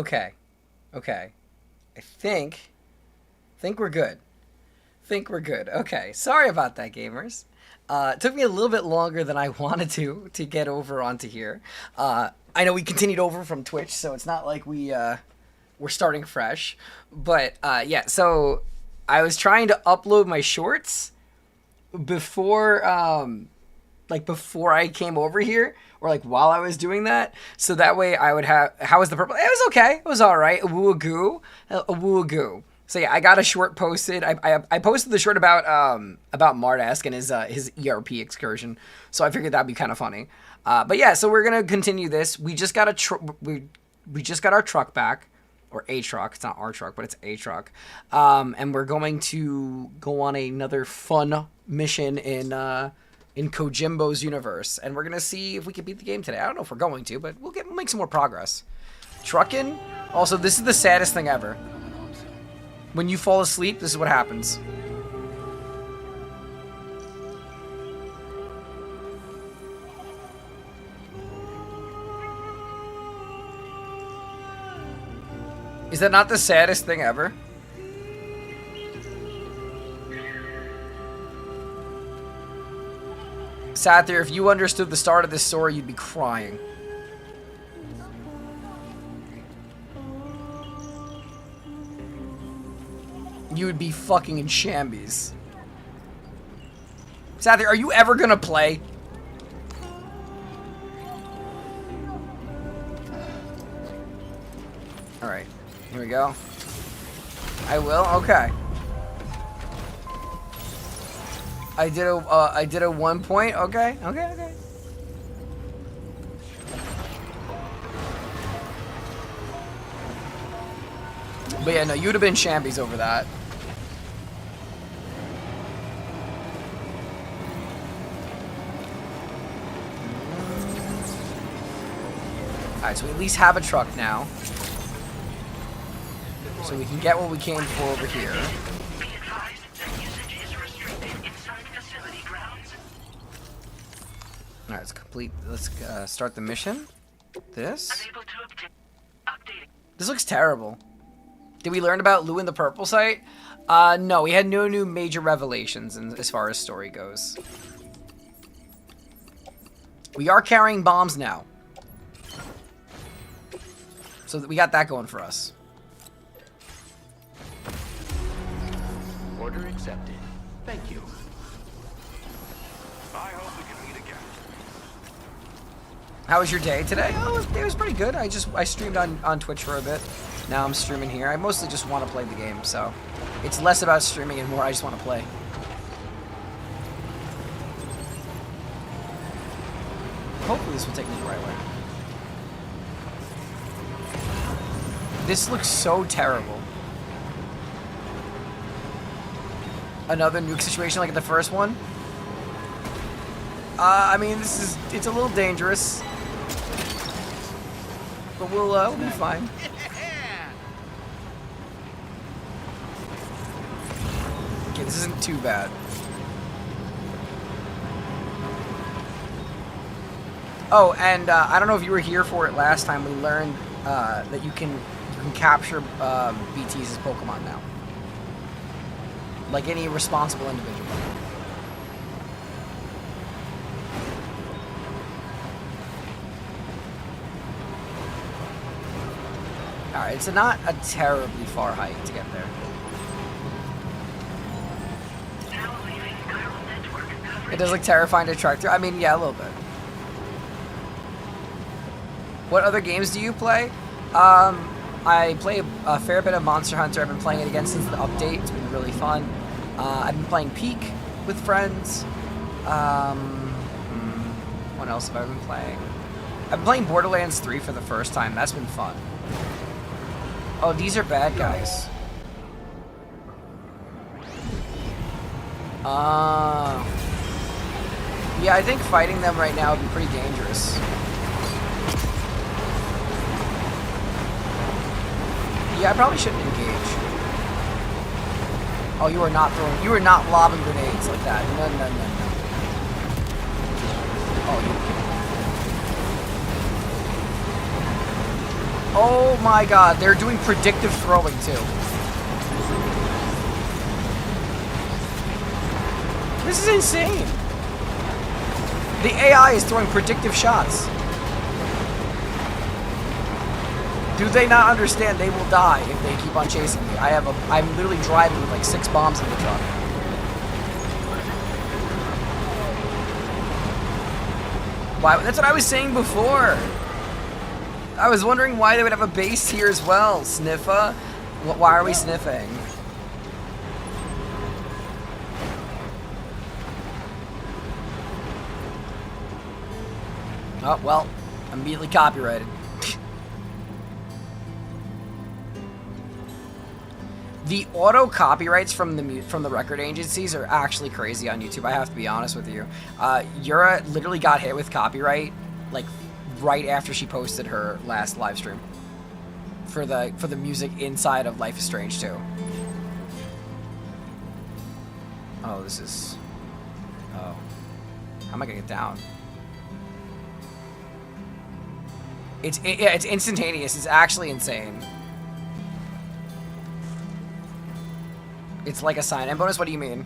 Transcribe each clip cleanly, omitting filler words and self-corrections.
Okay. Okay. I think we're good. Think we're good. Okay. Sorry about that, gamers. It took me a little bit longer than I wanted to get over onto here. I know we continued over from Twitch, so it's not like we're starting fresh. But yeah, so I was trying to upload my shorts before before I came over here, or like while I was doing that, so that way I would have. How was the purple? It was okay. It was all right. A woo goo, a woo goo. So yeah, I got a short posted. I posted the short about Mardask and his ERP excursion. So I figured that'd be kind of funny. But yeah, so we're gonna continue this. We just got we just got our truck back, or a truck. It's not our truck, but it's a truck. And we're going to go on another fun mission in Kojimbo's universe, and we're gonna see if we can beat the game today. I don't know if we're going to, but we'll make some more progress. Trucking. Also, this is the saddest thing ever. When you fall asleep, this is what happens. Is that not the saddest thing ever? Satyr, if you understood the start of this story, you'd be crying. You would be fucking in shambles. Satyr, are you ever gonna play? Alright, here we go. I will? Okay. I did a 1 point. Okay. But yeah, no, you'd have been shambles over that. Alright, so we at least have a truck now. So we can get what we came for over here. Alright, let's complete. Let's start the mission. This looks terrible. Did we learn about Lou in the Purple site? No, we had no new major revelations as far as story goes. We are carrying bombs now. So we got that going for us. Order accepted. Thank you. I hope we can meet again. How was your day today? Oh, it was pretty good. I streamed on Twitch for a bit. Now I'm streaming here. I mostly just want to play the game, so it's less about streaming and more I just want to play. Hopefully this will take me the right way. This looks so terrible. Another nuke situation like the first one? I mean, it's a little dangerous. But we'll be fine. Okay, this isn't too bad. Oh, and I don't know if you were here for it last time. We learned that you can capture BTs as Pokemon now, like any responsible individual. Alright, it's not a terribly far hike to get there. It does look terrifying to track through. I mean, yeah, a little bit. What other games do you play? I play a fair bit of Monster Hunter. I've been playing it again since the update. It's been really fun. I've been playing Peak with friends. What else have I been playing? I've been playing Borderlands 3 for the first time. That's been fun. Oh, these are bad guys. Yeah, I think fighting them right now would be pretty dangerous. Yeah, I probably shouldn't engage. Oh, you are not lobbing grenades like that. No. Oh, Oh my god, they're doing predictive throwing too. This is insane. The AI is throwing predictive shots. Do they not understand they will die if they keep on chasing me? I'm literally driving with like 6 bombs in the truck. Why? That's what I was saying before. I was wondering why they would have a base here as well. Sniffa? Why are we sniffing? Oh, well, immediately copyrighted. The auto copyrights from the record agencies are actually crazy on YouTube. I have to be honest with you. Yura literally got hit with copyright like right after she posted her last live stream for the music inside of Life is Strange 2. Oh, this is. Oh, how am I gonna get down? It's instantaneous. It's actually insane. It's like a sign. And bonus, what do you mean?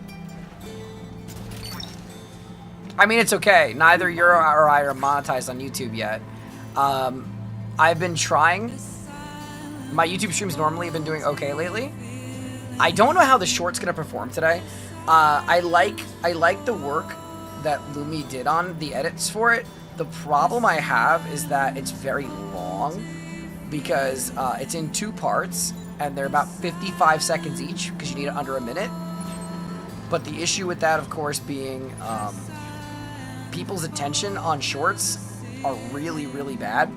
I mean, it's okay. Neither you or I are monetized on YouTube yet. I've been trying. My YouTube streams normally have been doing okay lately. I don't know how the short's gonna perform today. I like the work that Lumi did on the edits for it. The problem I have is that it's very long because it's in 2 parts. And they're about 55 seconds each because you need it under a minute. But the issue with that, of course, being people's attention on shorts are really, really bad.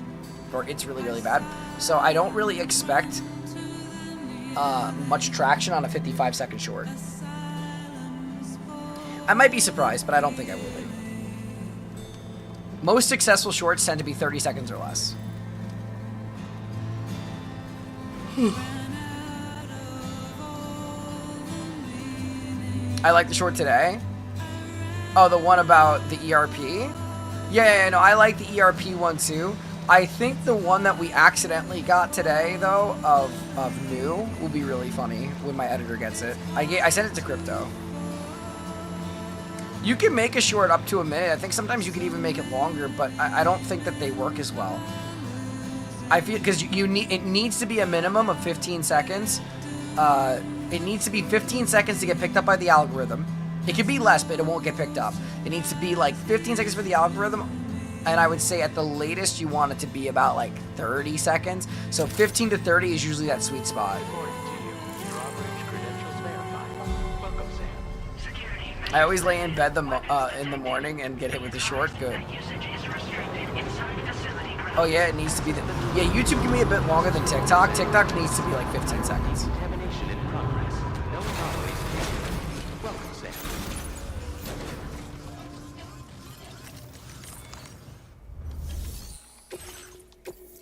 Or it's really, really bad. So I don't really expect much traction on a 55-second short. I might be surprised, but I don't think I will be. Most successful shorts tend to be 30 seconds or less. I like the short today. Oh, the one about the ERP? Yeah, no, I like the ERP one too. I think the one that we accidentally got today, though, of new, will be really funny when my editor gets it. I sent it to Crypto. You can make a short up to a minute. I think sometimes you can even make it longer, but I don't think that they work as well. I feel because it needs to be a minimum of 15 seconds. It needs to be 15 seconds to get picked up by the algorithm. It could be less, but it won't get picked up. It needs to be like 15 seconds for the algorithm, and I would say at the latest you want it to be about like 30 seconds. So 15 to 30 is usually that sweet spot. I always lay in bed in the morning and get hit with the short. Good. Oh yeah, it needs to be. Yeah, YouTube can be a bit longer than TikTok. TikTok needs to be like 15 seconds.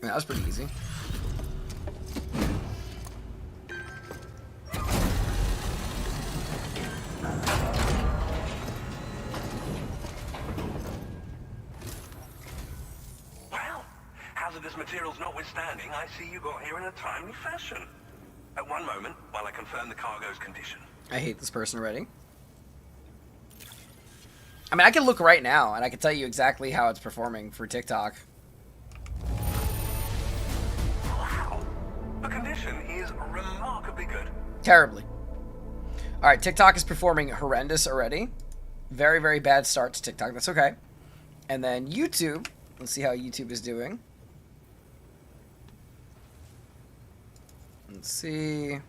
That was pretty easy. Well, hazardous materials notwithstanding, I see you got here in a timely fashion. At one moment, while I confirm the cargo's condition. I hate this person already. I mean, I can look right now, and I can tell you exactly how it's performing for TikTok. The condition is remarkably good. Terribly. Alright, TikTok is performing horrendous already. Very, very bad start to TikTok. That's okay. And then YouTube. Let's see how YouTube is doing. Let's see.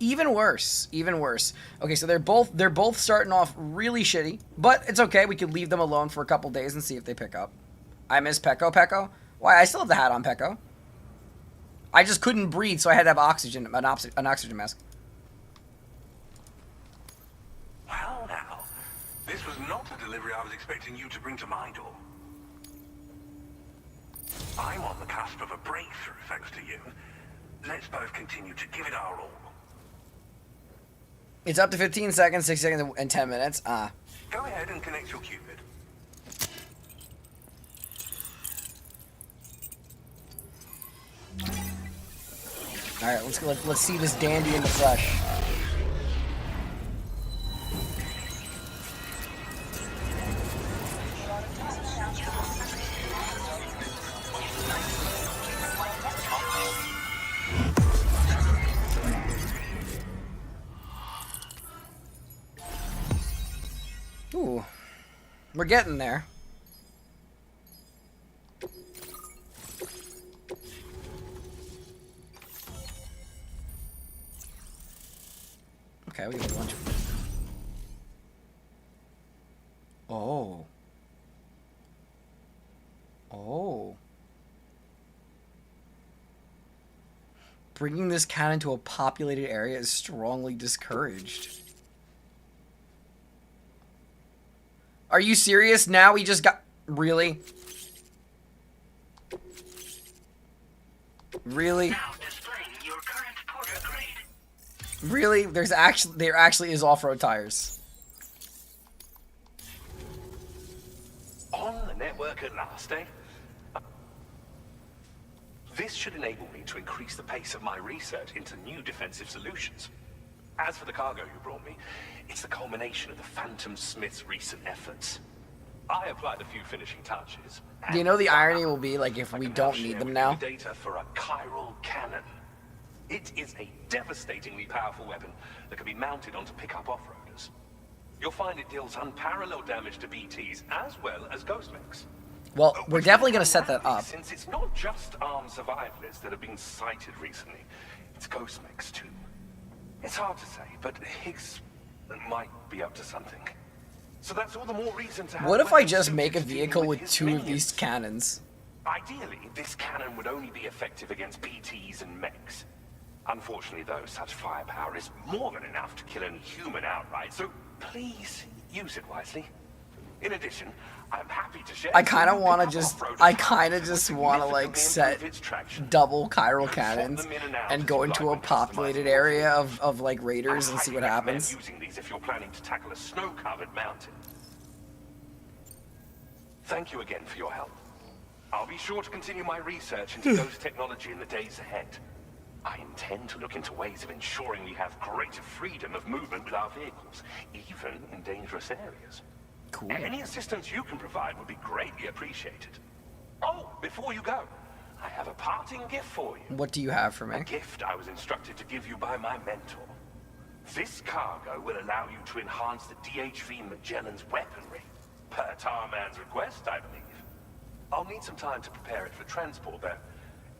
Even worse. Even worse. Okay, so they're both starting off really shitty, but it's okay. We could leave them alone for a couple days and see if they pick up. I miss Pecco. Why? I still have the hat on Pecco. I just couldn't breathe, so I had to have oxygen, an oxygen mask. Well, now, this was not the delivery I was expecting you to bring to my door. I'm on the cusp of a breakthrough, thanks to you. Let's both continue to give it our all. It's up to 15 seconds, 6 seconds, and 10 minutes. Go ahead and connect your Cupid. All right, let's see this dandy in the flesh. Ooh, we're getting there. Okay, we got a bunch of... Oh. Oh. Bringing this cannon to a populated area is strongly discouraged. Are you serious? Now we just got... Really? Really? Now displaying your current porter grade. Really? There actually is off-road tires. On the network at last, eh? This should enable me to increase the pace of my research into new defensive solutions. As for the cargo you brought me, it's the culmination of the Phantom Smith's recent efforts. I applied a few finishing touches. Do you know the irony will be, like, if we don't need them now? Data for a chiral cannon. It is a devastatingly powerful weapon that can be mounted onto pickup off-roaders. You'll find it deals unparalleled damage to BTs as well as ghost mechs. Well, we're definitely going to set that up. Since it's not just armed survivalists that have been sighted recently, it's ghost mechs too. It's hard to say, but Higgs might be up to something. So that's all the more reason to have... What if I just make a vehicle with two of these cannons? Ideally, this cannon would only be effective against PTs and mechs. Unfortunately, though, such firepower is more than enough to kill any human outright, so please use it wisely. In addition, I'm happy to share... I kind of want to just like set double chiral cannons and go into a populated area of like raiders and see what happens. Using these if you're planning to tackle a snow-covered mountain. Thank you again for your help. I'll be sure to continue my research into ghost technology in the days ahead. I intend to look into ways of ensuring we have greater freedom of movement with our vehicles, even in dangerous areas. Cool. Any assistance you can provide would be greatly appreciated. Oh, before you go, I have a parting gift for you. What do you have for me? A gift I was instructed to give you by my mentor. This cargo will allow you to enhance the DHV Magellan's weaponry, per Tarman's request, I believe. I'll need some time to prepare it for transport, though.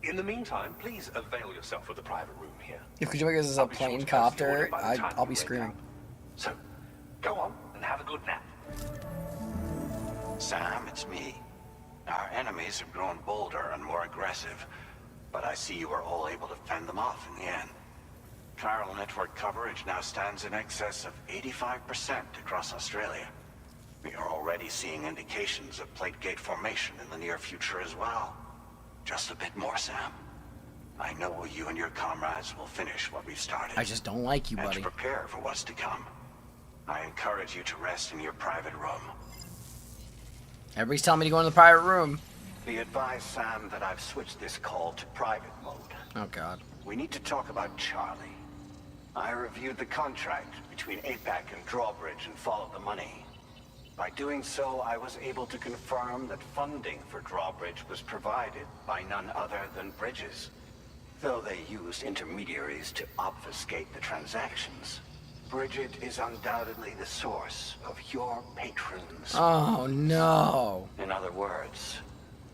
In the meantime, please avail yourself of the private room here. If Kojima is a plane copter, I'll be screaming. So, go on and have a good nap. Sam, it's me. Our enemies have grown bolder and more aggressive, but I see you were all able to fend them off in the end. Chiral network coverage now stands in excess of 85% across Australia. We are already seeing indications of plate gate formation in the near future as well. Just a bit more, Sam. I know you and your comrades will finish what we've started. I just don't like you, and buddy. to prepare for what's to come. I encourage you to rest in your private room. Everybody's telling me to go in the private room. Be advised, Sam, that I've switched this call to private mode. Oh, God. We need to talk about Charlie. I reviewed the contract between APAC and Drawbridge and followed the money. By doing so, I was able to confirm that funding for Drawbridge was provided by none other than Bridges. Though they used intermediaries to obfuscate the transactions, Bridget is undoubtedly the source of your patrons. Oh, no. In other words,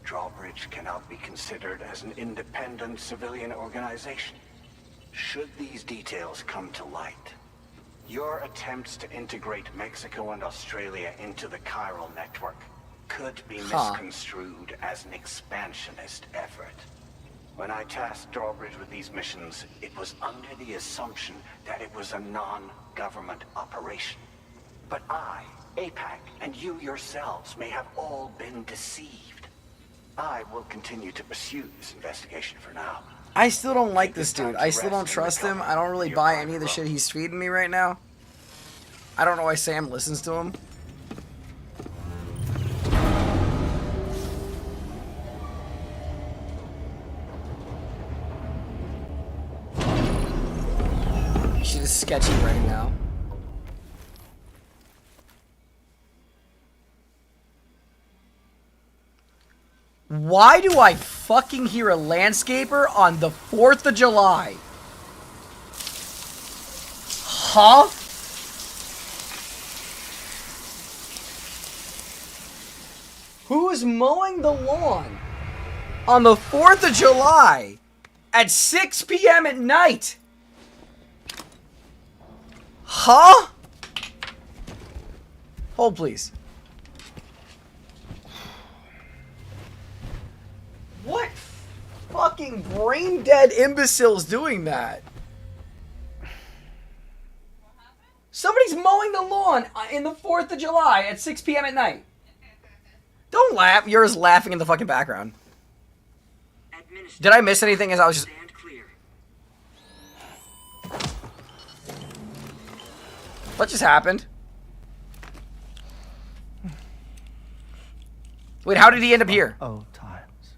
Drawbridge cannot be considered as an independent civilian organization. Should these details come to light, your attempts to integrate Mexico and Australia into the chiral network could be misconstrued as an expansionist effort. When I tasked Drawbridge with these missions, it was under the assumption that it was a non-government operation. But I, APAC, and you yourselves may have all been deceived. I will continue to pursue this investigation for now. I still don't like this dude. I still don't trust him. I don't really buy any of the shit he's feeding me right now. I don't know why Sam listens to him. sketchy right now. Why do I fucking hear a landscaper on the 4th of July? Huh? Who is mowing the lawn on the 4th of July at 6 p.m. at night? Huh? Hold, please. What fucking brain dead imbecile's doing that? Somebody's mowing the lawn in the 4th of July at 6 p.m. at night. Don't laugh. You're just laughing in the fucking background. Did I miss anything as I was just... What just happened? Wait, how did he end up here? Oh, times.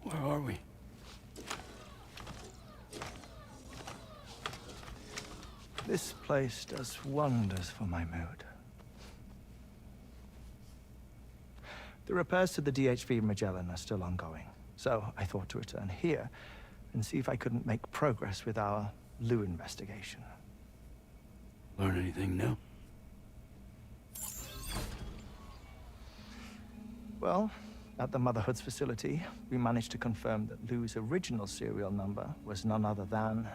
Where are we? This place does wonders for my mood. The repairs to the DHV Magellan are still ongoing, so I thought to return here and see if I couldn't make progress with our Lou investigation. Learn anything new? Well, at the Motherhood's facility, we managed to confirm that Lou's original serial number was none other than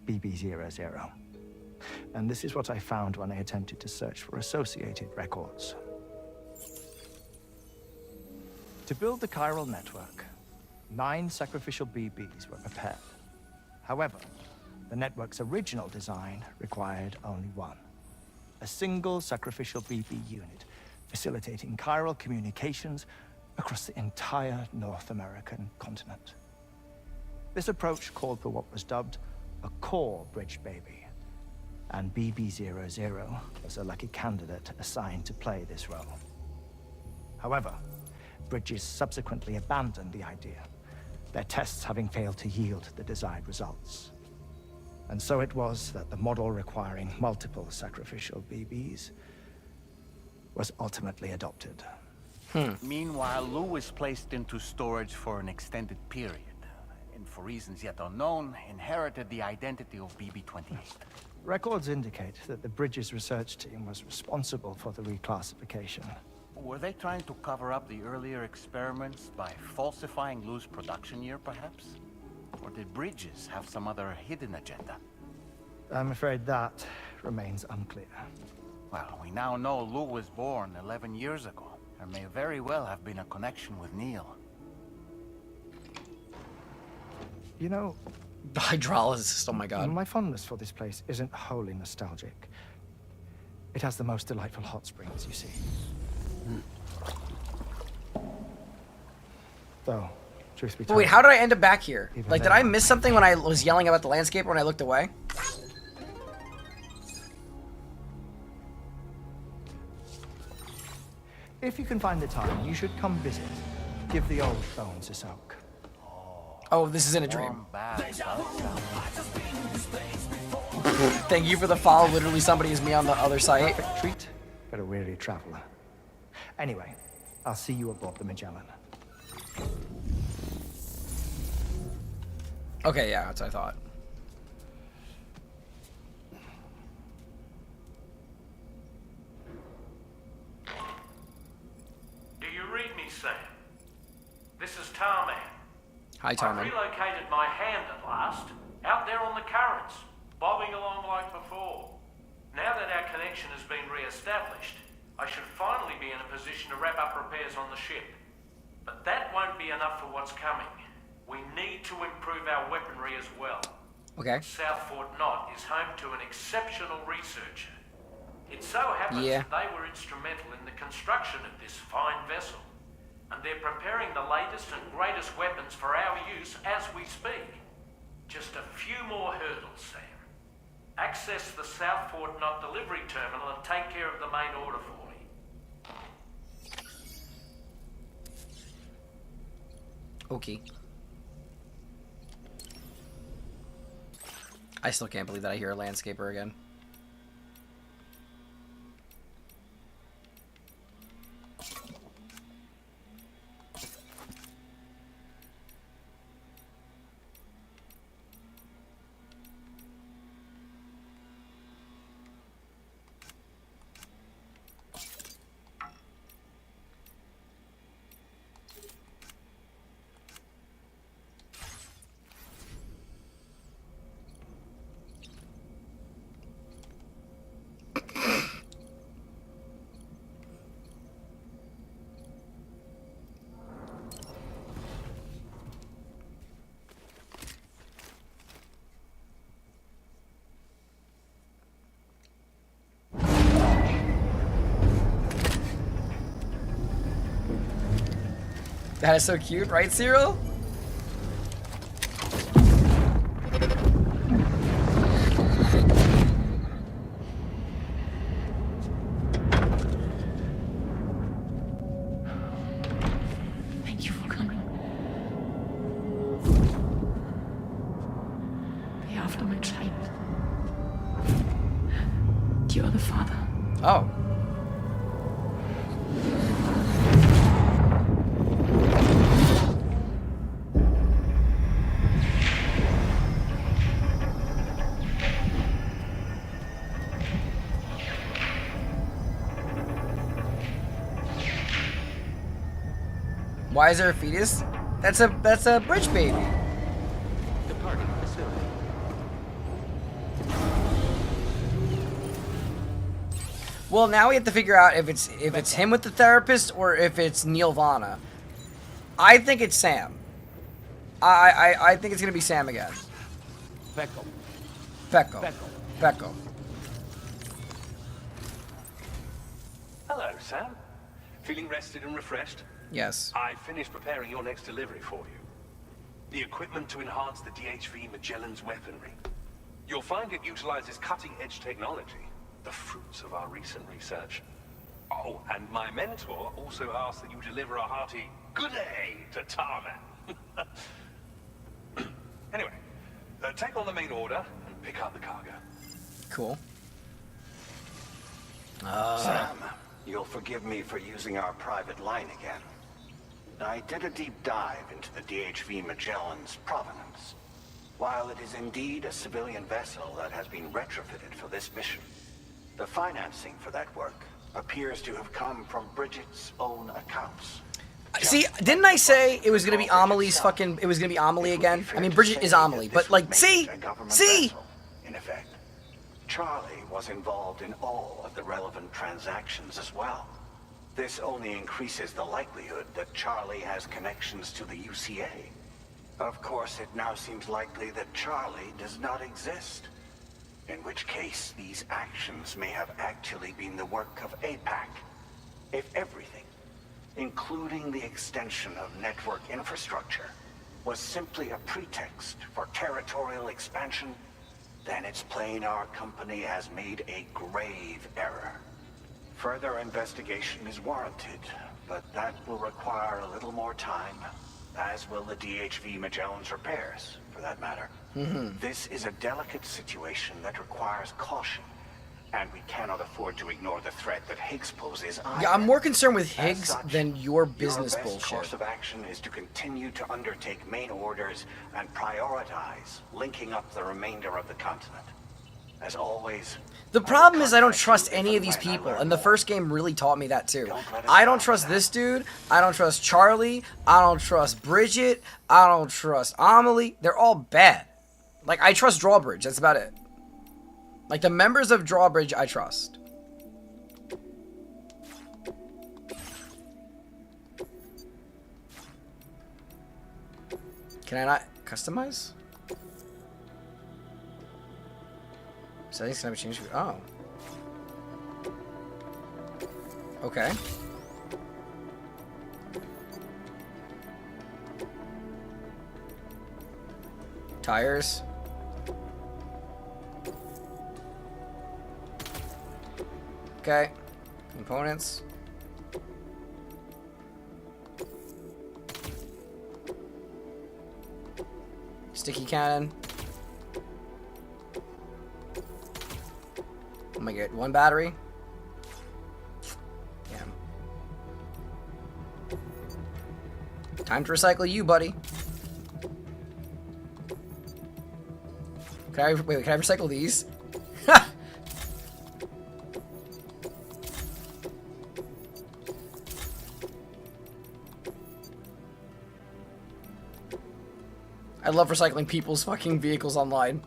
BB00. And this is what I found when I attempted to search for associated records. To build the chiral network, 9 sacrificial BBs were prepared. However, the network's original design required only 1. A single sacrificial BB unit, facilitating chiral communications across the entire North American continent. This approach called for what was dubbed a core bridge baby, and BB00 was a lucky candidate assigned to play this role. However, Bridges subsequently abandoned the idea, their tests having failed to yield the desired results. And so it was that the model requiring multiple sacrificial BBs was ultimately adopted. Meanwhile, Lou was placed into storage for an extended period, and for reasons yet unknown, inherited the identity of BB-28. Records indicate that the Bridges research team was responsible for the reclassification. Were they trying to cover up the earlier experiments by falsifying Lou's production year, perhaps? Or did Bridges have some other hidden agenda? I'm afraid that remains unclear. Well, we now know Lou was born 11 years ago. There may very well have been a connection with Neil. You know, The hydrologist, oh my god. my fondness for this place isn't wholly nostalgic. It has the most delightful hot springs, you see. Though, truth be But told... wait, how did I end up back here? Even Like, did then- I miss something when I was yelling about the landscaper when I looked away? If you can find the time, you should come visit. Give the old bones a soak. Oh, this is in a dream. Warm baths, huh? Thank you for the follow. Literally, somebody is me on the other site. Perfect treat for a weary traveler. Anyway, I'll see you aboard the Magellan. Okay, yeah, that's what I thought. Do you read me, Sam? This is Tarman. Hi, I've Tarman. relocated my hand at last, out there on the currents, bobbing along like before. Now that our connection has been re-established, I should finally be in a position to wrap up repairs on the ship. But that won't be enough for what's coming. We need to improve our weaponry as well. Okay. South Fort Knott is home to an exceptional researcher. It so happens Yeah. that they were instrumental in the construction of this fine vessel, and they're preparing the latest and greatest weapons for our use as we speak. Just a few more hurdles, Sam. Access the South Fort Knott delivery terminal and take care of the main order for me. Okay. I still can't believe that I hear a landscaper again. That is so cute, right, Cyril? Thank you for coming. Wir auf dem Entscheid. You're the father. Oh. Why is there a fetus? That's a bridge baby. Departing facility. Well, now we have to figure out if it's him with the therapist or if it's Nirvana. I think it's Sam. I think it's gonna be Sam again. Pecco. Pecco. Pecco. Hello, Sam. Feeling rested and refreshed? Yes. I finished preparing your next delivery for you. The equipment to enhance the DHV Magellan's weaponry. You'll find it utilizes cutting-edge technology, the fruits of our recent research. Oh, and my mentor also asked that you deliver a hearty good day to Tarman. Anyway, take on the main order and pick up the cargo. Cool. Sam, you'll forgive me for using our private line again. I did a deep dive into the DHV Magellan's provenance. While it is indeed a civilian vessel that has been retrofitted for this mission, the financing for that work appears to have come from Bridget's own accounts. See, didn't I say it was gonna be Amelie's fucking? It was gonna be Amelie again. I mean, Bridget is Amelie, but like, see. In effect, Charlie was involved in all of the relevant transactions as well. This only increases the likelihood that Charlie has connections to the UCA. Of course, it now seems likely that Charlie does not exist. In which case, these actions may have actually been the work of APAC. If everything, including the extension of network infrastructure, was simply a pretext for territorial expansion, then it's plain our company has made a grave error. Further investigation is warranted, but that will require a little more time, as will the DHV Magellan's repairs, for that matter. This is a delicate situation that requires caution, and we cannot afford to ignore the threat that Higgs poses either. Yeah, I'm more concerned with As Higgs such, than your business your best bullshit. course of action is to continue to undertake main orders and prioritize linking up the remainder of the continent. As always, The problem is I don't trust any of these people, and the first game really taught me that too. I don't trust this dude, I don't trust Charlie, I don't trust Bridget, I don't trust Amelie. They're all bad. Like, I trust Drawbridge, that's about it. Like, the members of Drawbridge, I trust. Can I not customize? Settings can be changed. Oh. Okay. Tires. Okay. Components. Sticky cannon. Oh my god, 1 battery? Damn. Time to recycle you, buddy. Can I recycle these? I love recycling people's fucking vehicles online.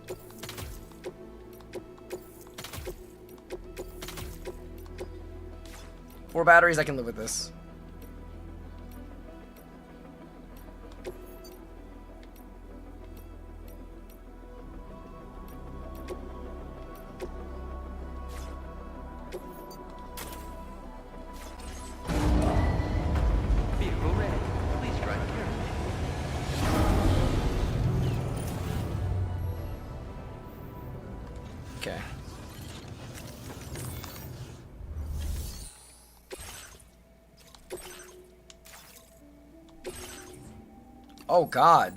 Four batteries, I can live with this. Vehicle ready. Please drive carefully. Okay. Oh God.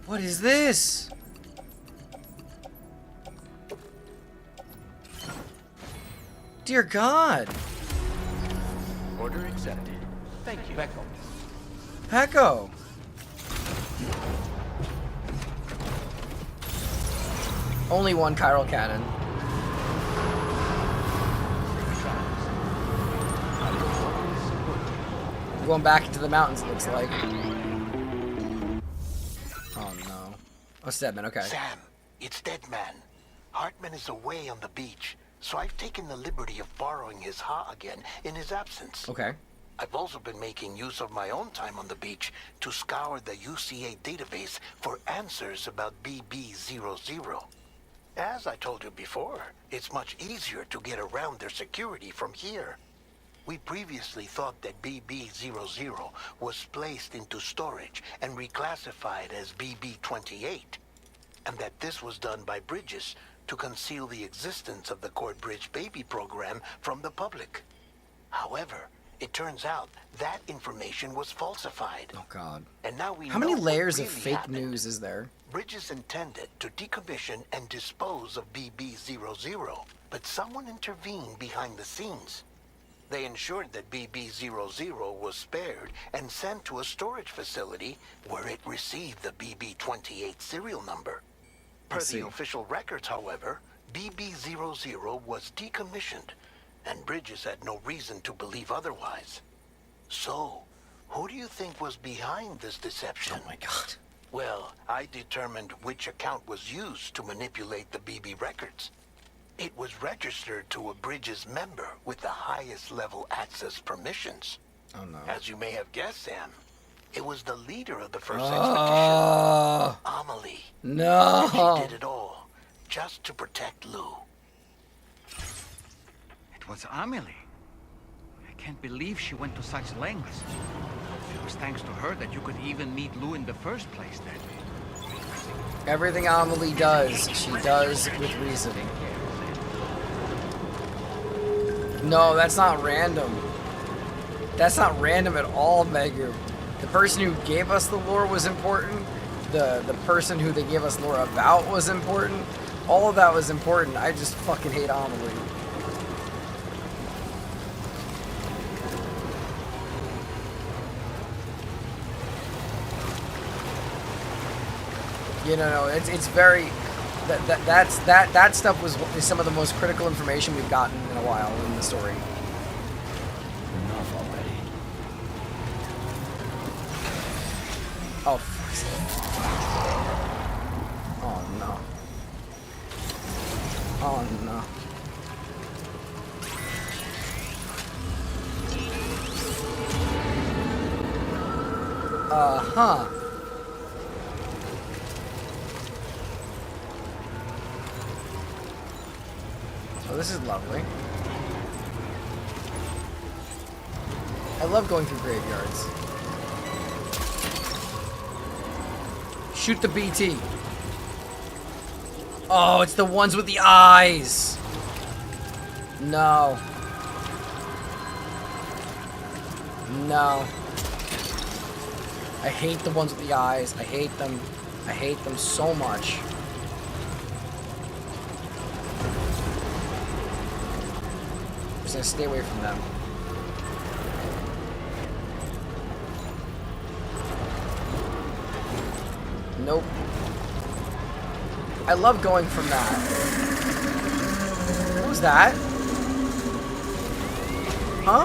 What is this? Dear God. Order accepted. Thank you. Beckle. Pecco. Only one chiral cannon. We're going back into the mountains, it looks like. Oh no. Oh, Stedman, okay. Sam, it's Deadman. Hartman is away on the beach, so I've taken the liberty of borrowing his Ha again in his absence. Okay. I've also been making use of my own time on the beach to scour the UCA database for answers about BB00. As I told you before, it's much easier to get around their security from here. We previously thought that BB00 was placed into storage and reclassified as BB28, and that this was done by Bridges to conceal the existence of the Court Bridge Baby program from the public. However, it turns out that information was falsified. Oh God. And now we How know many what layers of really fake happened. news is there? Bridges intended to decommission and dispose of BB00, but someone intervened behind the scenes. They ensured that BB00 was spared and sent to a storage facility where it received the BB28 serial number. Per see. the official records, however, BB00 was decommissioned, and Bridges had no reason to believe otherwise. So, who do you think was behind this deception? Oh my God. Well, I determined which account was used to manipulate the BB records. It was registered to a Bridges member with the highest level access permissions. Oh no. As you may have guessed, Sam, it was the leader of the first Oh expedition, Amelie. no. She did it all just to protect Lou. It was Amelie. I can't believe she went to such lengths. It was thanks to her that you could even meet Lou in the first place then. Everything Amelie does, she does with reasoning. No, that's not random. That's not random at all, Megu. The person who gave us the lore was important. The person who they gave us lore about was important. All of that was important. I just fucking hate Amelie. You know, it's very that stuff is some of the most critical information we've gotten in a while in the story. Enough already. Oh, fuck's sake. Oh no. Oh no. Huh. Oh, this is lovely. I love going through graveyards. Shoot the BT. Oh, it's the ones with the eyes. No. No. I hate the ones with the eyes. I hate them. I hate them so much. I'm just gonna stay away from them. Nope. I love going from that. What was that? Huh?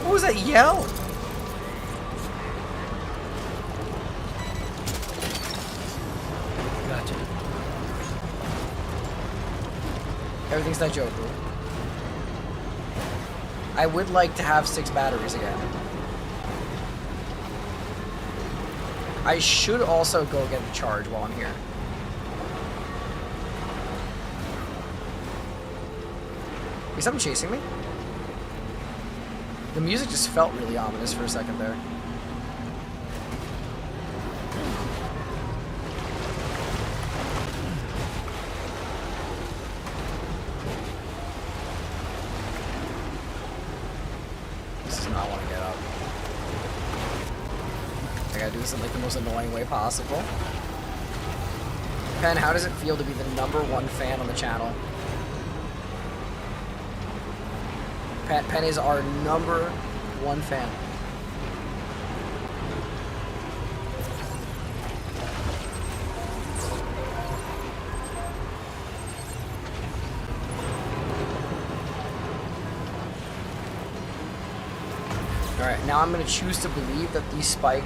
What was that yell? Gotcha. Everything's not joke. I would like to have 6 batteries again. I should also go get a charge while I'm here. Is something chasing me? The music just felt really ominous for a second there. This does not want to get up. I gotta do this in like the most annoying way possible. Pen, how does it feel to be the #1 fan on the channel? Pen is our #1 fan. Alright, now I'm going to choose to believe that the spike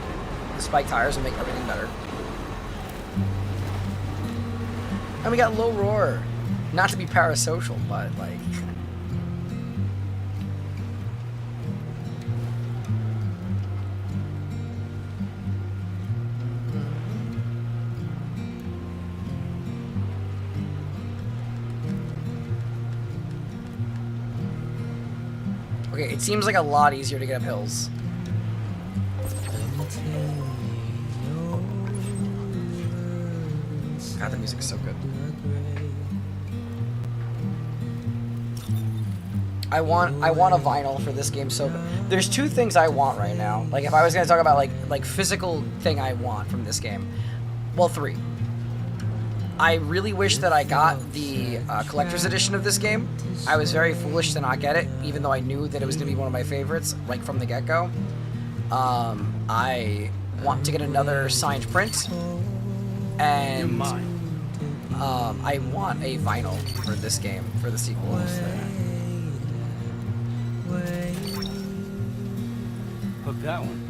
tires will make everything better. And we got low roar. Not to be parasocial, but like... Okay, it seems like a lot easier to get up hills. God, the music is so good. I want a vinyl for this game so bad. There's 2 things I want right now. Like if I was gonna talk about like physical thing I want from this game, well 3. I really wish that I got the collector's edition of this game. I was very foolish to not get it, even though I knew that it was going to be one of my favorites, like from the get-go. I want to get another signed print, and I want a vinyl for this game, for the sequels. Hook that one.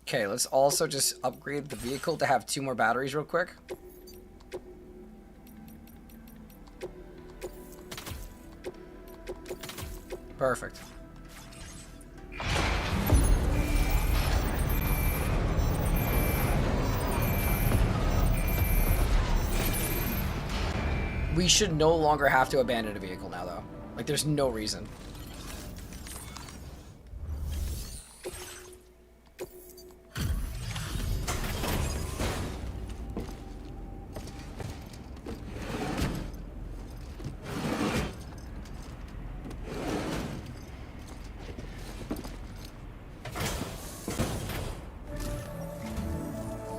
Okay, let's also just upgrade the vehicle to have 2 more batteries real quick. Perfect. We should no longer have to abandon a vehicle now, though. Like, there's no reason.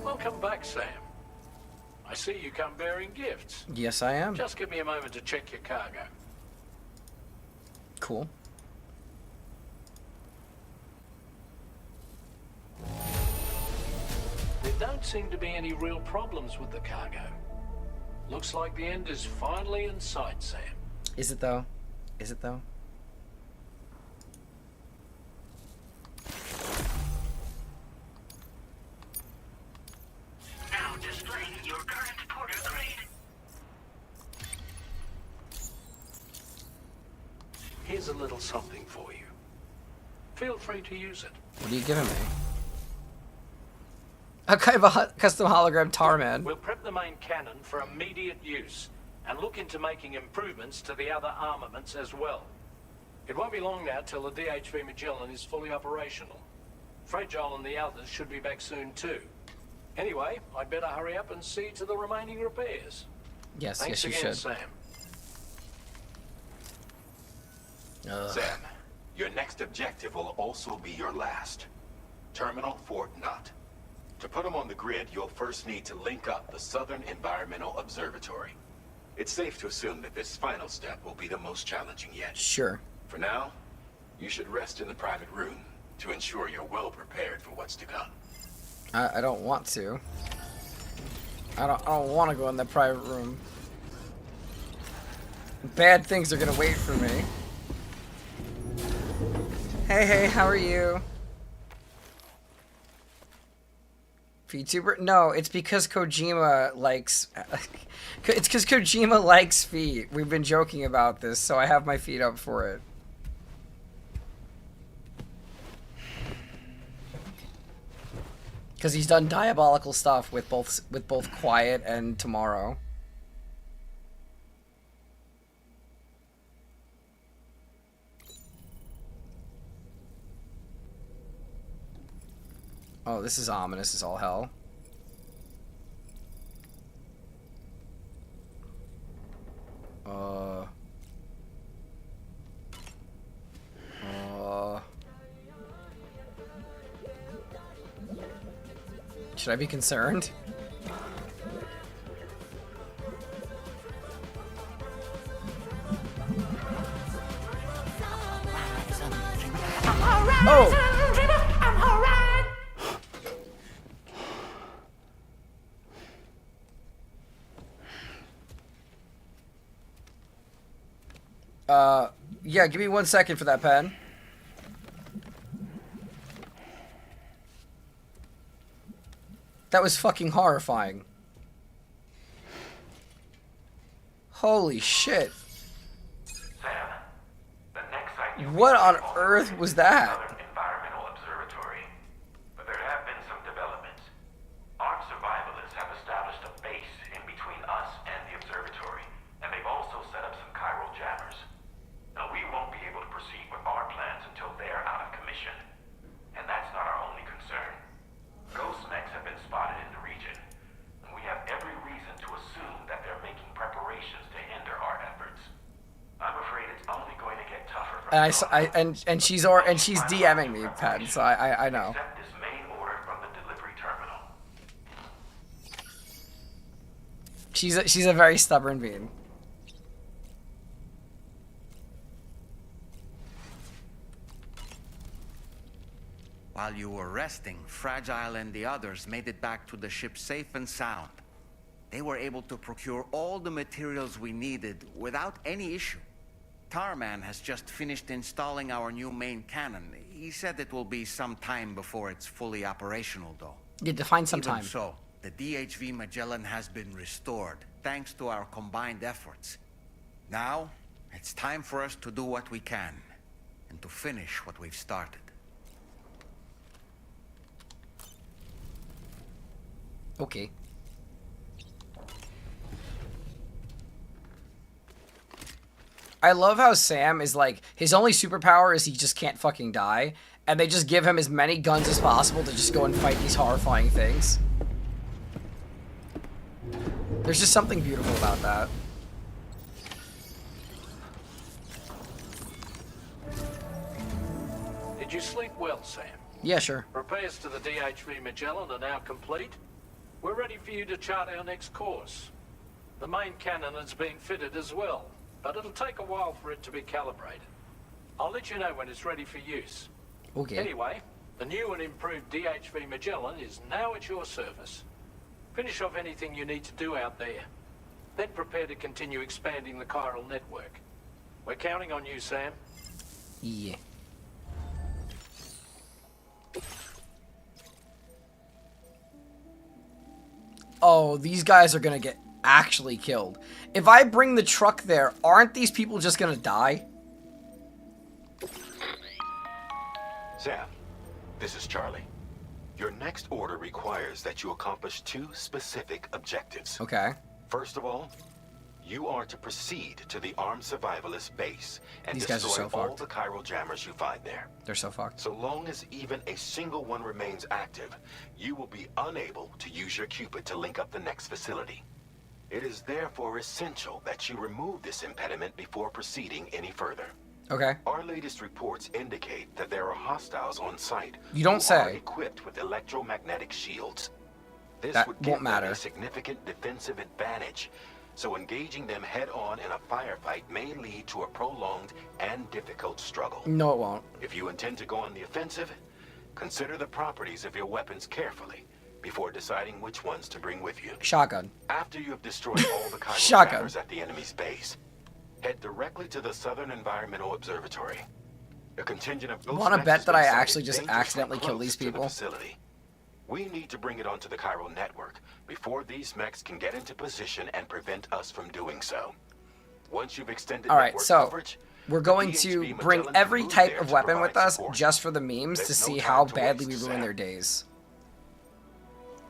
Welcome back, Sam. I see you come bearing gifts. Yes, I am. Just give me a moment to check your cargo. Cool. There don't seem to be any real problems with the cargo. Looks like the end is finally in sight, Sam. Is it, though? Is it, though? Now displaying your current porter grade. Here's a little something for you. Feel free to use it. What are you giving me? A kind of a custom hologram Tarman. We'll prep the main cannon for immediate use and look into making improvements to the other armaments as well. It won't be long now till the DHV Magellan is fully operational. Fragile and the others should be back soon too. Anyway, I'd better hurry up and see to the remaining repairs. Yes, Thanks yes, you again, should. Sam. Ugh. Sam, your next objective will also be your last. Terminal Fort Knott. To put them on the grid, you'll first need to link up the Southern Environmental Observatory. It's safe to assume that this final step will be the most challenging yet. Sure. For now, you should rest in the private room to ensure you're well prepared for what's to come. I don't want to. I don't want to go in that private room. Bad things are gonna wait for me. Hey, how are you? VTuber? No, it's because Kojima likes... it's because Kojima likes feet. We've been joking about this, so I have my feet up for it. Because he's done diabolical stuff with both Quiet and Tomorrow. Oh, this is ominous as all hell. Should I be concerned? Oh! Yeah, give me 1 second for that pen. That was fucking horrifying. Holy shit. Sam, the next site you What on earth was that? Southern Environmental Observatory. But there have been some developments. Our survivalists have established a base in between us and the observatory, and they've also set up some chiral jammers. Now, we won't be able to proceed with our plans until they're out of commission. And that's not our only concern. Ghost mechs have been spotted in the region, and we have every reason to assume that they're making preparations to hinder our efforts. I'm afraid it's only going to get tougher from And she's DMing me, Pen, so I know. Accept this main order from the delivery terminal. She's a very stubborn being. While you were resting, Fragile and the others made it back to the ship safe and sound. They were able to procure all the materials we needed without any issue. Tarman has just finished installing our new main cannon. He said it will be some time before it's fully operational, though. You define some Even time. so, the DHV Magellan has been restored, thanks to our combined efforts. Now, it's time for us to do what we can, and to finish what we've started. Okay. I love how Sam is like, his only superpower is he just can't fucking die, and they just give him as many guns as possible to just go and fight these horrifying things. There's just something beautiful about that. Did you sleep well, Sam? Yeah, sure. Repairs to the DHV Magellan are now complete. We're ready for you to chart our next course. The main cannon is being fitted as well, but it'll take a while for it to be calibrated. I'll let you know when it's ready for use. Okay. Anyway, the new and improved DHV Magellan is now at your service. Finish off anything you need to do out there. Then prepare to continue expanding the chiral network. We're counting on you, Sam. Yeah. Oh, these guys are gonna get actually killed. If I bring the truck there, aren't these people just gonna die? Sam, this is Charlie. Your next order requires that you accomplish two specific objectives. Okay. First of all, You are to proceed to the armed survivalist base and These guys are destroy so all fucked. the chiral jammers you find there. They're so fucked. So long as even a single one remains active, you will be unable to use your Cupid to link up the next facility. It is therefore essential that you remove this impediment before proceeding any further. Okay. Our latest reports indicate that there are hostiles on site. You don't who are say. equipped with electromagnetic shields. This That would won't give them matter. a significant defensive advantage. So engaging them head-on in a firefight may lead to a prolonged and difficult struggle. No, it won't. If you intend to go on the offensive, consider the properties of your weapons carefully before deciding which ones to bring with you. Shotgun. After you have destroyed all the chiral Shotgun. jammers at the enemy's base, head directly to the Southern Environmental Observatory. A contingent of ghost Wanna mechs bet has that been I sighted actually just dangerously accidentally kill close these to the people? facility. We need to bring it onto the chiral network before these mechs can get into position and prevent us from doing so. Once you've extended All right, network so coverage, we're the going DHV to Magellan bring can every move type there of to weapon provide with us support. just for the memes to There's no see time how to badly we waste, ruin Sam. their days.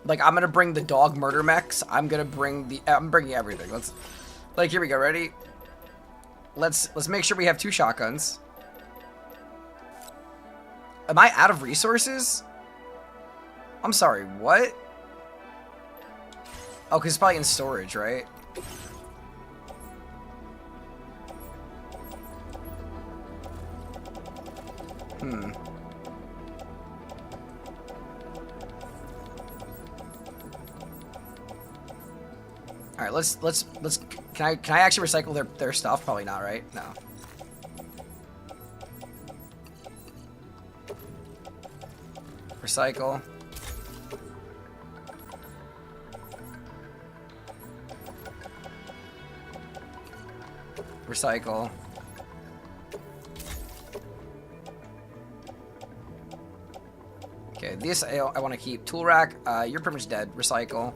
Like, I'm gonna bring the dog murder mechs. I'm bringing everything. Like, here we go. Ready? Let's make sure we have 2 shotguns. Am I out of resources? I'm sorry, what? Oh, because it's probably in storage, right? All right, let's can I actually recycle their stuff? Probably not, right? No. Recycle. Recycle. Okay, this I want to keep. Tool rack, you're pretty much dead. Recycle.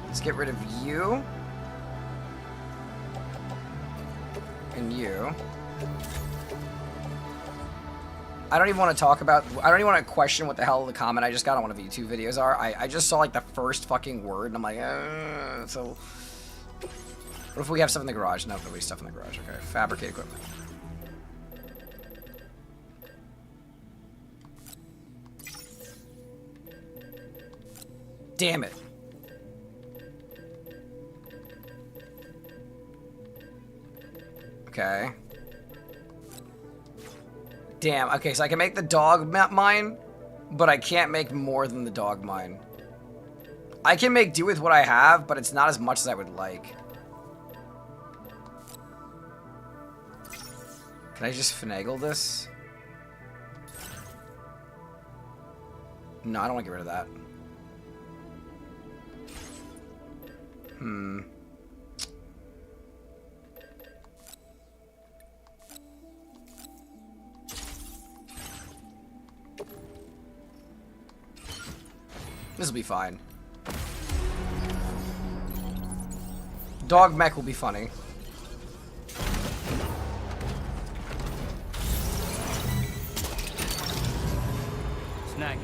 Let's get rid of you. And you. I don't even want to talk about... I don't even want to question what the hell the comment I just got on one of the YouTube videos are. I just saw, like, the first fucking word, and I'm like, so... What if we have stuff in the garage? No, nobody's stuff in the garage. Okay, fabricate equipment. Damn it. Okay. Damn, okay, so I can make the dog mine, but I can't make more than the dog mine. I can make do with what I have, but it's not as much as I would like. Can I just finagle this? No, I don't want to get rid of that. This will be fine. Dog mech will be funny. Snag.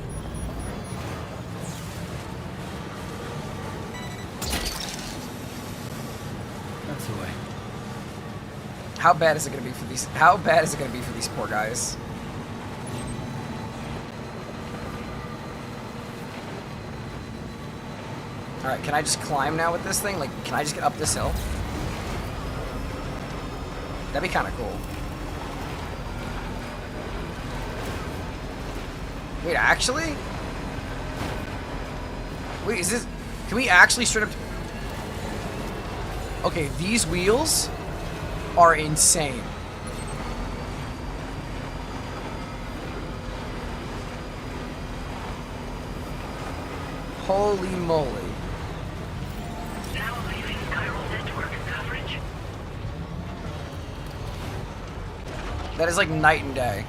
That's the way. How bad is it gonna be for these? How bad is it gonna be for these poor guys? All right, can I just climb now with this thing? Like, can I just get up this hill? That'd be kind of cool. Wait, actually? Wait, is this... Can we actually straight up... Okay, these wheels are insane. Holy moly. Now leaving chiral network coverage. That is like night and day.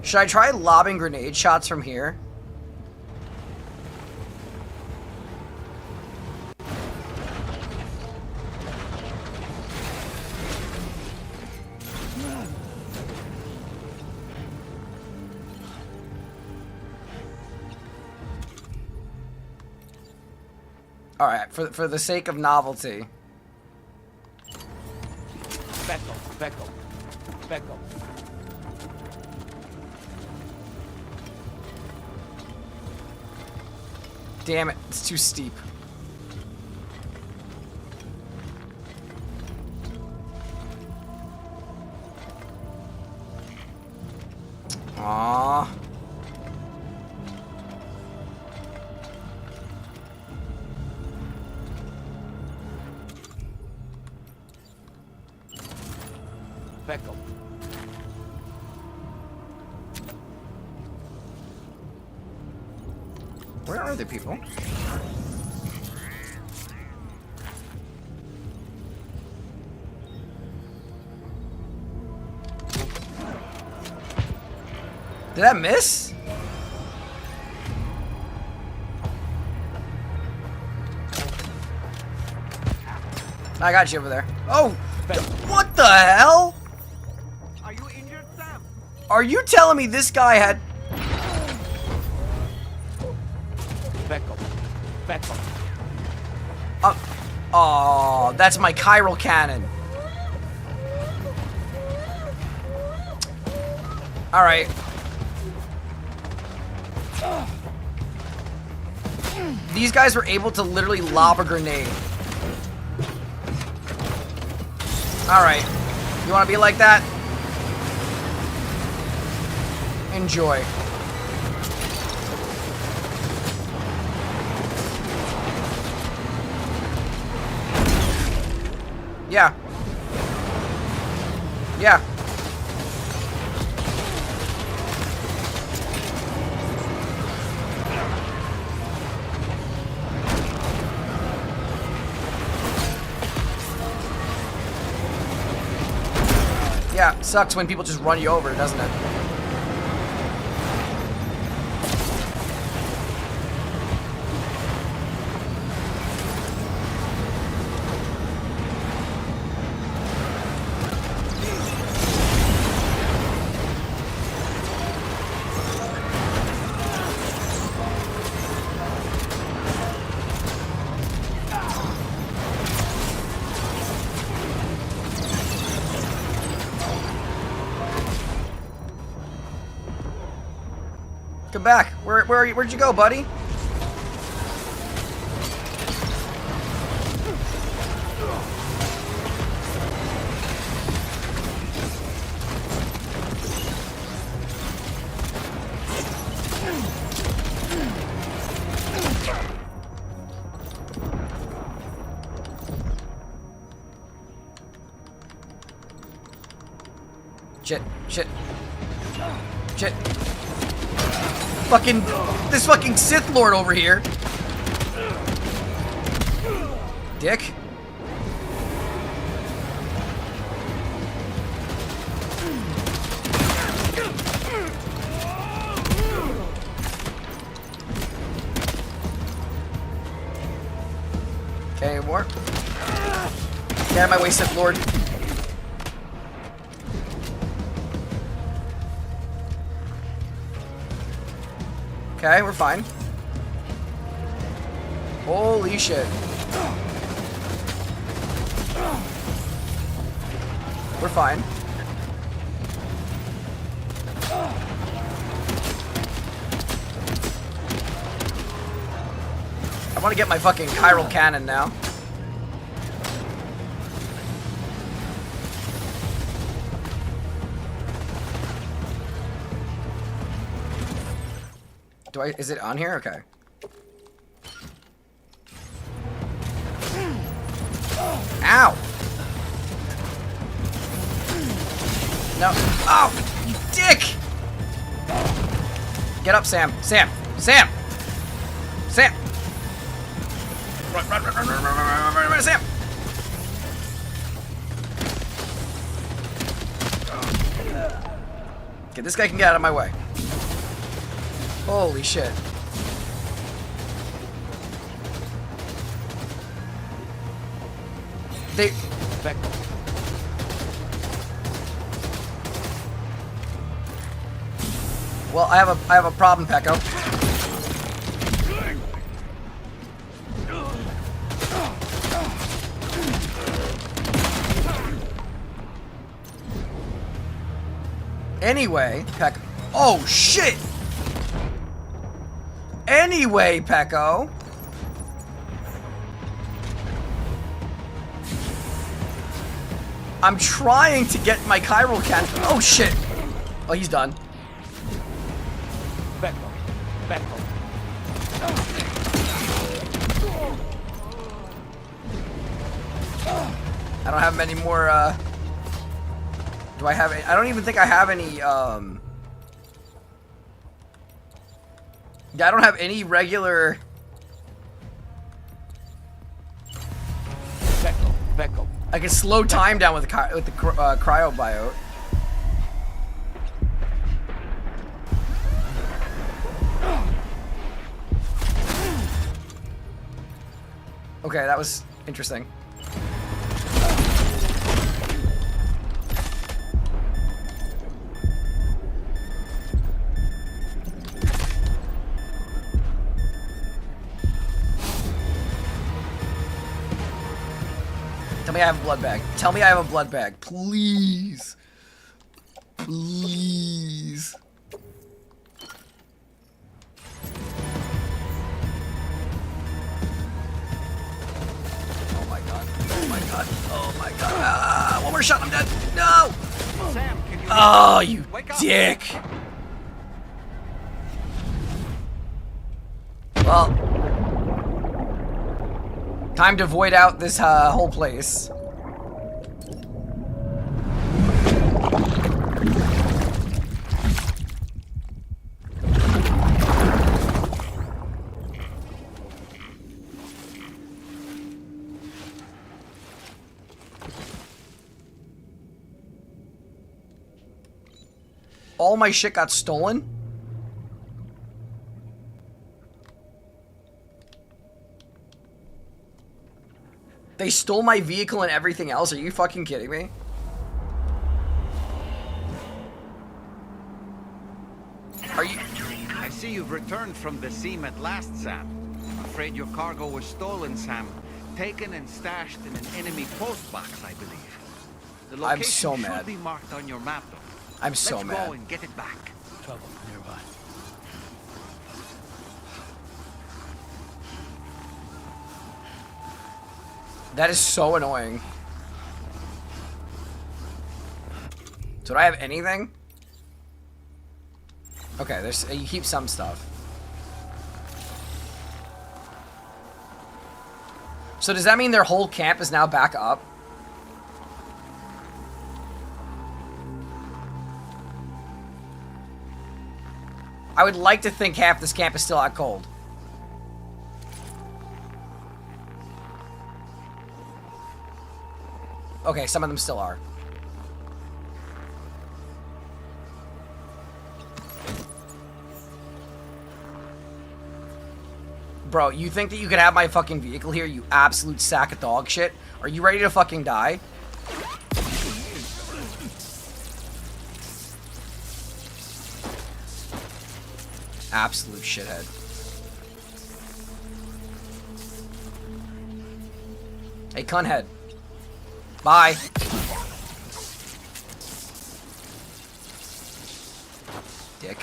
Should I try lobbing grenade shots from here? All right, for the sake of novelty. Becco. Damn it, it's too steep. Aww. Becco. Where are the people? Did that miss? I got you over there. Oh! What the hell? Are you injured, Sam? Are you telling me this guy had... Becco. Oh, that's my chiral cannon. Alright. These guys were able to literally lob a grenade. Alright. You want to be like that? Enjoy. Yeah. Yeah. Yeah, sucks when people just run you over, doesn't it? Come back. Where'd you go, buddy? Shit. This fucking Sith Lord over here. Dick. Okay, more. Get out of my way, Sith Lord. Okay, we're fine. Holy shit. We're fine. I want to get my fucking chiral cannon now. Is it on here? Okay. Ow! No. Oh! You dick! Get up, Sam. Sam! Sam! Run, Sam! Okay, this guy can get out of my way. Holy shit. They... Back. Well, I have a problem, Pecco. Anyway, Pecco. Oh shit! Anyway, Pecco. I'm trying to get my chiral cat. Oh shit! Oh, he's done. Back. Back. I don't have many more, do I have any? I don't even think I have any, yeah, I don't have any regular... Back. I can slow time down with the cryobiote. Okay, that was interesting. Tell me I have a blood bag. Tell me I have a blood bag. Please. Please. Oh my god. Oh my god. Oh my god. Ah, one more shot, I'm dead. No! Sam, can you... Oh, you Wake up. dick. Well, time to void out this whole place. All my shit got stolen? They stole my vehicle and everything else? Are you fucking kidding me? Are you... I see you've returned from the seam at last, Sam. Afraid your cargo was stolen, Sam. Taken and stashed in an enemy post box, I believe. The location I'm so mad. should be marked on your map, though. I'm so Let's mad. go and get it back. Trouble nearby. That is so annoying. So do I have anything? Okay, there's you keep some stuff. So does that mean their whole camp is now back up? I would like to think half this camp is still out cold. Okay, some of them still are. Bro, you think that you could have my fucking vehicle here, you absolute sack of dog shit? Are you ready to fucking die? Absolute shithead. Hey, cunhead. Bye. Dick.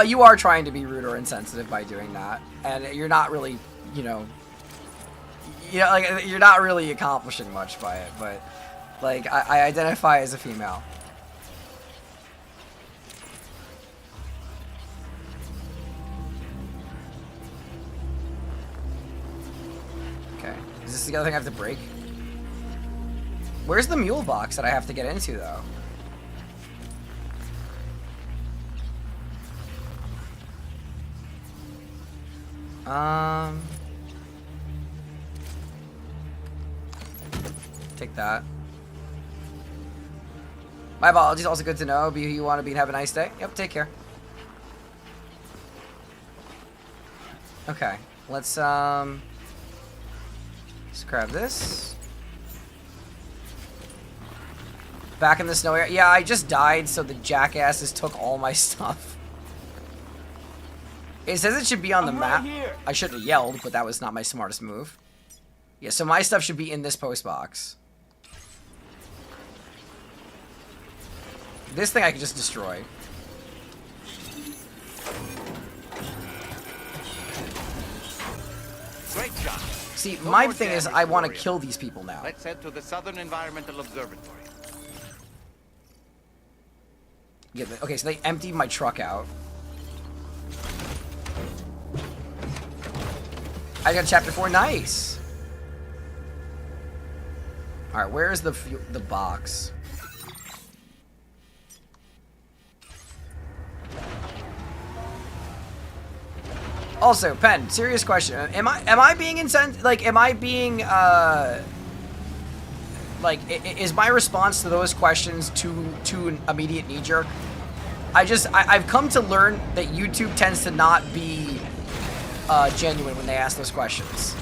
You are trying to be rude or insensitive by doing that, and you're not really, like you're not really accomplishing much by it. But like, I identify as a female. Okay, is this the other thing I have to break? Where's the mule box that I have to get into, though? Take that. My apologies. Also good to know. Be who you want to be and have a nice day. Yep, take care. Okay. Let's grab this. Back in the snow area. Yeah, I just died, so the jackasses took all my stuff. It says it should be on the map. Here. I shouldn't have yelled, but that was not my smartest move. Yeah, so my stuff should be in this post box. This thing I can just destroy. Great job. See, No my more thing is damage I to want to worry kill about. these people now. Let's head to the Southern Environmental Observatory. Yeah, okay, so they emptied my truck out. I got chapter 4. Nice. All right, where is the box? Also, Pen, serious question. Am I being insensitive? Like, am I being like, is my response to those questions too an immediate knee jerk? I've come to learn that YouTube tends to not be genuine when they ask those questions.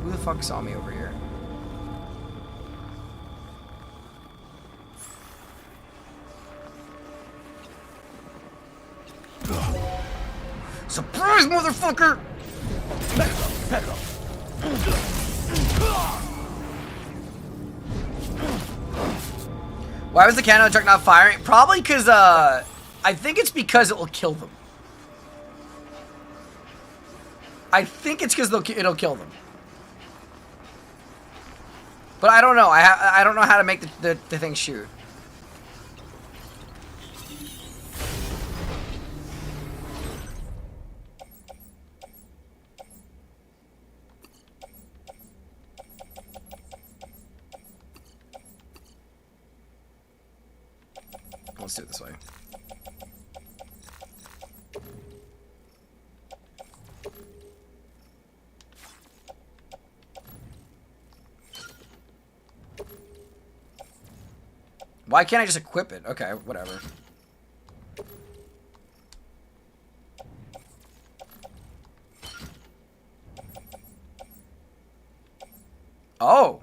Who the fuck saw me over here? Surprise, motherfucker! Why was the cannon truck not firing? Probably because, I think it's because it will kill them. I think it's because it'll kill them. But I don't know. I don't know how to make the thing shoot. Let's do it this way. Why can't I just equip it? Okay, whatever. Oh!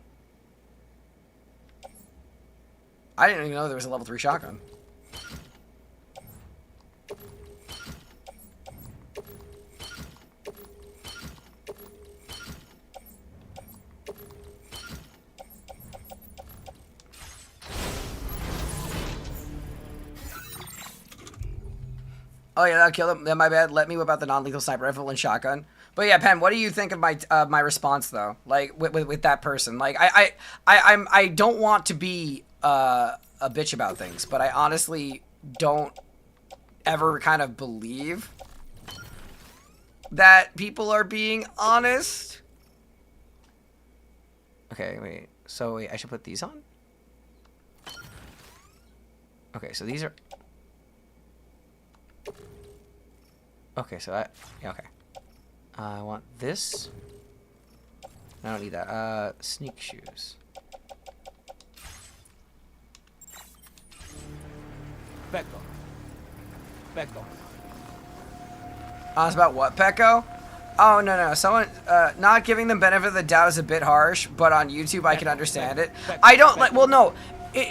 I didn't even know there was a level 3 shotgun. Oh yeah, that'll kill him. Then my bad. Let me whip out the non-lethal sniper rifle and shotgun. But yeah, Pen, what do you think of my response though? Like with that person? Like I don't want to be a bitch about things, but I honestly don't ever kind of believe that people are being honest. Okay, wait. So wait, I should put these on? Okay, so these are... Okay, so that... Yeah, okay. I want this. I don't need that. Sneak shoes. Pecco. Pecco. It's about what, Pecco? Oh, no. Someone, not giving them benefit of the doubt is a bit harsh, but on YouTube I can understand it. I don't, like, well, no.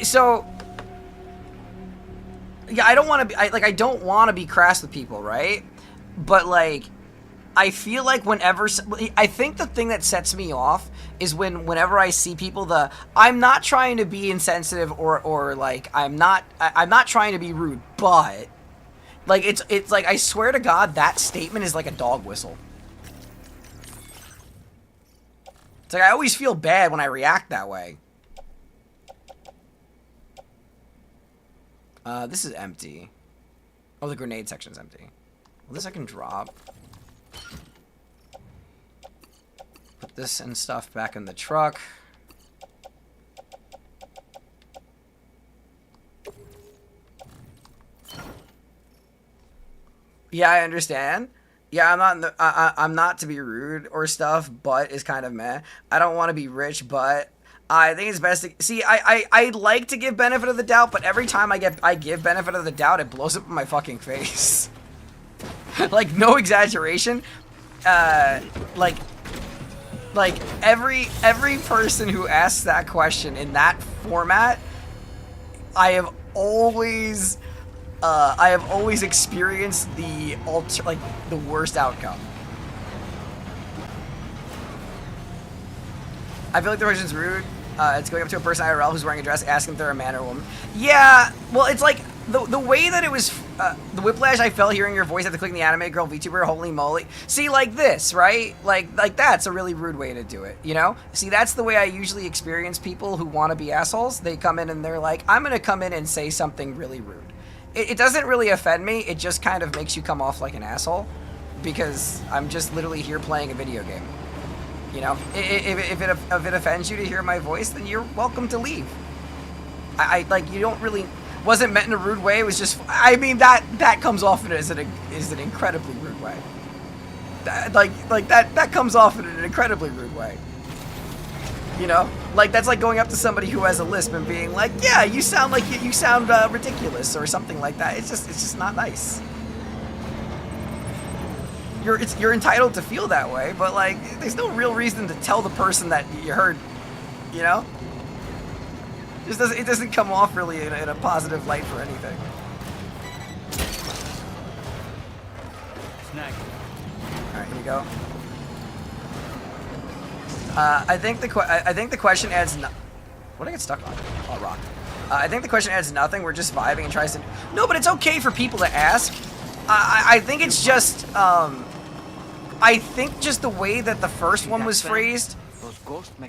So... Yeah, I don't want to be, I don't want to be crass with people, right? But, like, I feel like whenever, I think the thing that sets me off is whenever I see people, I'm not trying to be insensitive or like, I'm not trying to be rude, but, like, it's like, I swear to God, that statement is like a dog whistle. It's like, I always feel bad when I react that way. This is empty. Oh, the grenade section's empty. Well, this I can drop. Put this and stuff back in the truck. Yeah, I understand. Yeah, I'm not. I'm not to be rude or stuff, but is kind of meh. I don't want to be rich, but I think it's best to see. I like to give benefit of the doubt, but every time I give benefit of the doubt, it blows up in my fucking face. Like no exaggeration. Like every person who asks that question in that format, I have always experienced the worst outcome. I feel like the question's rude. It's going up to a person IRL who's wearing a dress, asking if they're a man or a woman. Yeah, well, it's like the way that it was, the whiplash I felt hearing your voice after clicking the anime girl VTuber. Holy moly! See, like this, right? Like that's a really rude way to do it. You know? See, that's the way I usually experience people who want to be assholes. They come in and they're like, I'm gonna come in and say something really rude. It doesn't really offend me. It just kind of makes you come off like an asshole, because I'm just literally here playing a video game. You know, if it offends you to hear my voice, then you're welcome to leave. I like, you don't really, wasn't meant in a rude way. It was just, I mean, that comes off as an incredibly rude way. That comes off in an incredibly rude way. You know, like that's like going up to somebody who has a lisp and being like, yeah, you sound ridiculous or something like that. It's just not nice. You're entitled to feel that way, but like, there's no real reason to tell the person that you heard, you know? It doesn't come off really in a positive light for anything. Snag. All right, here we go. I think the question adds no. What did I get stuck on? Oh, rock. I think the question adds nothing. We're just vibing and tries to. No, but it's okay for people to ask. I think it's just. I think just the way that the first one was phrased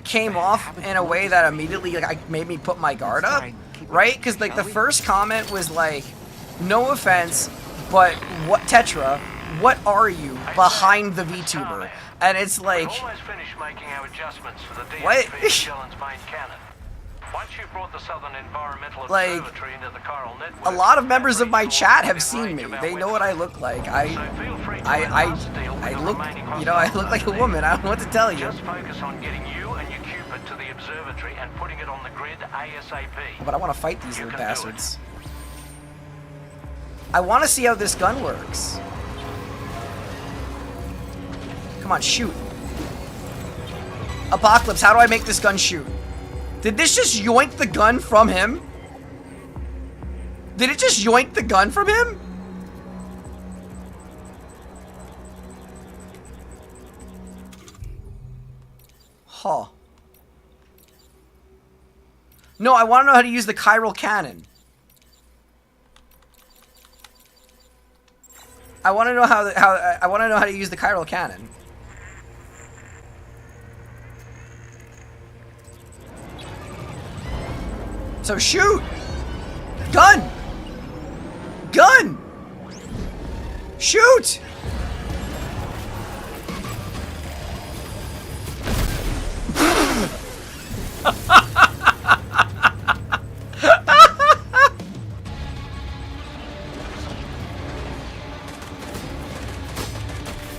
came off in a way that immediately made me put my guard up, right? Because like the first comment was like, "No offense, but what Tetra? What are you behind the VTuber?" And it's like, almost finished making our adjustments for the what? Magellan's main cannon. Once you brought the Southern Environmental Observatory into the chiral network, a lot of members of my chat have seen me. They know what I look like. I look, you know, I look like a woman. I don't know what to tell you. Just focus on getting you and your Cupid to the observatory and putting it on the grid ASAP. But I want to fight these little bastards. I want to see how this gun works. Come on, shoot. Apocalypse, how do I make this gun shoot? Did this just yoink the gun from him? Did it just yoink the gun from him? Huh. No, I want to know how to use the chiral cannon. I want to know how to use the chiral cannon. So shoot! Gun! Gun! Shoot!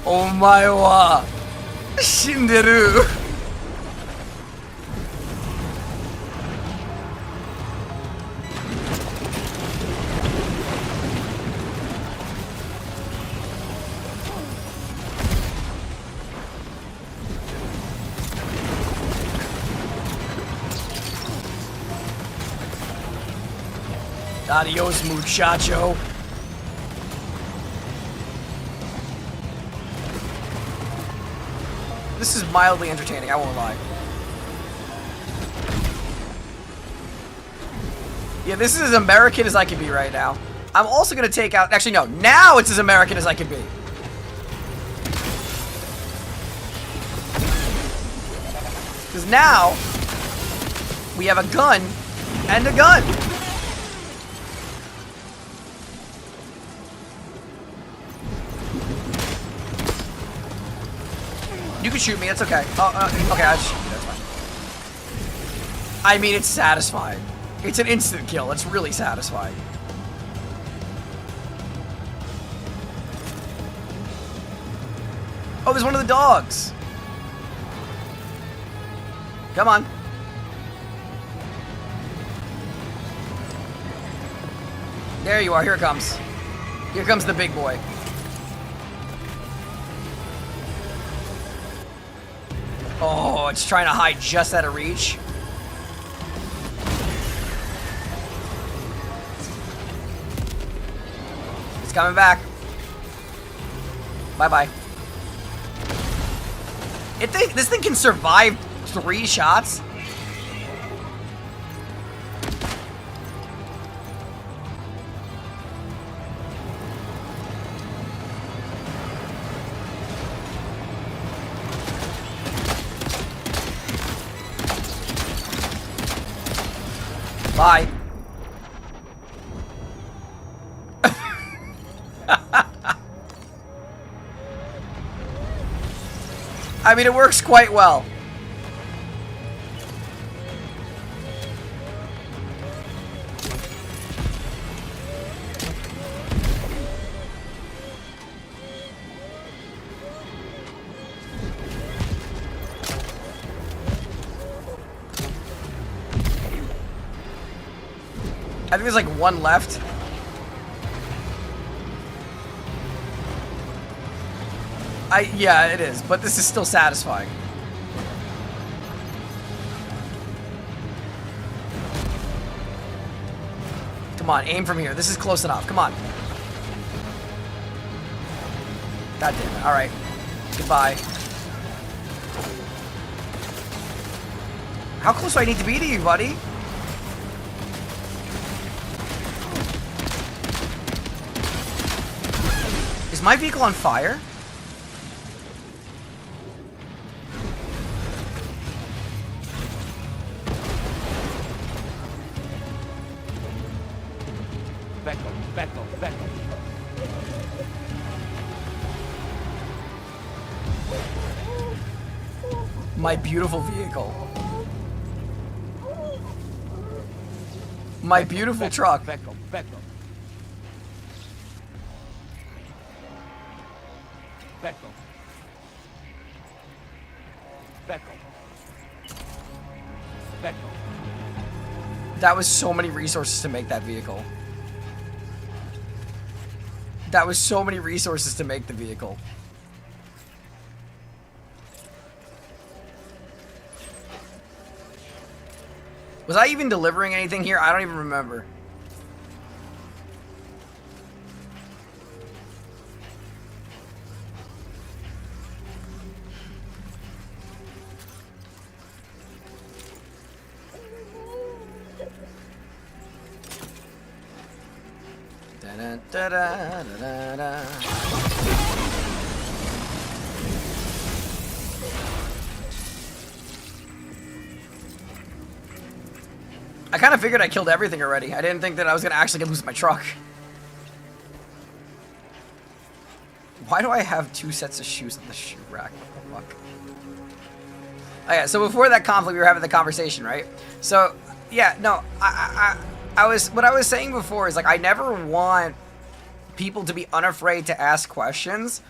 Omae wa shinderu. Adios, muchacho. This is mildly entertaining, I won't lie. Yeah, this is as American as I can be right now. I'm also gonna take out... Actually, no. Now it's as American as I can be. Because now, we have a gun and a gun. You can shoot me, it's okay. Oh, okay, I'll shoot you, that's fine. I mean, it's satisfying. It's an instant kill, it's really satisfying. Oh, there's one of the dogs. Come on. There you are. Here it comes. Here comes the big boy. Oh, it's trying to hide just out of reach. It's coming back. Bye-bye. This thing can survive 3 shots? Bye. I mean, it works quite well. I think there's like one left. Yeah, it is, but this is still satisfying. Come on, aim from here. This is close enough. Come on. God damn it. Alright. Goodbye. How close do I need to be to you, buddy? Is my vehicle on fire? Back up. My beautiful vehicle. My beautiful truck. Back up. Back up. That was so many resources to make that vehicle. That was so many resources to make the vehicle. Was I even delivering anything here? I don't even remember. Da-da-da-da-da-da. I kind of figured I killed everything already. I didn't think that I was going to actually lose my truck. Why do I have 2 sets of shoes on the shoe rack? What the fuck? Okay, so before that conflict, we were having the conversation, right? So, yeah, no, what I was saying before is, like, I never want people to be unafraid to ask questions,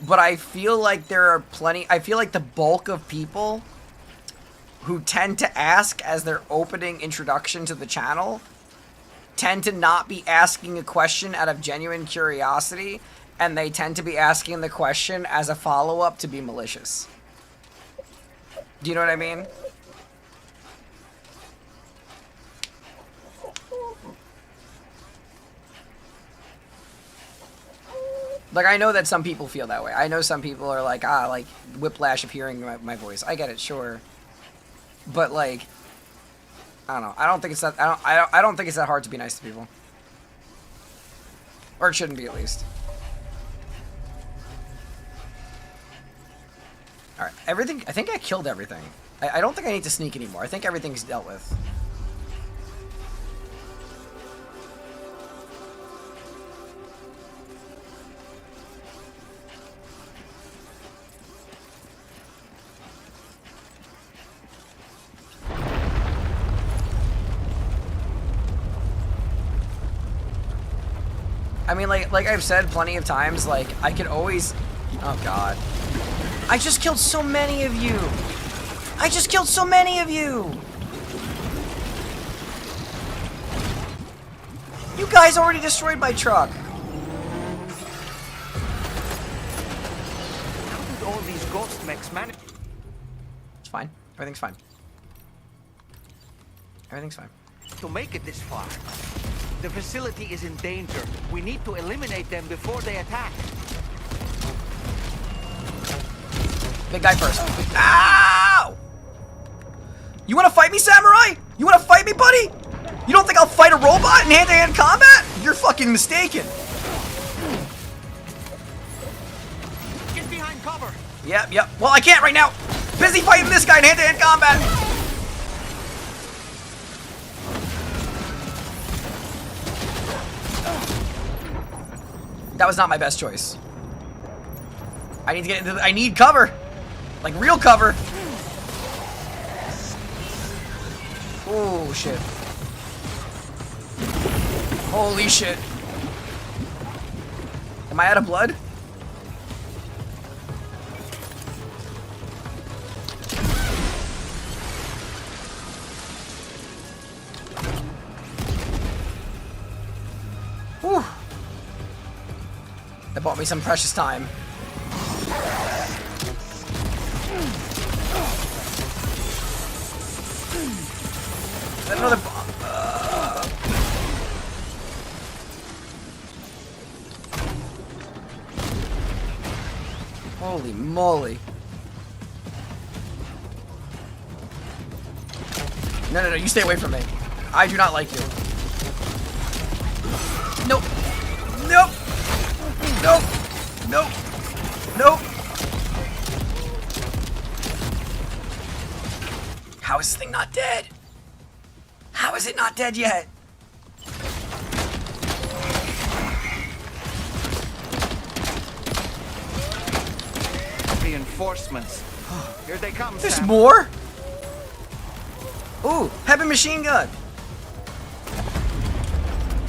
but I feel like there are I feel like the bulk of people who tend to ask as their opening introduction to the channel tend to not be asking a question out of genuine curiosity, and they tend to be asking the question as a follow-up to be malicious. Do you know what I mean? Like, I know that some people feel that way. I know some people are like, like, whiplash of hearing my voice. I get it, sure. But, like, I don't know. I don't think it's that, I don't think it's that hard to be nice to people. Or it shouldn't be, at least. Alright, everything, I think I killed everything. I don't think I need to sneak anymore. I think everything's dealt with. I mean, like I've said plenty of times, like, I could always... Oh, God. I just killed so many of you. I just killed so many of you. You guys already destroyed my truck. How did all these ghost mechs manage? It's fine. Everything's fine. Everything's fine. To make it this far. The facility is in danger. We need to eliminate them before they attack. Big guy first. Ow! You wanna fight me, Samurai? You wanna fight me, buddy? You don't think I'll fight a robot in hand-to-hand combat? You're fucking mistaken. Get behind cover. Yep. Well, I can't right now. Busy fighting this guy in hand-to-hand combat. That was not my best choice. I need to get into I need cover. Like real cover. Oh shit. Holy shit. Am I out of blood? Whew. That bought me some precious time. Is that another bomb? Holy moly. No, you stay away from me. I do not like you. Nope. Nope. Nope. Nope. Nope. How is this thing not dead? How is it not dead yet? Reinforcements. Here they come, There's Sam. more? Ooh, heavy machine gun.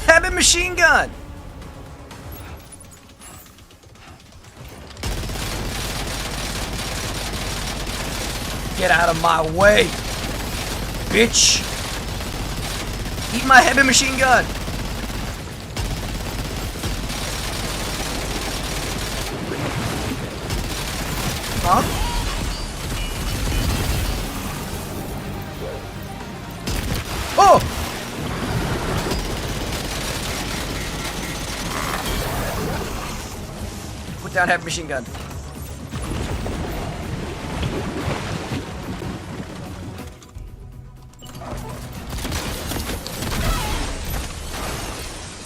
Heavy machine gun. Get out of my way, bitch. Eat my heavy machine gun. Huh? Oh! Put down heavy machine gun.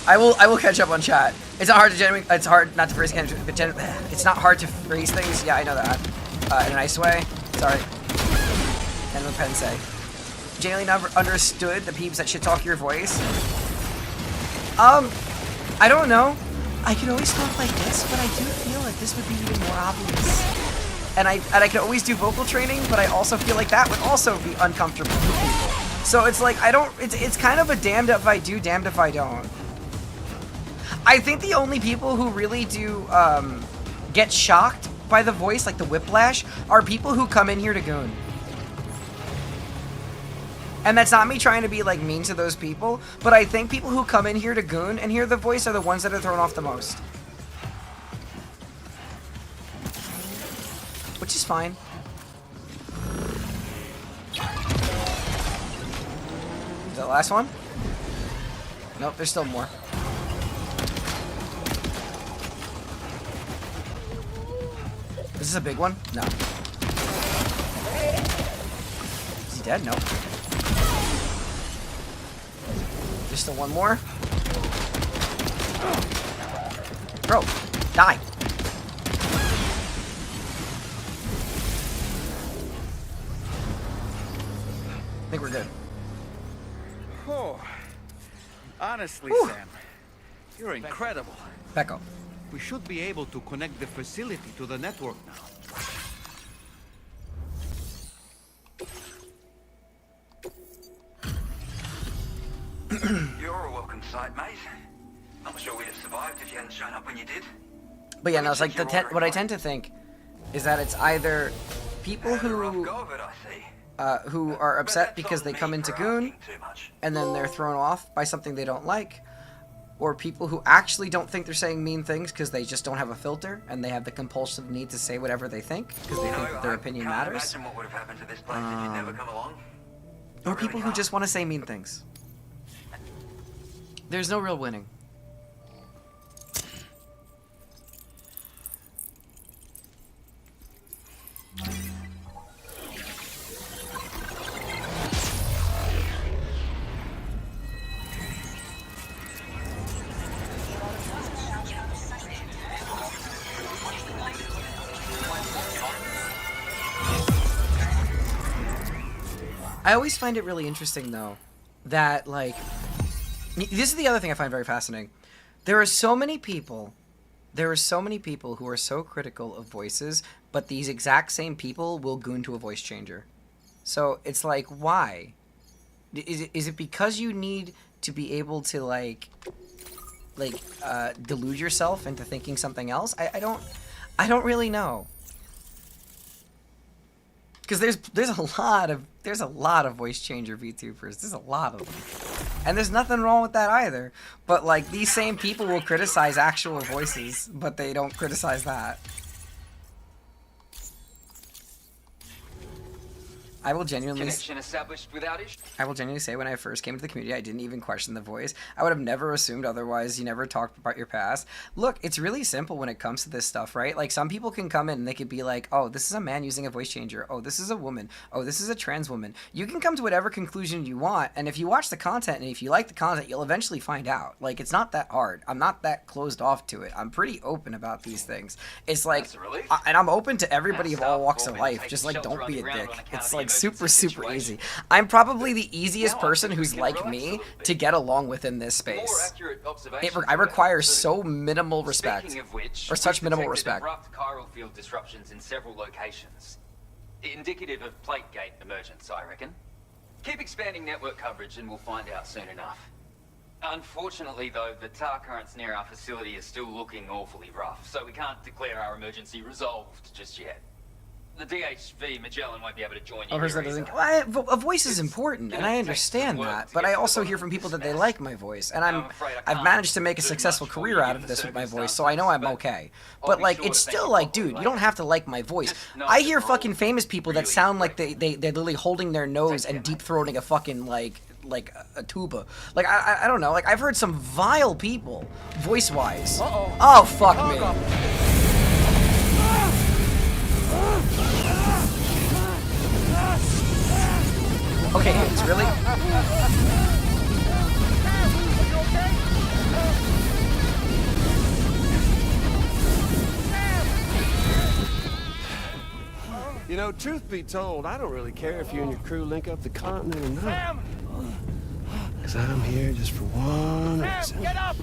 I will catch up on chat. It's not hard to it's hard not to phrase it's not hard to phrase things. Yeah, I know that. In a nice way. Sorry. And the pen say. Genuinely never understood the peeps that shit talk your voice. I don't know. I could always talk like this, but I do feel like this would be even more obvious. And I could always do vocal training, but I also feel like that would also be uncomfortable for people. So it's like it's kind of a damned if I do, damned if I don't. I think the only people who really do get shocked by the voice, like the whiplash, are people who come in here to goon. And that's not me trying to be like mean to those people, but I think people who come in here to goon and hear the voice are the ones that are thrown off the most. Which is fine. Is that the last one? Nope, there's still more. Is this a big one? No. Is he dead? No. There's still one more. Bro, die. I think we're good. Oh, honestly, Whew. Sam, you're incredible. Back up. We should be able to connect the facility to the network now. You're a welcome sight, mate. Not sure we'd have survived if you hadn't shown up when you did. But yeah, no, it's like what I tend to think is that it's either people who are upset because they come into Goon and then they're thrown off by something they don't like, or people who actually don't think they're saying mean things because they just don't have a filter and they have the compulsive need to say whatever they think because they think that their opinion matters. Or people who just want to say mean things. There's no real winning. I always find it really interesting, though, that, like, this is the other thing I find very fascinating. There are so many people who are so critical of voices, but these exact same people will goon to a voice changer. So it's like, why? Is it because you need to be able to, like, delude yourself into thinking something else? I don't really know. Because there's a lot of voice changer VTubers. There's a lot of them, and there's nothing wrong with that either. But like these same people will criticize actual voices, but they don't criticize that. I will genuinely say when I first came to the community, I didn't even question the voice. I would have never assumed otherwise. You never talked about your past. Look, it's really simple when it comes to this stuff, right? Like, some people can come in and they could be like, oh, this is a man using a voice changer. Oh, this is a woman. Oh, this is a trans woman. You can come to whatever conclusion you want, and if you watch the content and if you like the content, you'll eventually find out. Like, it's not that hard. I'm not that closed off to it. I'm pretty open about these things. It's like, and I'm open to everybody of all walks of life. Just, like, don't be a dick. It's, like, super easy. I'm probably the easiest person who's like me to get along with in this space. I require so minimal respect, or such minimal respect. Chiral field disruptions in several locations, indicative of plate gate emergence, I reckon. Keep expanding network coverage and we'll find out soon enough. Unfortunately, though, the tar currents near our facility are still looking awfully rough, so we can't declare our emergency resolved just yet. The DHV Magellan won't be able to join you. A voice is important, and I understand that, but I also hear from people that they like my voice, and I've managed to make a successable career out of this with my voice, so I know I'm okay. But like, it's still like, dude, you don't have to like my voice. I hear fucking famous people that sound like they're literally holding their nose and deep throating a fucking like a tuba. Like, I don't know. Like, I've heard some vile people voice-wise. Oh fuck me. Okay, it's really... You know, truth be told, I don't really care if you and your crew link up the continent or not. Because I'm here just for one reason. Get up!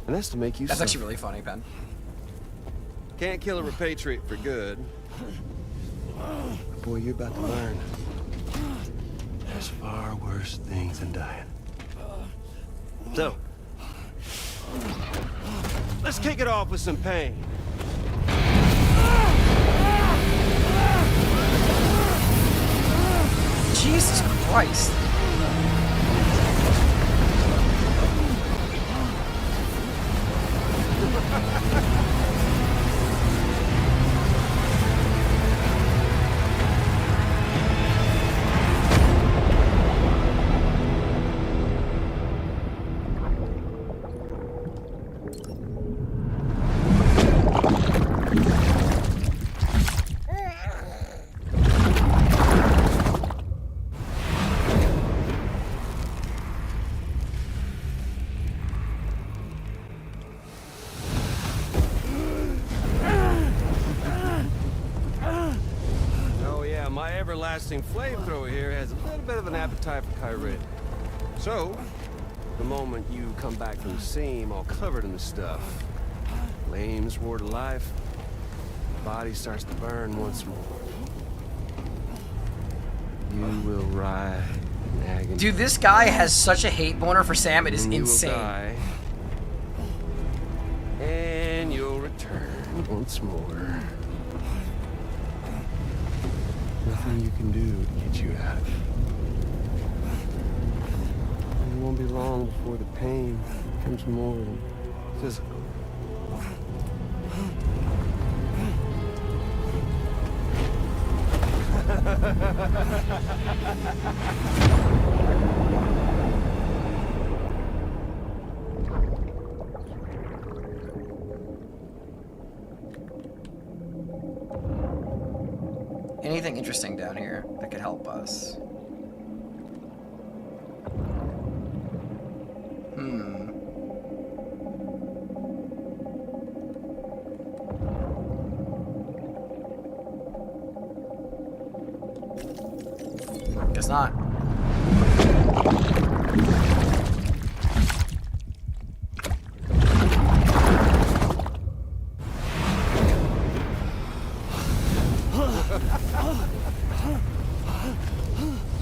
And that's to make you That's actually really funny, Ben. Can't kill a repatriate for good. Boy, you're about to learn. There's far worse things than dying. So, let's kick it off with some pain. Jesus Christ. Everlasting flamethrower here has a little bit of an appetite for Kyrie. So, the moment you come back from the seam all covered in the stuff, flames roar to life, the body starts to burn once more. You will ride in agony. Dude, this guy has such a hate boner for Sam, it is insane. And you'll return once more. Nothing you can do to get you out of it. It won't be long before the pain becomes more than physical. Anything interesting down here that could help us? Guess not.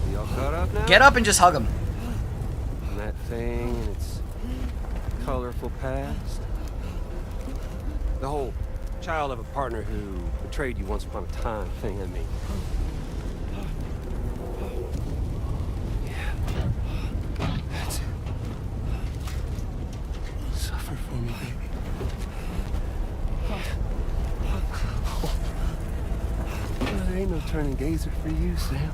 You all caught up now? Get up and just hug him. And that thing and its colorful past. The whole child of a partner who betrayed you once upon a time thing, I mean. Yeah. That's it. Suffer for me, baby. Well, there ain't no turning gazer for you, Sam.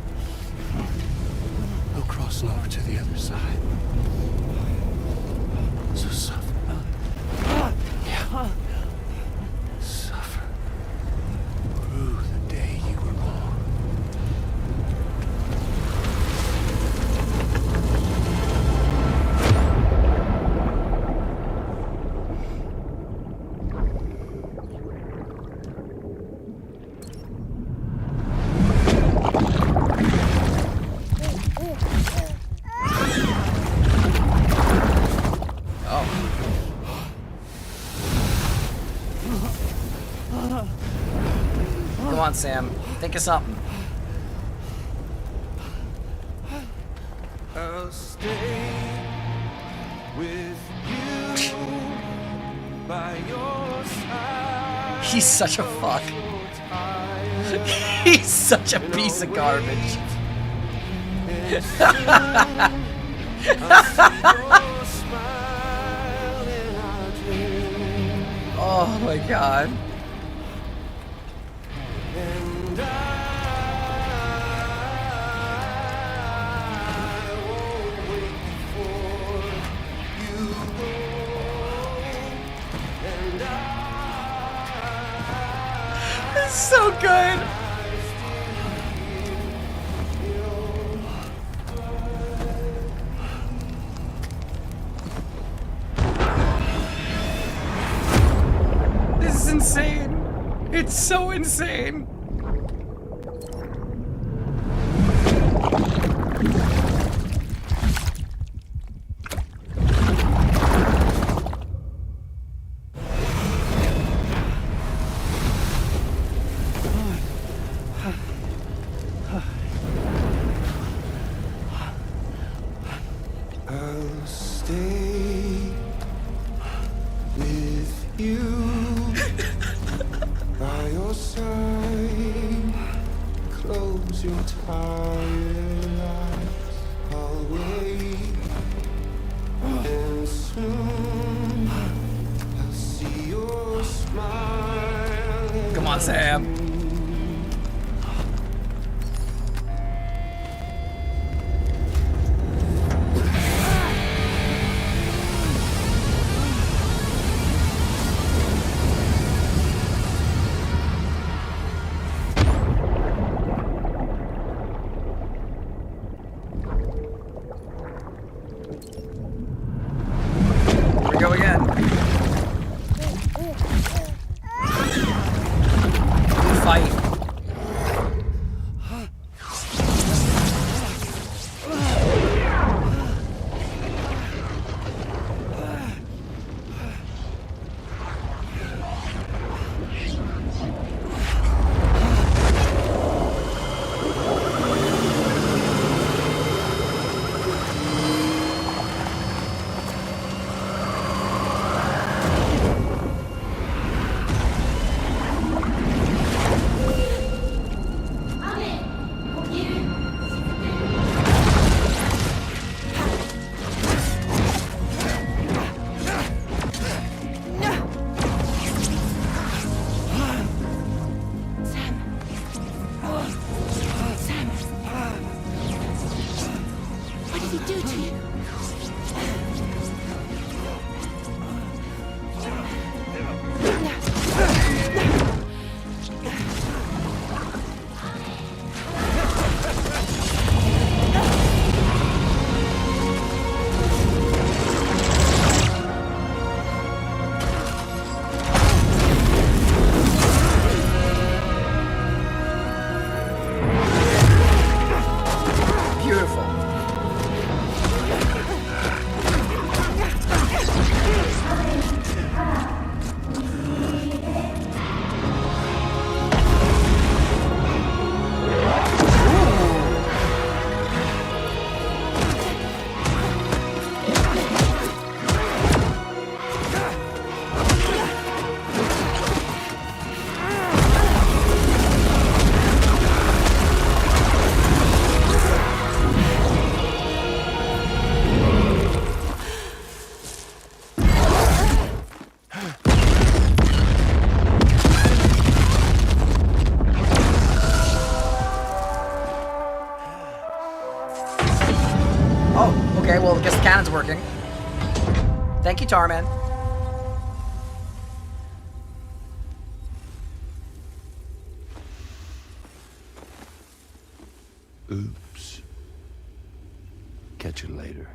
No crossing over to the other side. So suffer. Yeah. Suffer. Through the day you were born. Come on, Sam. Think of something. I'll stay with you by your side. He's such a fuck. He's such a piece of garbage. Oh my god. And I won't wait for you go. And It's so good. This is insane. It's so insane. I'll stay with you by your side. Close your tired eyes. I'll wait, and soon I'll see your smile. Come on, Sam. Here we go again. duty. Beautiful. Oh, okay, well, I guess the cannon's working. Thank you, Tarman. Oops. Catch you later.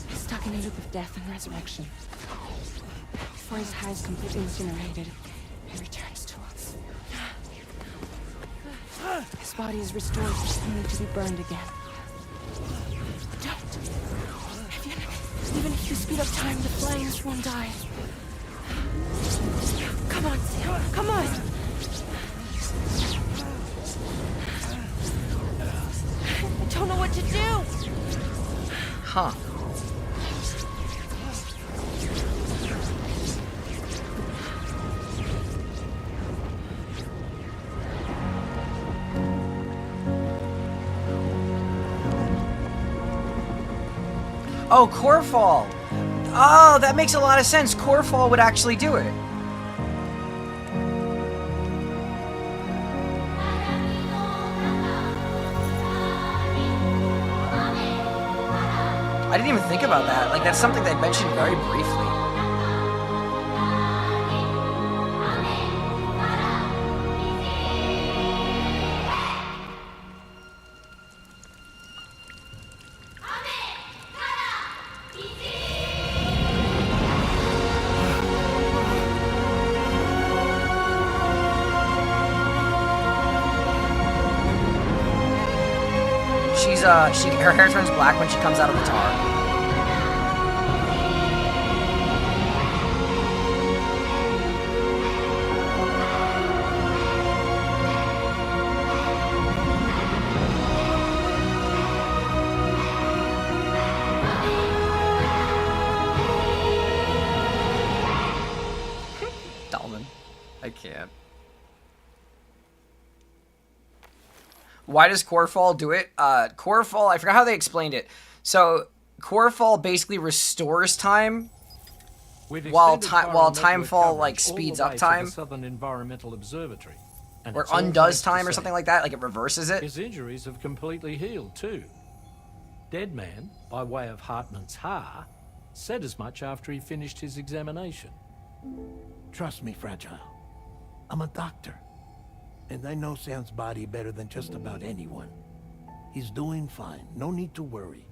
Stuck in a loop of death and resurrection. Before his hair is completely incinerated, he returns to us. His body is restored, only to be burned again. Don't! Even if you speed up time, the flames won't die. Come on, Sam. Come on! I don't know what to do! Huh. Oh, Corefall! Oh, that makes a lot of sense. Corefall would actually do it. I didn't even think about that. Like, that's something they mentioned very briefly. Her hair turns black when she comes out of the tar. Dalman. I can't. Why does Corefall do it? Corefall, I forgot how they explained it. So, Corefall basically restores time while Timefall, like, speeds up time. Southern Environmental Observatory. Or undoes time or something like that, like it reverses it. His injuries have completely healed, too. Deadman, by way of Hartman's Ha, said as much after he finished his examination. Trust me, Fragile. I'm a doctor. And I know Sam's body better than just about anyone. He's doing fine. No need to worry.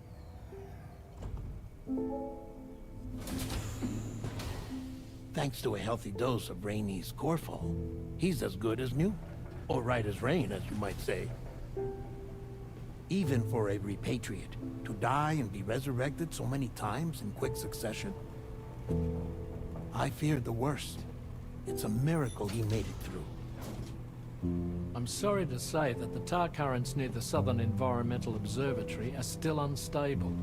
Thanks to a healthy dose of Rainey's Corefall, he's as good as new. Or right as rain, as you might say. Even for a repatriate, to die and be resurrected so many times in quick succession. I feared the worst. It's a miracle he made it through. I'm sorry to say that the tar currents near the Southern Environmental Observatory are still unstable.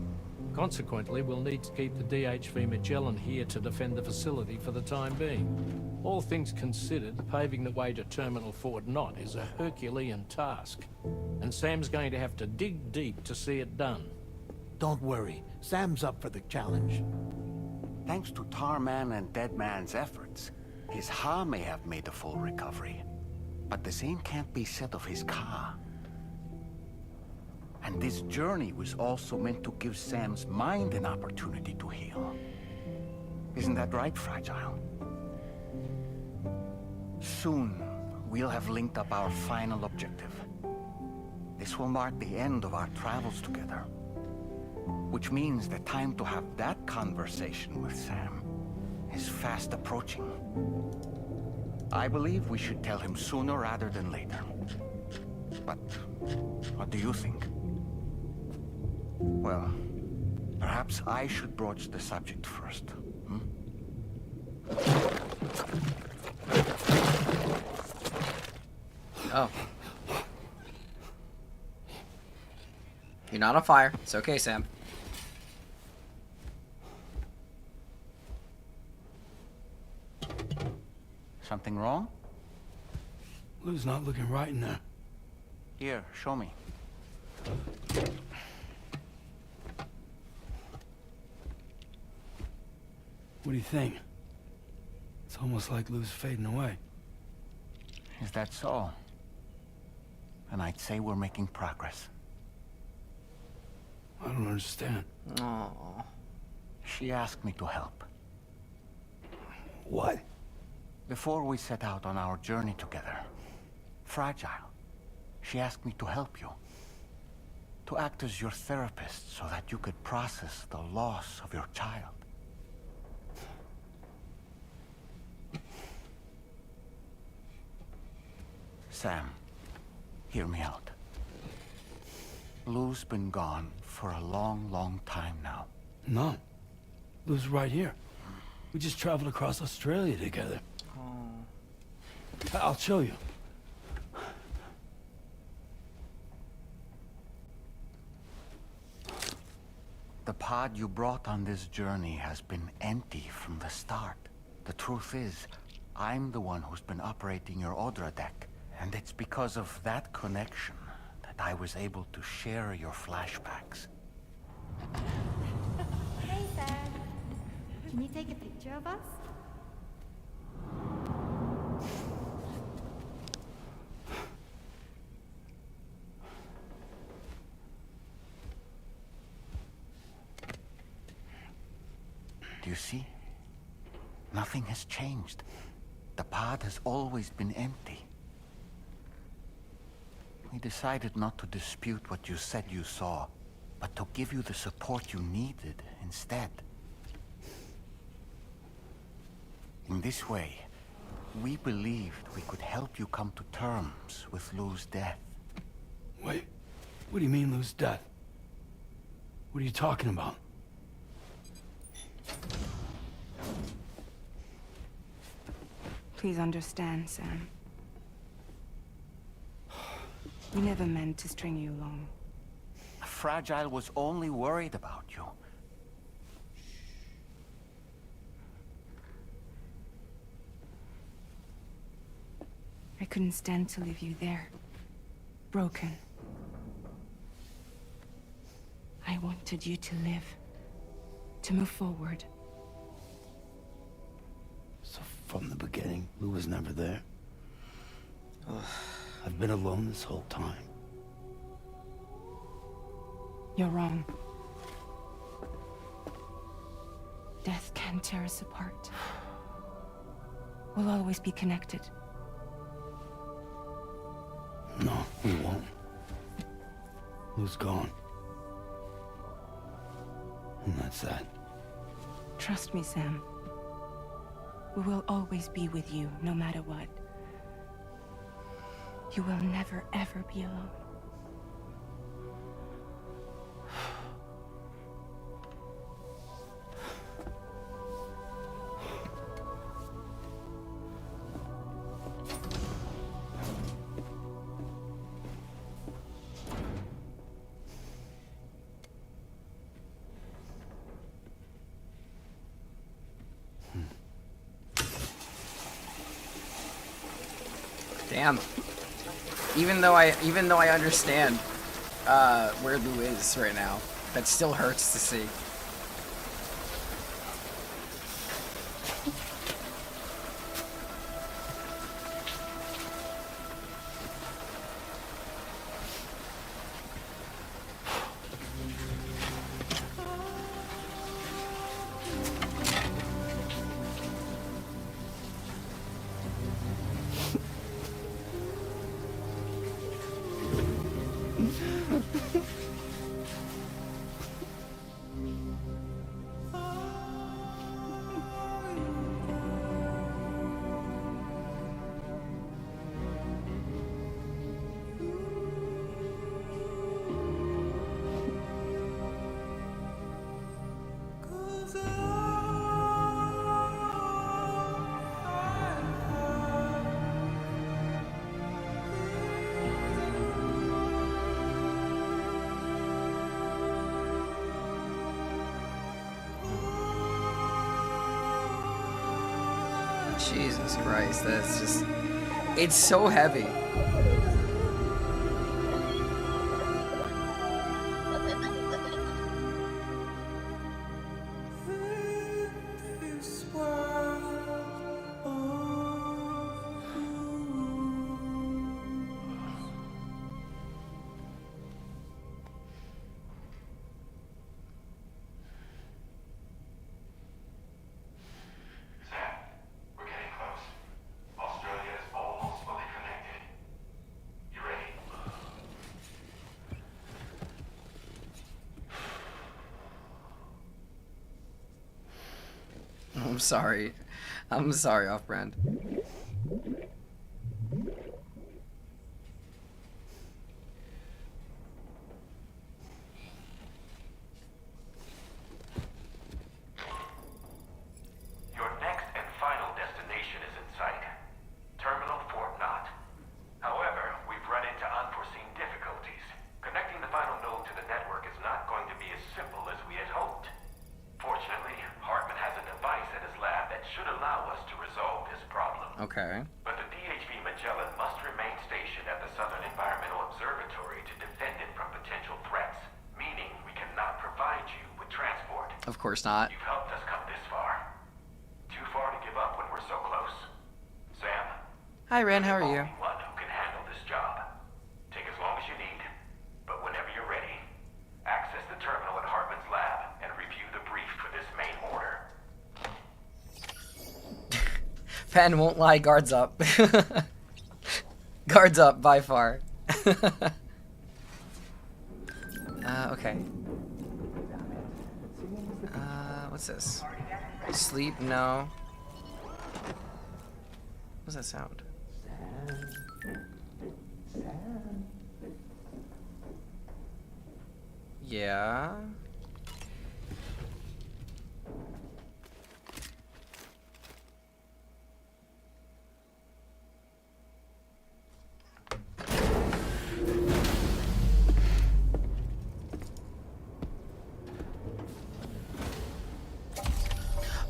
Consequently, we'll need to keep the DHV Magellan here to defend the facility for the time being. All things considered, paving the way to Terminal Fort Knott is a Herculean task. And Sam's going to have to dig deep to see it done. Don't worry. Sam's up for the challenge. Thanks to Tarman and Deadman's efforts, His Ha may have made a full recovery, but the same can't be said of his Ka. And this journey was also meant to give Sam's mind an opportunity to heal. Isn't that right, Fragile? Soon, we'll have linked up our final objective. This will mark the end of our travels together. Which means the time to have that conversation with Sam is fast approaching. I believe we should tell him sooner rather than later. But what do you think? Well, perhaps I should broach the subject first. Oh. You're not on fire. It's okay, Sam. Something wrong? Lou's not looking right in there. Here, show me. What do you think? It's almost like Lou's fading away. Is that so? And I'd say we're making progress. I don't understand. Oh. She asked me to help. What? Before we set out on our journey together, Fragile, she asked me to help you. To act as your therapist so that you could process the loss of your child. Sam, hear me out. Lou's been gone for a long, long time now. No. Lou's right here. We just traveled across Australia together. I'll show you. The pod you brought on this journey has been empty from the start. The truth is, I'm the one who's been operating your Odra deck. And it's because of that connection that I was able to share your flashbacks. Hey, Sam. Can you take a picture of us? Do you see? Nothing has changed. The pod has always been empty. We decided not to dispute what you said you saw, but to give you the support you needed instead. In this way, we believed we could help you come to terms with Lou's death. Wait, what do you mean Lou's death? What are you talking about? Please understand, Sam. We never meant to string you along. Fragile was only worried about you. I couldn't stand to leave you there. Broken. I wanted you to live. To move forward. So from the beginning, Lou was never there? I've been alone this whole time. You're wrong. Death can tear us apart. We'll always be connected. No, we won't. Lou's gone. And that's that. Trust me, Sam. We will always be with you, no matter what. You will never, ever be alone. Damn. Even though I understand where Lou is right now, that still hurts to see. Jesus Christ, that's just... It's so heavy. I'm sorry. I'm sorry, off-brand. Your next and final destination is in sight. Terminal Fort Knott. However, we've run into unforeseen difficulties. Connecting the final node to the network is not going to be as simple as we had hoped. Fortunately, Hartman has a device at his lab that should allow us to resolve this problem. Okay. But the DHV Magellan must remain stationed at the Southern Environmental Observatory to defend it from potential threats, meaning we cannot provide you with transport. Of course not. You've helped us come this far. Too far to give up when we're so close. Sam? Hi, Ren. How are you? Only one who can handle this job. Take as long as you need, but whenever you're ready, access the terminal at Hartman's lab and review the brief for this main order. Pen won't lie. Guards up. Guards up by far. Okay. What's this? Sleep? No. What's that sound? Yeah.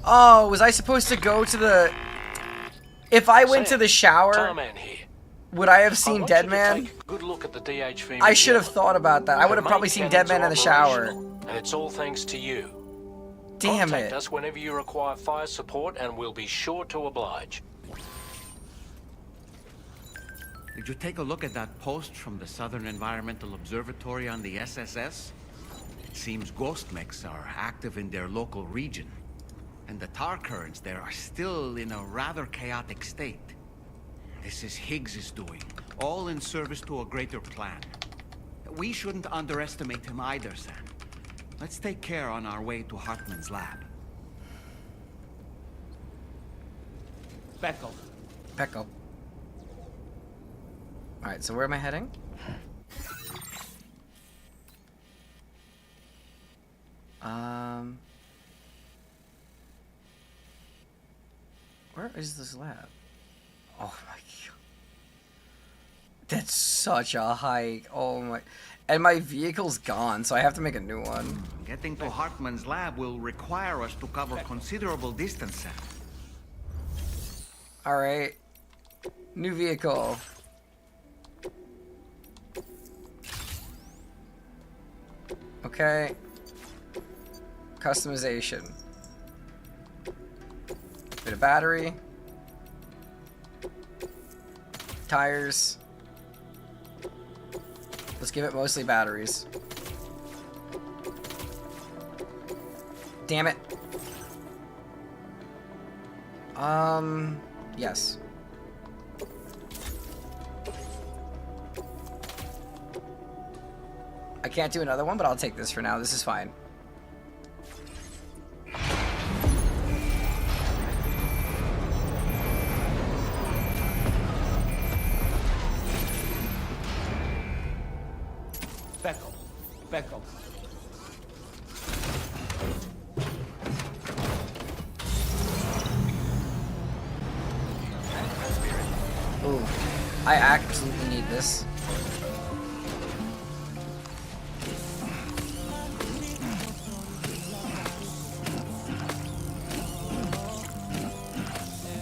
Oh, was I supposed to go to the... If I went to the shower, Tarman here. would I have I seen want you to Deadman? take a good look at the DHV I should have Magellan. thought about that. I would have The probably main seen cannons Deadman are in the shower. operational, and it's all thanks to you. Damn Contact it. us whenever you require fire support, and we'll be sure to oblige. Did you take a look at that post from the Southern Environmental Observatory on the SSS? It seems ghost mechs are active in their local region, and the tar currents there are still in a rather chaotic state. This is Higgs's doing, all in service to a greater plan. We shouldn't underestimate him either, Sam. Let's take care on our way to Hartman's lab. Beckel. Pecco. Alright, so where am I heading? Where is this lab? Oh my god. That's such a hike. Oh my. And my vehicle's gone, so I have to make a new one. Getting to Hartman's lab will require us to cover considerable distance, Sam. Alright. New vehicle. Okay. Customization. Bit of battery. Tires. Let's give it mostly batteries. Damn it. Yes. I can't do another one, but I'll take this for now. This is fine. Beckel. Beckel. Ooh. I absolutely need this.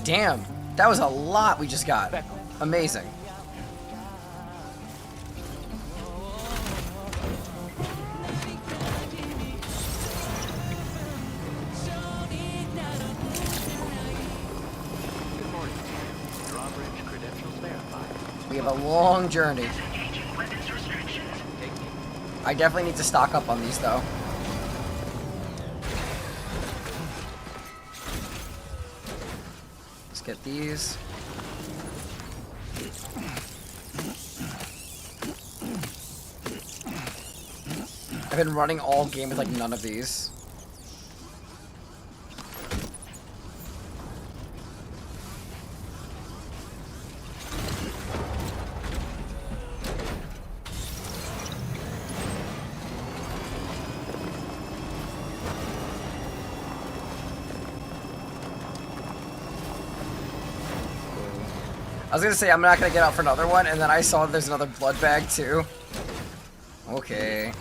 Damn, that was a lot we just got. Amazing. We have a long journey. I definitely need to stock up on these, though. Let's get these. I've been running all game with, like, none of these. I was gonna say I'm not gonna get out for another one, and then I saw there's another blood bag too. Okay.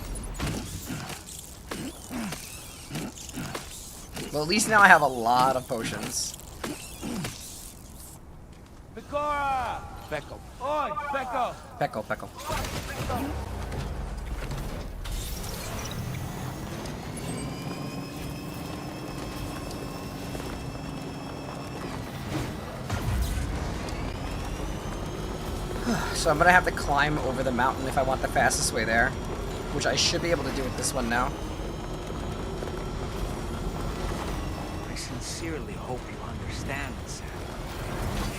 Well, at least now I have a lot of potions. Pecora! Pecco. Oi, Pecco! Pecco, Pecco. So I'm gonna have to climb over the mountain if I want the fastest way there, which I should be able to do with this one now. I sincerely hope you understand, Sam.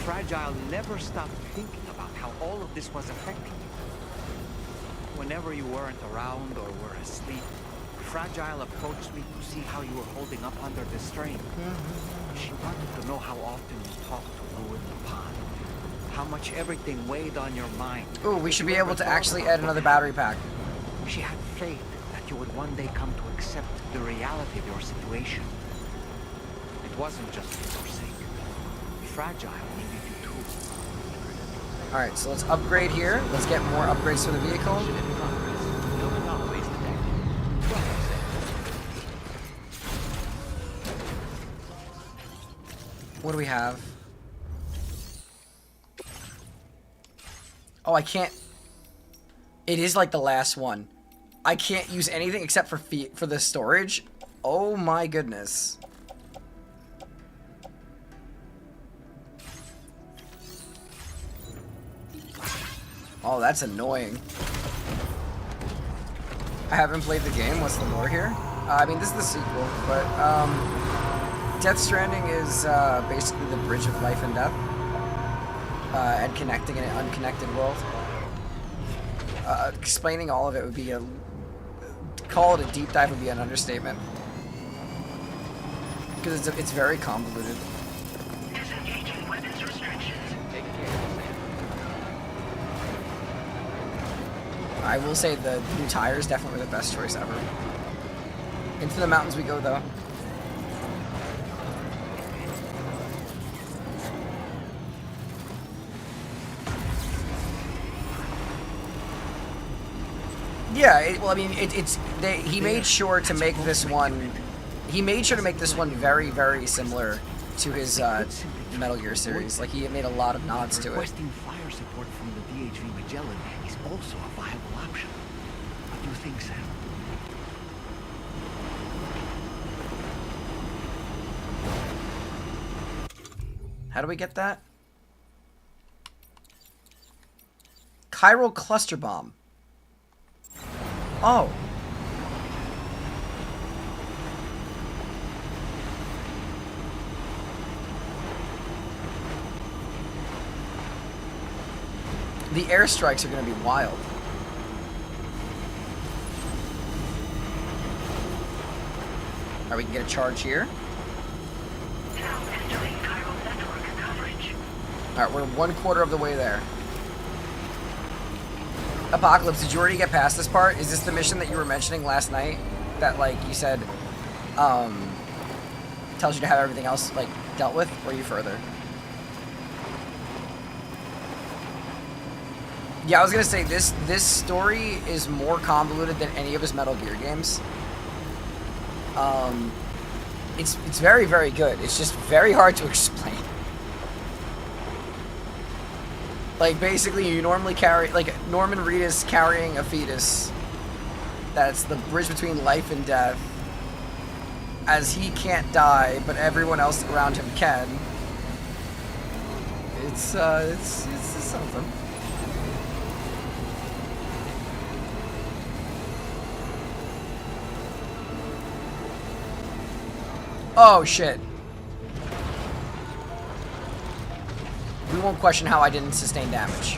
Fragile never stopped thinking about how all of this was affecting you. Whenever you weren't around or were asleep, Fragile approached me to see how you were holding up under the strain. She wanted to know how often you talked to Lou in the pond. How much everything weighed on your mind. Ooh, we should be able to actually add another battery pack. She had faith that you would one day come to accept the reality of your situation. It wasn't just for your sake. Fragile needed you too. Alright, so let's upgrade here. Let's get more upgrades for the vehicle. What do we have? Oh, I can't. It is like the last one. I can't use anything except for the storage. Oh my goodness. Oh, that's annoying. I haven't played the game. What's the lore here? I mean, this is the sequel, but Death Stranding is basically the bridge of life and death. And connecting in an unconnected world. Explaining all of it would be a... Call it a deep dive would be an understatement. Because it's very convoluted. Disengaging weapons restrictions. I will say the new tires definitely the best choice ever. Into the mountains we go, though. Yeah, well, I mean, he made sure to make this one. He made sure to make this one very, very similar to his Metal Gear series. Like, he made a lot of nods to it. Requesting fire support from the DHV Magellan is also a viable option. What do you think, Sam? How do we get that? Chiral cluster bomb. Oh. The airstrikes are going to be wild. Alright, we can get a charge here. Now entering chiral network coverage. Alright, we're 1/4 of the way there. Apocalypse, did you already get past this part? Is this the mission that you were mentioning last night? That, like, you said, tells you to have everything else, like, dealt with? Or are you further? Yeah, I was gonna say, this story is more convoluted than any of his Metal Gear games. It's very, very good. It's just very hard to explain. Like, basically, you normally carry... Like, Norman Reedus carrying a fetus. That's the bridge between life and death. As he can't die, but everyone else around him can. It's something. Oh, shit. We won't question how I didn't sustain damage.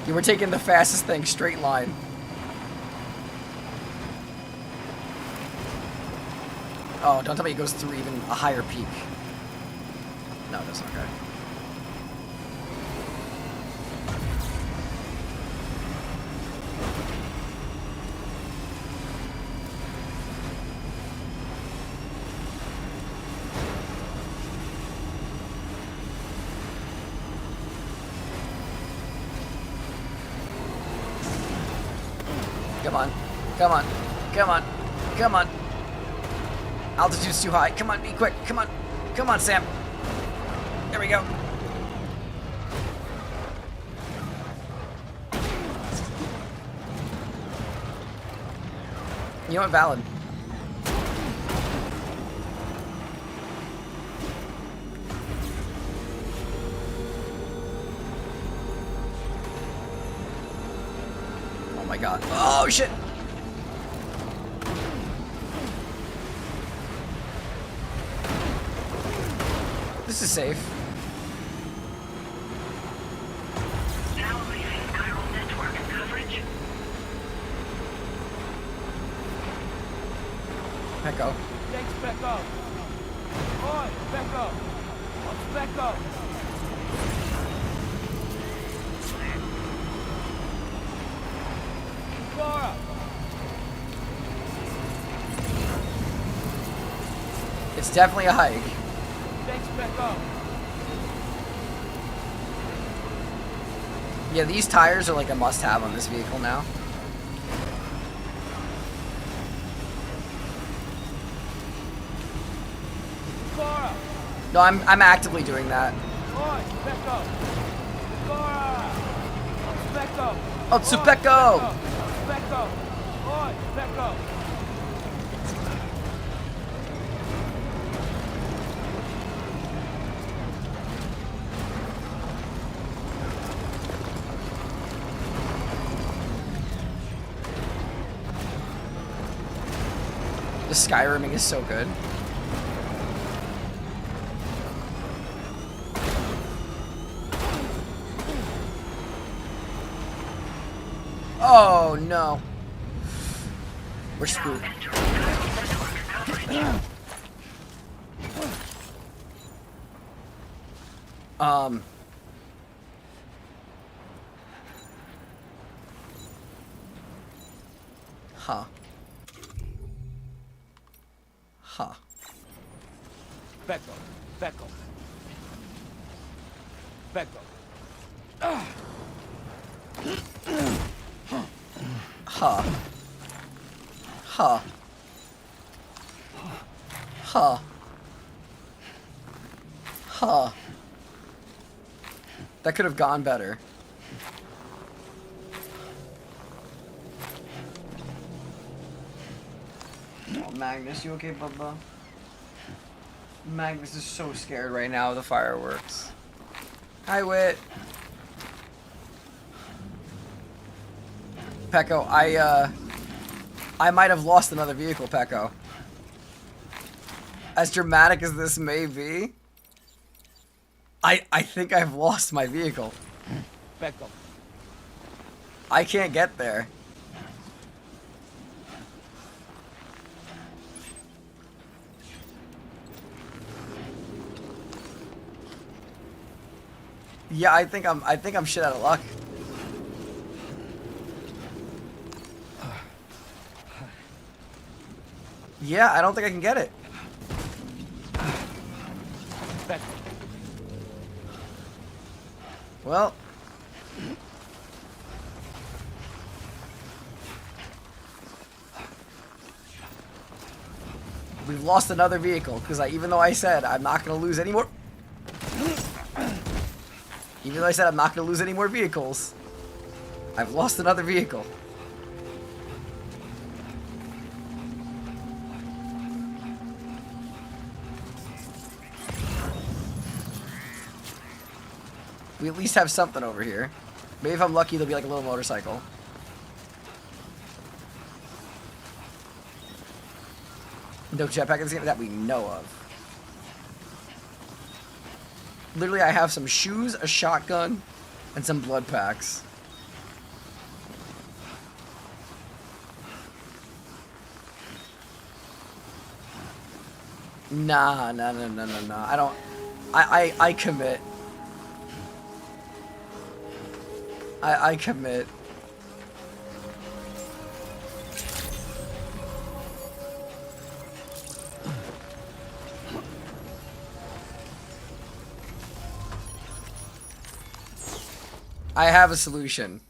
You were taking the fastest thing, straight line. Oh, don't tell me it goes through even a higher peak. No, that's okay. Come on. Come on. Come on. Come on. Altitude's too high. Come on, be quick. Come on. Come on, Sam. There we go. You know what? Valid. Oh my god. Oh shit! This is safe. Now leaving chiral network coverage. Echo. Thanks, Becco. Oi, Becco. What's Becco? Cora. It's definitely a hike. Thanks, Becco. Yeah, these tires are like a must-have on this vehicle now. Cora. No, I'm actively doing that. Oi, Becco. Cora. What's Becco? Oh, Tsupeko! Becco. Oi, Becco. The skyrimming is so good. Oh no. We're screwed. Huh. Huh. Becco. Becco. Becco. Huh. Huh. Huh. Huh. That could have gone better. Oh, Magnus, you okay, Bubba? Magnus is so scared right now of the fireworks. Hi, Wit. Pecco, I might have lost another vehicle, Pecco. As dramatic as this may be, I think I've lost my vehicle. Becco. I can't get there. Yeah, I think I'm shit out of luck. Yeah, I don't think I can get it. Well. We've lost another vehicle, because even though I said I'm not going to lose any more... Even though I said I'm not going to lose any more vehicles, I've lost another vehicle. We at least have something over here. Maybe if I'm lucky, there'll be like a little motorcycle. No jetpack in this game that we know of. Literally, I have some shoes, a shotgun, and some blood packs. Nah. I don't... I commit. I commit. I have a solution.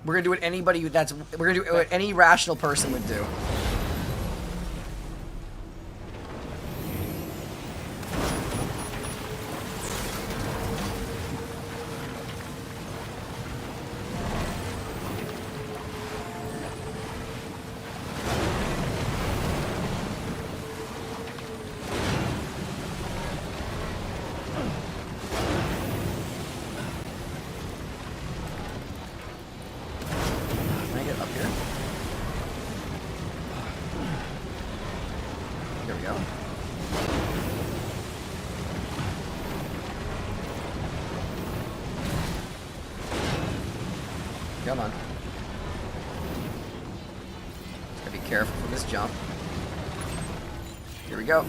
We're gonna do what anybody that's we're gonna do what any rational person would do. Come on. Just gotta be careful for this jump. Here we go.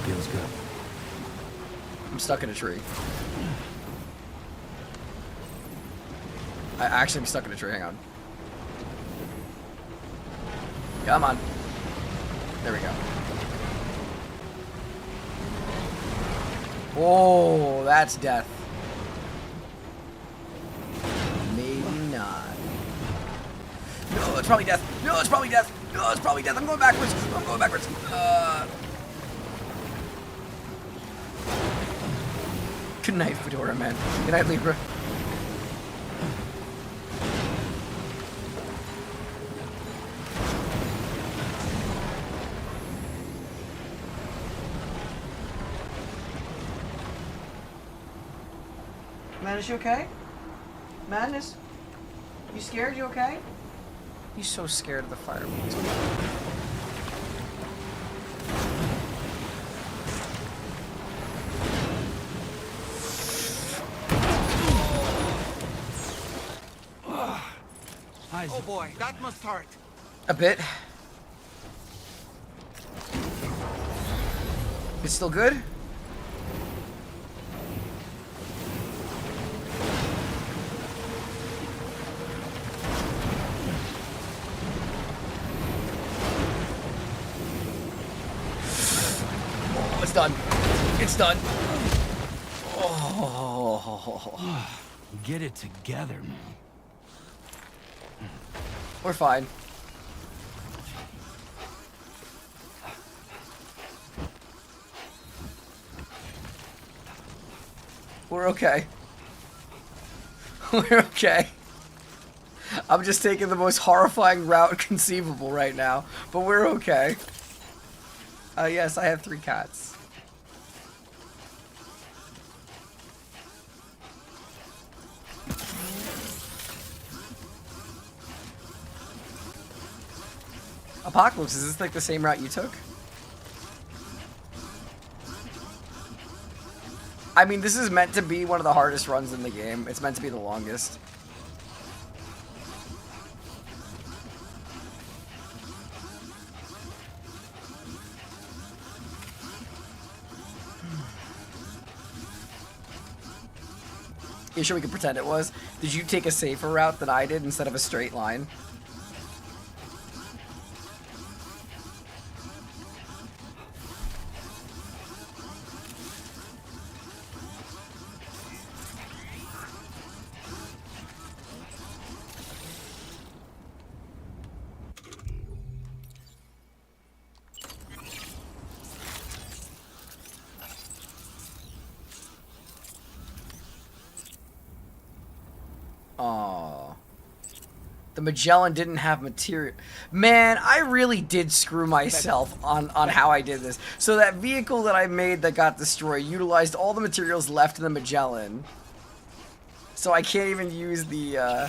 Feels good. I'm stuck in a tree. I actually am stuck in a tree. Hang on. Come on. There we go. Oh, that's death. Maybe not. No, it's probably death. No, it's probably death. No, it's probably death. I'm going backwards. I'm going backwards. Good night, Fedora, man. Good night, Libra. Man, is you okay? Madness? You scared? You okay? You so scared of the fire. Oh boy, that must hurt. A bit. It's still good? Oh, it's done. It's done. Oh. Get it together, man. We're fine. We're okay. We're okay. I'm just taking the most horrifying route conceivable right now, but we're okay. Yes, I have 3 cats. Apocalypse, is this like the same route you took? I mean, this is meant to be one of the hardest runs in the game. It's meant to be the longest. You sure we could pretend it was? Did you take a safer route than I did instead of a straight line? Aww. The Magellan didn't have material. Man, I really did screw myself on how I did this. So that vehicle that I made that got destroyed utilized all the materials left in the Magellan. So I can't even use the, yeah.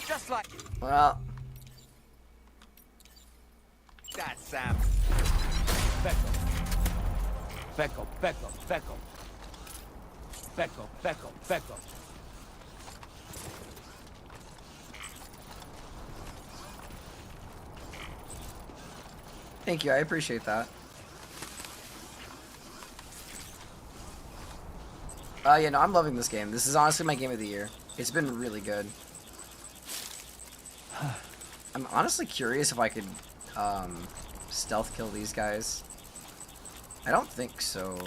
Just like... Well... That's Sam. Becco. Becco, Becco, Becco. Becco, Becco, Becco. Thank you, I appreciate that. Yeah, no, I'm loving this game. This is honestly my game of the year. It's been really good. I'm honestly curious if I could, stealth kill these guys. I don't think so.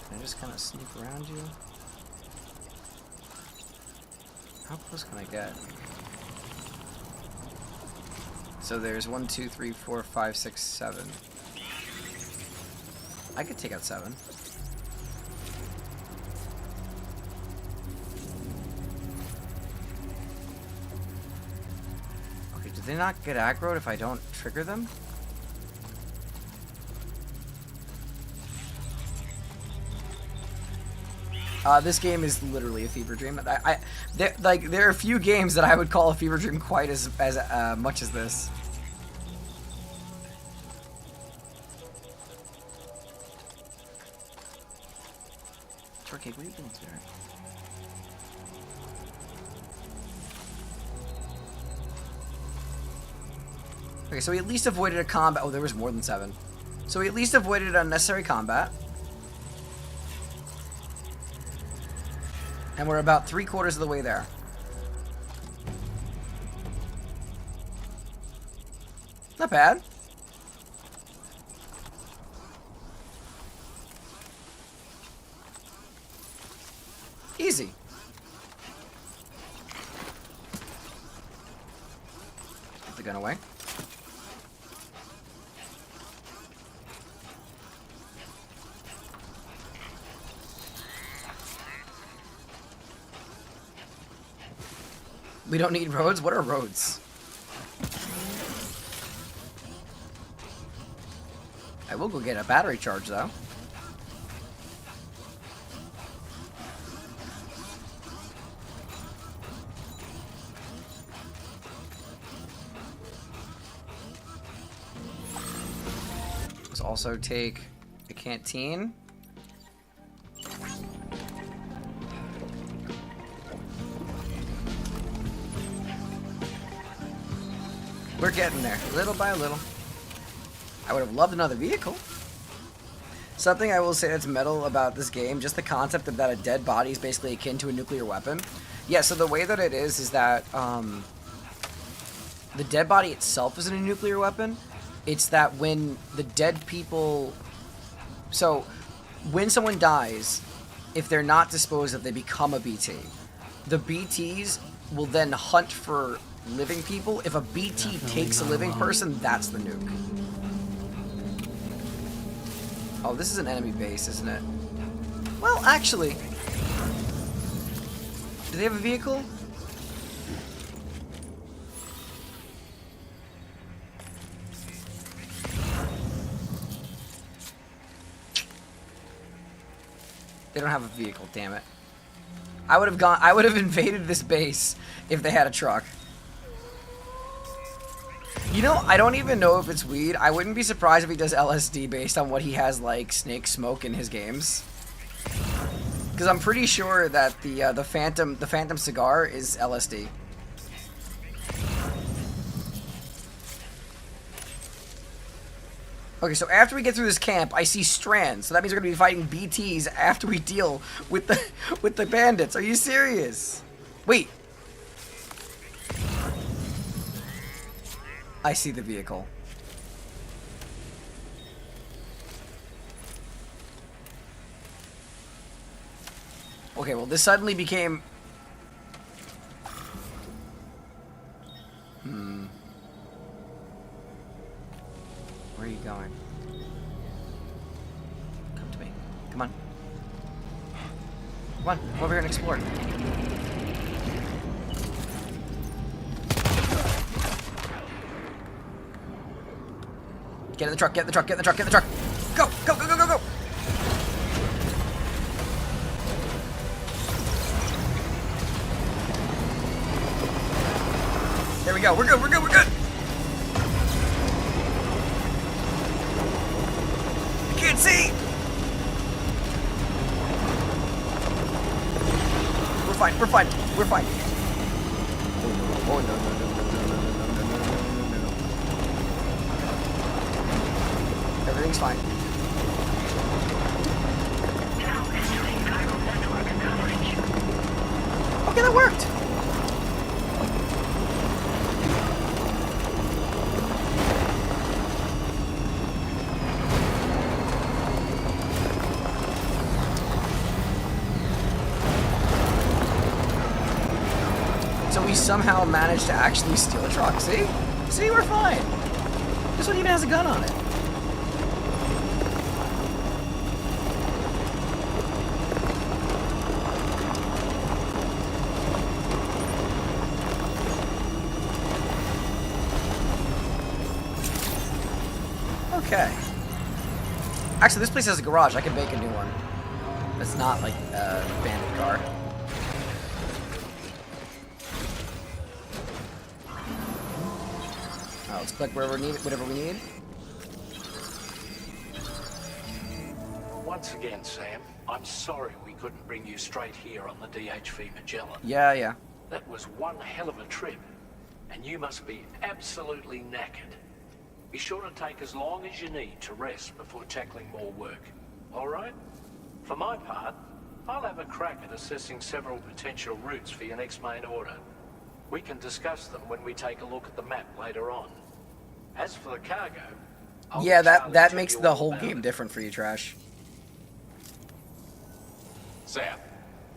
Can I just kind of sneak around you? How close can I get? So there's 1, 2, 3, 4, 5, 6, 7. I could take out 7. Okay, do they not get aggroed if I don't trigger them? This game is literally a fever dream. There are a few games that I would call a fever dream quite as much as this. Okay, what are you doing, Spirit? Okay, so we at least avoided a combat. Oh, there was more than 7. So we at least avoided unnecessary combat. And we're about 3/4 of the way there. Not bad. Easy. Put the gun away. We don't need roads? What are roads? I will go get a battery charge, though. Let's also take a canteen. We're getting there, little by little. I would have loved another vehicle. Something I will say that's metal about this game, just the concept of that a dead body is basically akin to a nuclear weapon. Yeah, so the way that it is that the dead body itself isn't a nuclear weapon. It's that when the dead people... So, when someone dies, if they're not disposed of, they become a BT. The BTs will then hunt for living people. If a BT takes a living person, that's the nuke. Oh, this is an enemy base, isn't it? Well, actually... Do they have a vehicle? They don't have a vehicle, damn it. I would have invaded this base if they had a truck. You know, I don't even know if it's weed. I wouldn't be surprised if he does LSD based on what he has, like, snake smoke in his games. Because I'm pretty sure that the Phantom cigar is LSD. Okay, so after we get through this camp, I see strands. So that means we're gonna be fighting BTs after we deal with the bandits. Are you serious? Wait. I see the vehicle. Okay, well, this suddenly became... Where are you going? Come to me. Come on. Come on, come over here and explore. Get in the truck, get in the truck, get in the truck, get in the truck. Go, go, go, go, go, go. There we go, we're good, we're good, we're good. I can't see. We're fine, we're fine, we're fine. Oh, no, no, no, no, no, no, no, no, no, no, no. Everything's fine. Now entering chiral network coverage. Okay, that worked. So we somehow managed to actually steal a truck. See? See, we're fine. This one even has a gun on it. Okay. Actually, this place has a garage. I can make a new one. It's not like a bandit car. Oh, let's click wherever whatever we need. Once again, Sam, I'm sorry we couldn't bring you straight here on the DHV Magellan. Yeah. That was one hell of a trip, and you must be absolutely knackered. Be sure to take as long as you need to rest before tackling more work. All right? For my part, I'll have a crack at assessing several potential routes for your next main order. We can discuss them when we take a look at the map later on. As for the cargo... Yeah, that makes the whole game different for you, Trash. Sam,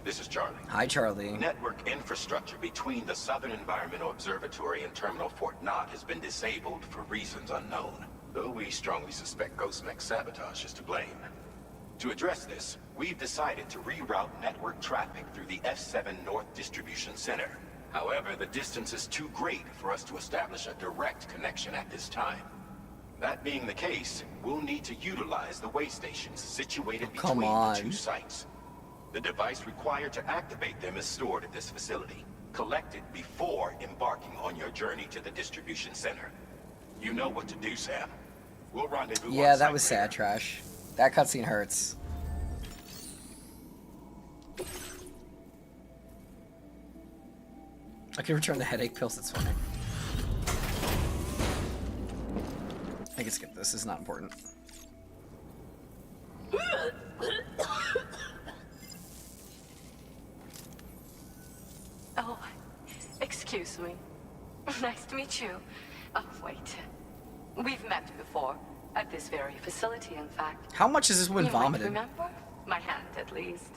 this is Charlie. Hi, Charlie. Network infrastructure between the Southern Environmental Observatory and Terminal Fort Knott has been disabled for reasons unknown, though we strongly suspect Ghostmech's sabotage is to blame. To address this, we've decided to reroute network traffic through the F7 North Distribution Center. However, the distance is too great for us to establish a direct connection at this time. That being the case, we'll need to utilize the way stations situated between the two sites. The device required to activate them is stored at this facility, collected before embarking on your journey to the distribution center. You know what to do, Sam. We'll rendezvous. Yeah, that was sad, Trash. That cutscene hurts. I can return the headache pills, it's fine. I can skip this, it's not important. Oh, excuse me. Nice to meet you. Oh, wait. We've met before. At this very facility, in fact. How much is this one vomited? You might remember? My hand, at least.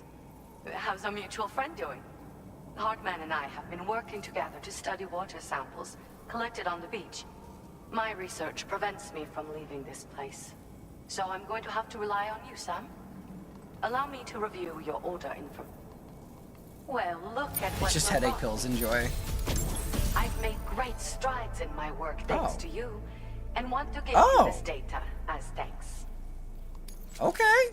How's our mutual friend doing? Hartman and I have been working together to study water samples collected on the beach. My research prevents me from leaving this place. So I'm going to have to rely on you, Sam. Allow me to review your order info. Well, look at what It's just headache pills, enjoy. I've made great strides in my work thanks to you, and want to give Oh. you this data as thanks. Okay.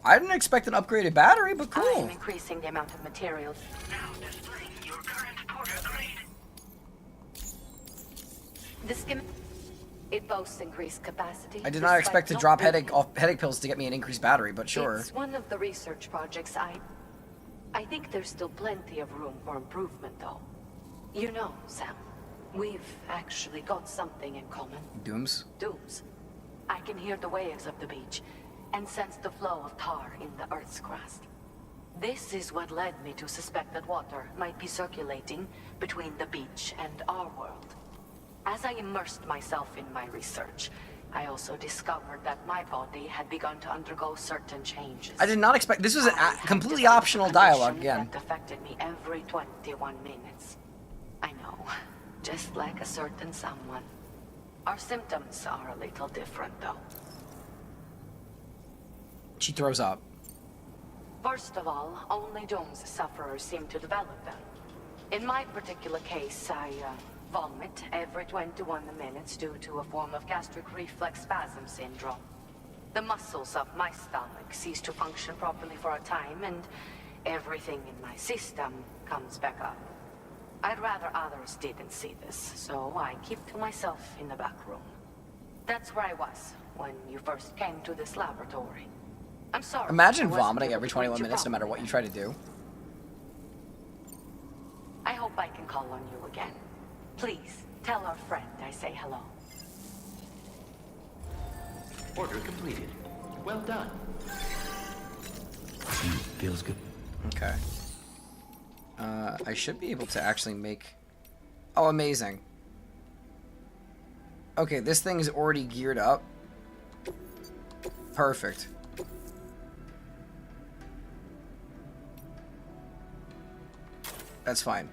I didn't expect an upgraded battery, but I cool. am increasing the amount of materials. Now displaying your current portal grade. The skim... It boasts increased capacity. I did not expect to drop headache pills to get me an increased battery, but sure. It's one of the research projects I think there's still plenty of room for improvement, though. You know, Sam, we've actually got something in common. Dooms? Dooms. I can hear the waves of the beach and sense the flow of tar in the Earth's crust. This is what led me to suspect that water might be circulating between the beach and our world. As I immersed myself in my research, I also discovered that my body had begun to undergo certain changes. I did not expect... This was a completely optional dialogue again. That affected me every 21 minutes. I know. Just like a certain someone. Our symptoms are a little different, though. She throws up. First of all, only Doom's sufferers seem to develop them. In my particular case, I vomit every 21 minutes due to a form of gastric reflex spasm syndrome. The muscles of my stomach cease to function properly for a time, and everything in my system comes back up. I'd rather others didn't see this, so I keep to myself in the back room. That's where I was when you first came to this laboratory. I'm sorry. Imagine vomiting every 21 minutes no matter what you try to do. I hope I can call on you again. Please, tell our friend I say hello. Order completed. Well done. Feels good. Okay. I should be able to actually make... Oh, amazing. Okay, this thing is already geared up. Perfect. That's fine.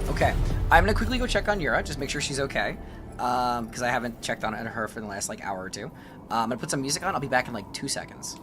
Okay, I'm gonna quickly go check on Yura, just make sure she's okay. Because I haven't checked on her for the last, like, hour or two. I'm gonna put some music on, I'll be back in, like, 2 seconds.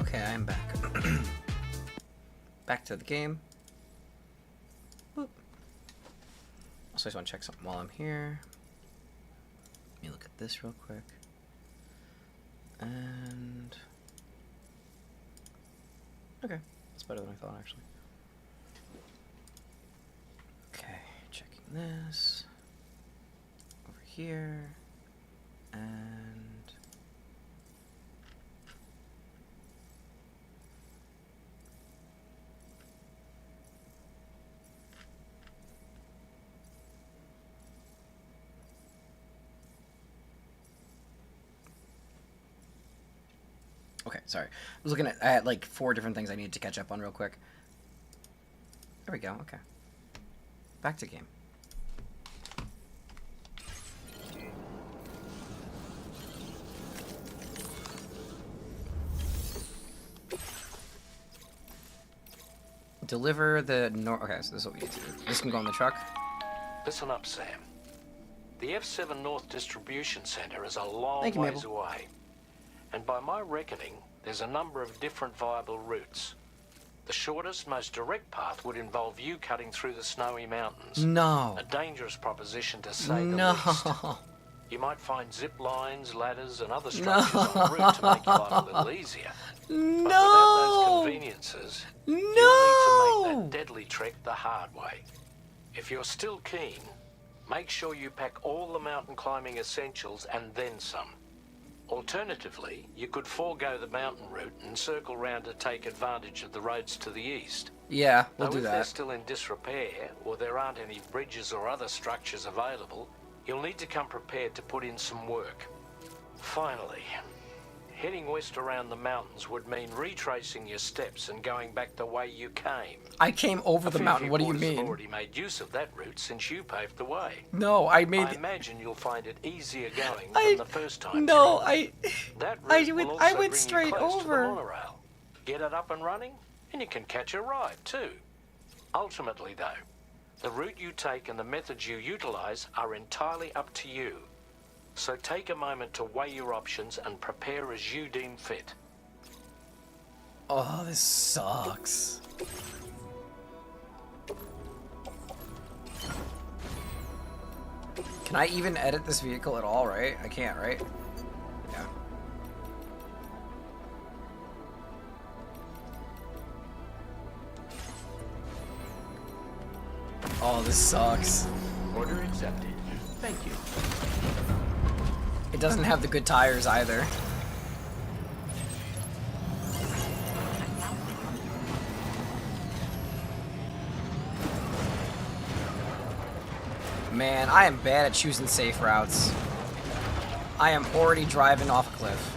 Okay, I'm back. Back to the game. Boop. Also, I just want to check something while I'm here. Let me look at this real quick. And... okay, that's better than I thought, actually. Okay, checking this. Over here. And... okay, sorry. I was looking at, I had like 4 different things I needed to catch up on real quick. There we go, okay. Back to game. Deliver the okay, so this is what we need to do. This can go on the truck. Listen up, Sam. The F7 North Distribution Center is a long Thank you, ways Mabel. away. And by my reckoning, there's a number of different viable routes. The shortest, most direct path would involve you cutting through the snowy mountains. No. A dangerous proposition to say the No. least. You might find zip lines, ladders, and other structures en route to make your life a little easier. But without those conveniences, you'll need to make that deadly trek the hard way. If you're still keen, make sure you pack all the mountain climbing essentials and then some. Alternatively, you could forego the mountain route and circle round to take advantage of the roads to the east. Yeah, we'll Though do if they're that. still in disrepair, or there aren't any bridges or other structures available, you'll need to come prepared to put in some work. Finally, heading west around the mountains would mean retracing your steps and going back the way you came. I came over the mountain. What do you You've mean? already made use of that route since you paved the way. No, I made. I imagine you'll find it easier going I- than the first time. No, through. That I route will went also bring you straight close to the over. monorail. Get it up and running, and you can catch a ride too. Ultimately, though, the route you take and the methods you utilize are entirely up to you. So take a moment to weigh your options and prepare as you deem fit. Oh, this sucks. Can I even edit this vehicle at all, right? I can't, right? Yeah. Oh, this sucks. Order accepted. Thank you. It doesn't have the good tires either. Man, I am bad at choosing safe routes. I am already driving off a cliff.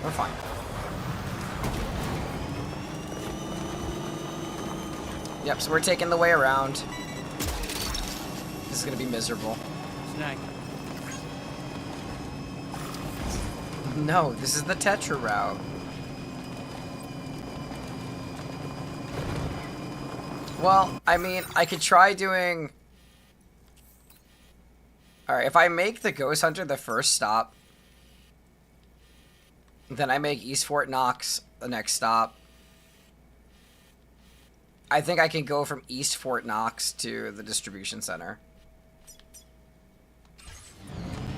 We're fine. Yep, so we're taking the way around. This is gonna be miserable. Snack. No, this is the Tetra route. Well, I mean, I could try doing... Alright, if I make the Ghost Hunter the first stop, then I make East Fort Knox the next stop. I think I can go from East Fort Knox to the distribution center.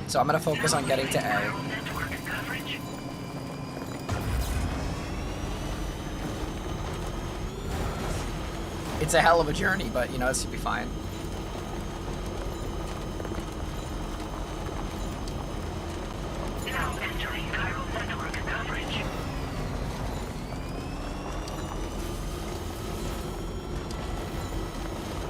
So I'm gonna focus on getting to A. It's a hell of a journey, but you know, this should be fine. Now entering chiral network coverage.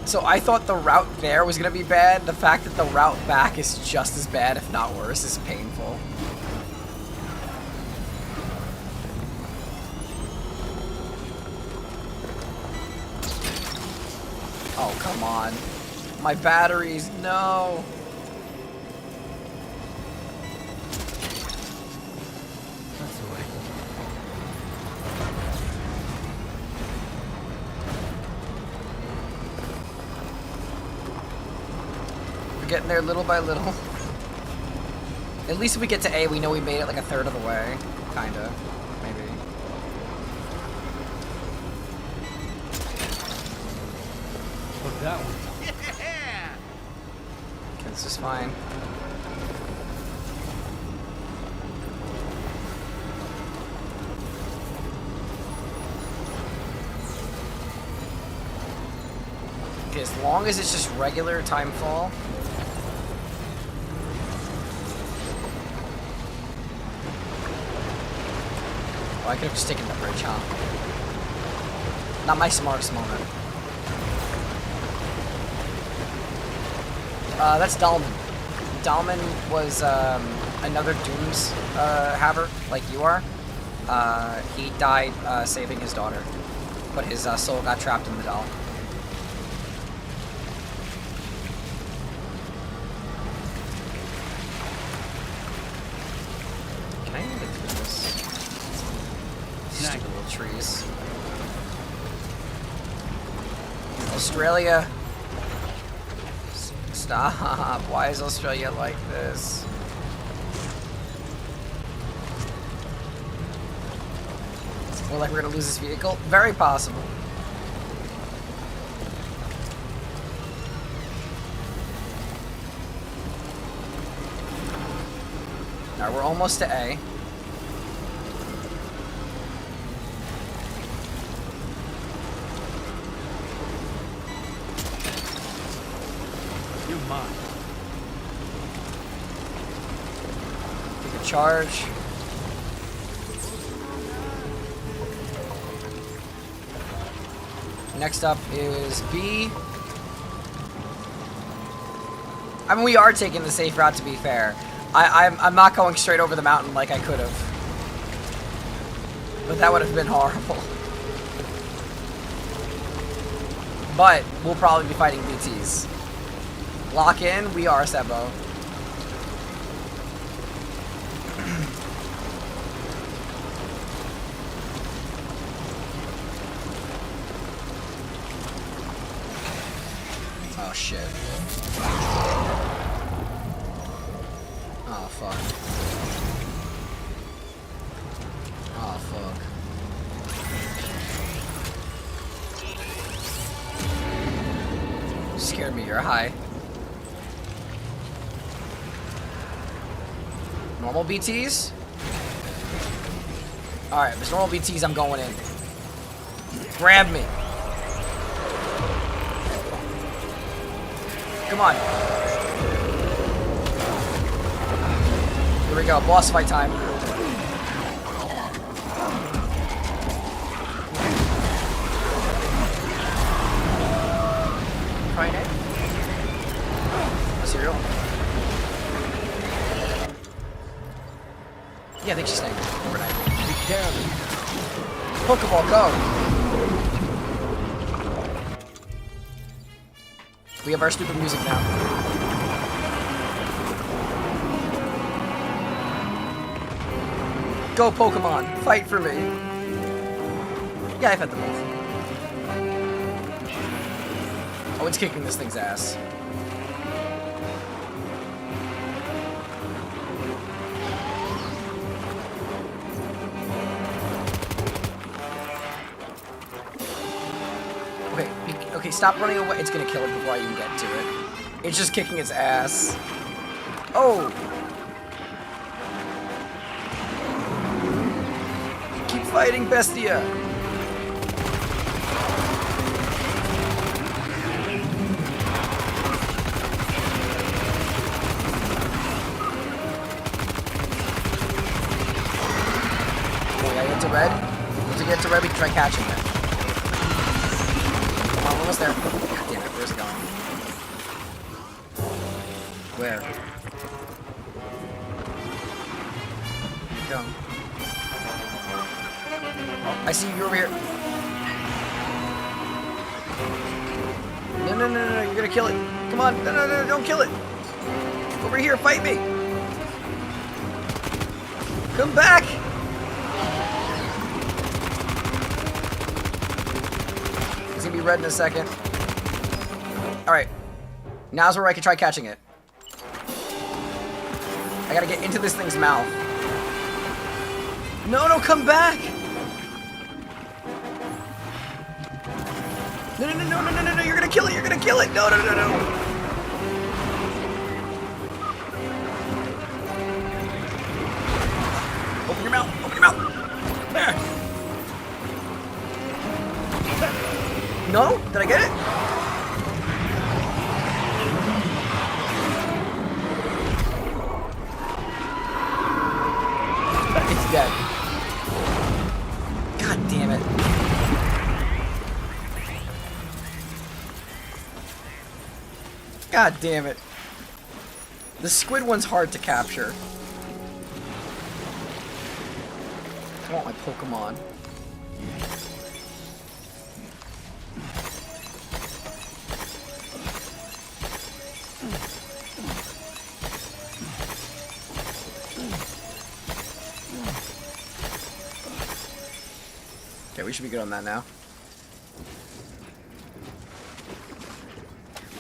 So I thought the route there was gonna be bad. The fact that the route back is just as bad, if not worse, is painful. Oh, come on. My batteries, no. That's the way. getting there little by little. At least if we get to A, we know we made it like a third of the way. Kinda. Maybe. Look that one. Okay, this is fine. Okay, as long as it's just regular time fall. Oh, I could have just taken the bridge, huh? Not my smartest moment. That's Dalman. Dalman was another Dooms haver, like you are. He died saving his daughter, but his soul got trapped in the doll. Can I even get through this? Stupid little trees. Australia. Stop. Why is Australia like this? We're like we're gonna lose this vehicle? Very possible. Alright, we're almost to A. You're mine. Take a charge. Next up is B. I mean, we are taking the safe route, to be fair. I'm not going straight over the mountain like I could have. But that would have been horrible. But we'll probably be fighting BTs. Lock in, we are Sebo. Oh shit. Oh fuck. Oh fuck. Scared me, you're high. Normal BTs? Alright, if it's normal BTs, I'm going in. Grab me. Come on. Here we go, boss fight time. Friday? Cereal? Yeah, I think she's staying overnight. Be careful. Pokeball, go! We have our stupid music now. Go, Pokemon! Fight for me! Yeah, I've had the move. Oh, it's kicking this thing's ass. Okay, stop running away. It's gonna kill it before I even get to it. It's just kicking its ass. Oh! Keep fighting, Bestia! Okay, I get to red. Once I get to red, we can try catching it. Almost there. God damn it, where's it going? Where? Where'd it go? Oh, I see you over here. No, no, no, no, you're gonna kill it. Come on, no, no, no, don't kill it. Over here, fight me. Come back. It's gonna be red in a second. Alright. Now's where I can try catching it. I gotta get into this thing's mouth. No, no, come back! No, no, no, no, no, no, no, no, you're gonna kill it, you're gonna kill it! No, no, no, no! Open your mouth, open your mouth! There! No? Did I get it? It's dead. God damn it. God damn it. The squid one's hard to capture. I want my Pokemon. Okay, we should be good on that now.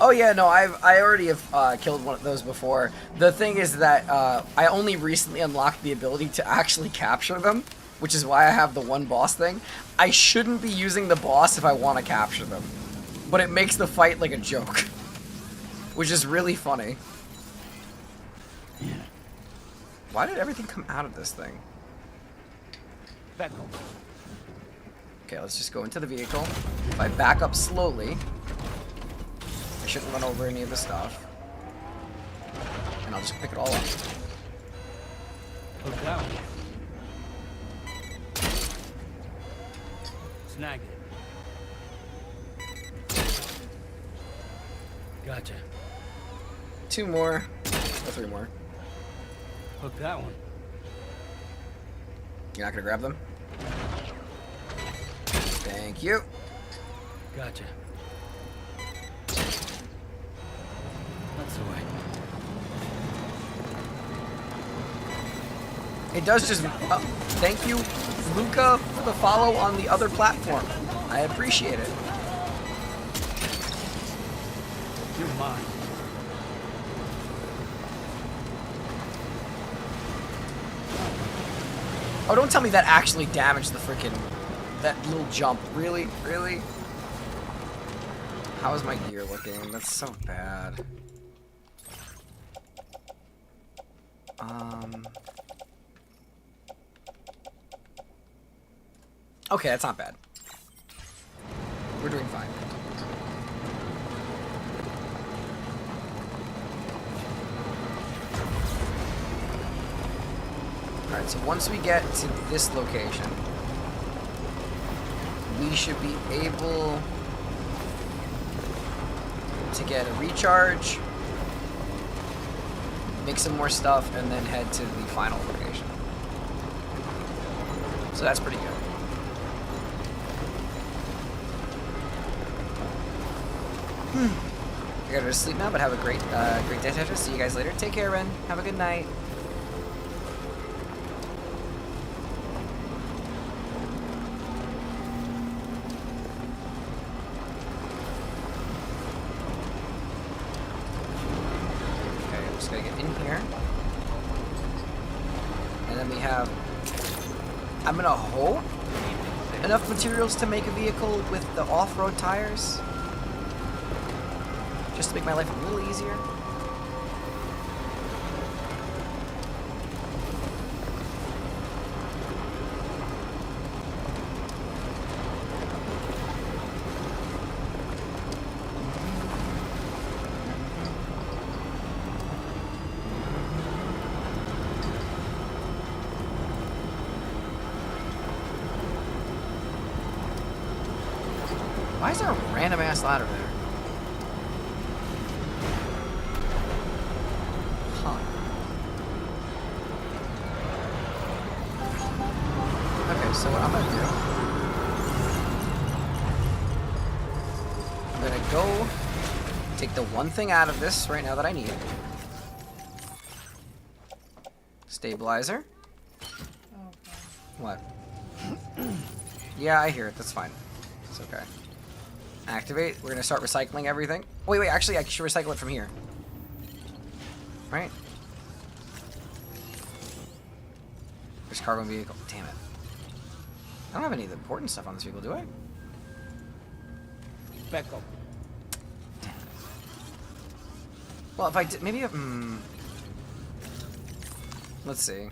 Oh yeah, no, I already have killed one of those before. The thing is that I only recently unlocked the ability to actually capture them, which is why I have the one boss thing. I shouldn't be using the boss if I want to capture them, but it makes the fight like a joke, which is really funny. Why did everything come out of this thing? Okay, let's just go into the vehicle. If I back up slowly, I shouldn't run over any of the stuff. And I'll just pick it all up. Hook down. Snag it. Gotcha. 2 more. Or 3 more. Hook that one. You're not gonna grab them? Thank you. Gotcha. That's the way. It does just... thank you, Luca, for the follow on the other platform. I appreciate it. You're mine. Oh, don't tell me that actually damaged the freaking... that little jump. Really? Really? How is my gear looking? That's so bad. Okay, that's not bad. We're doing fine. Alright, so once we get to this location, we should be able to get a recharge, make some more stuff, and then head to the final location. So that's pretty good. I gotta go to sleep now, but have a great day, Tetra. See you guys later. Take care, Ren. Have a good night. Okay, I'm just gonna get in here. And then we have... I'm gonna hope enough materials to make a vehicle with the off-road tires. Just to make my life a little easier. Why is there a random ass ladder there? So what I'm gonna do, I'm gonna go take the one thing out of this right now that I need. Stabilizer. Okay. What? Yeah, I hear it. That's fine. It's okay. Activate. We're gonna start recycling everything. Wait, actually, I should recycle it from here. Right? Damaged cargo vehicle. Damn it. I don't have any of the important stuff on this vehicle, do I? Back up. Damn it. Well, if I did, maybe. Let's see.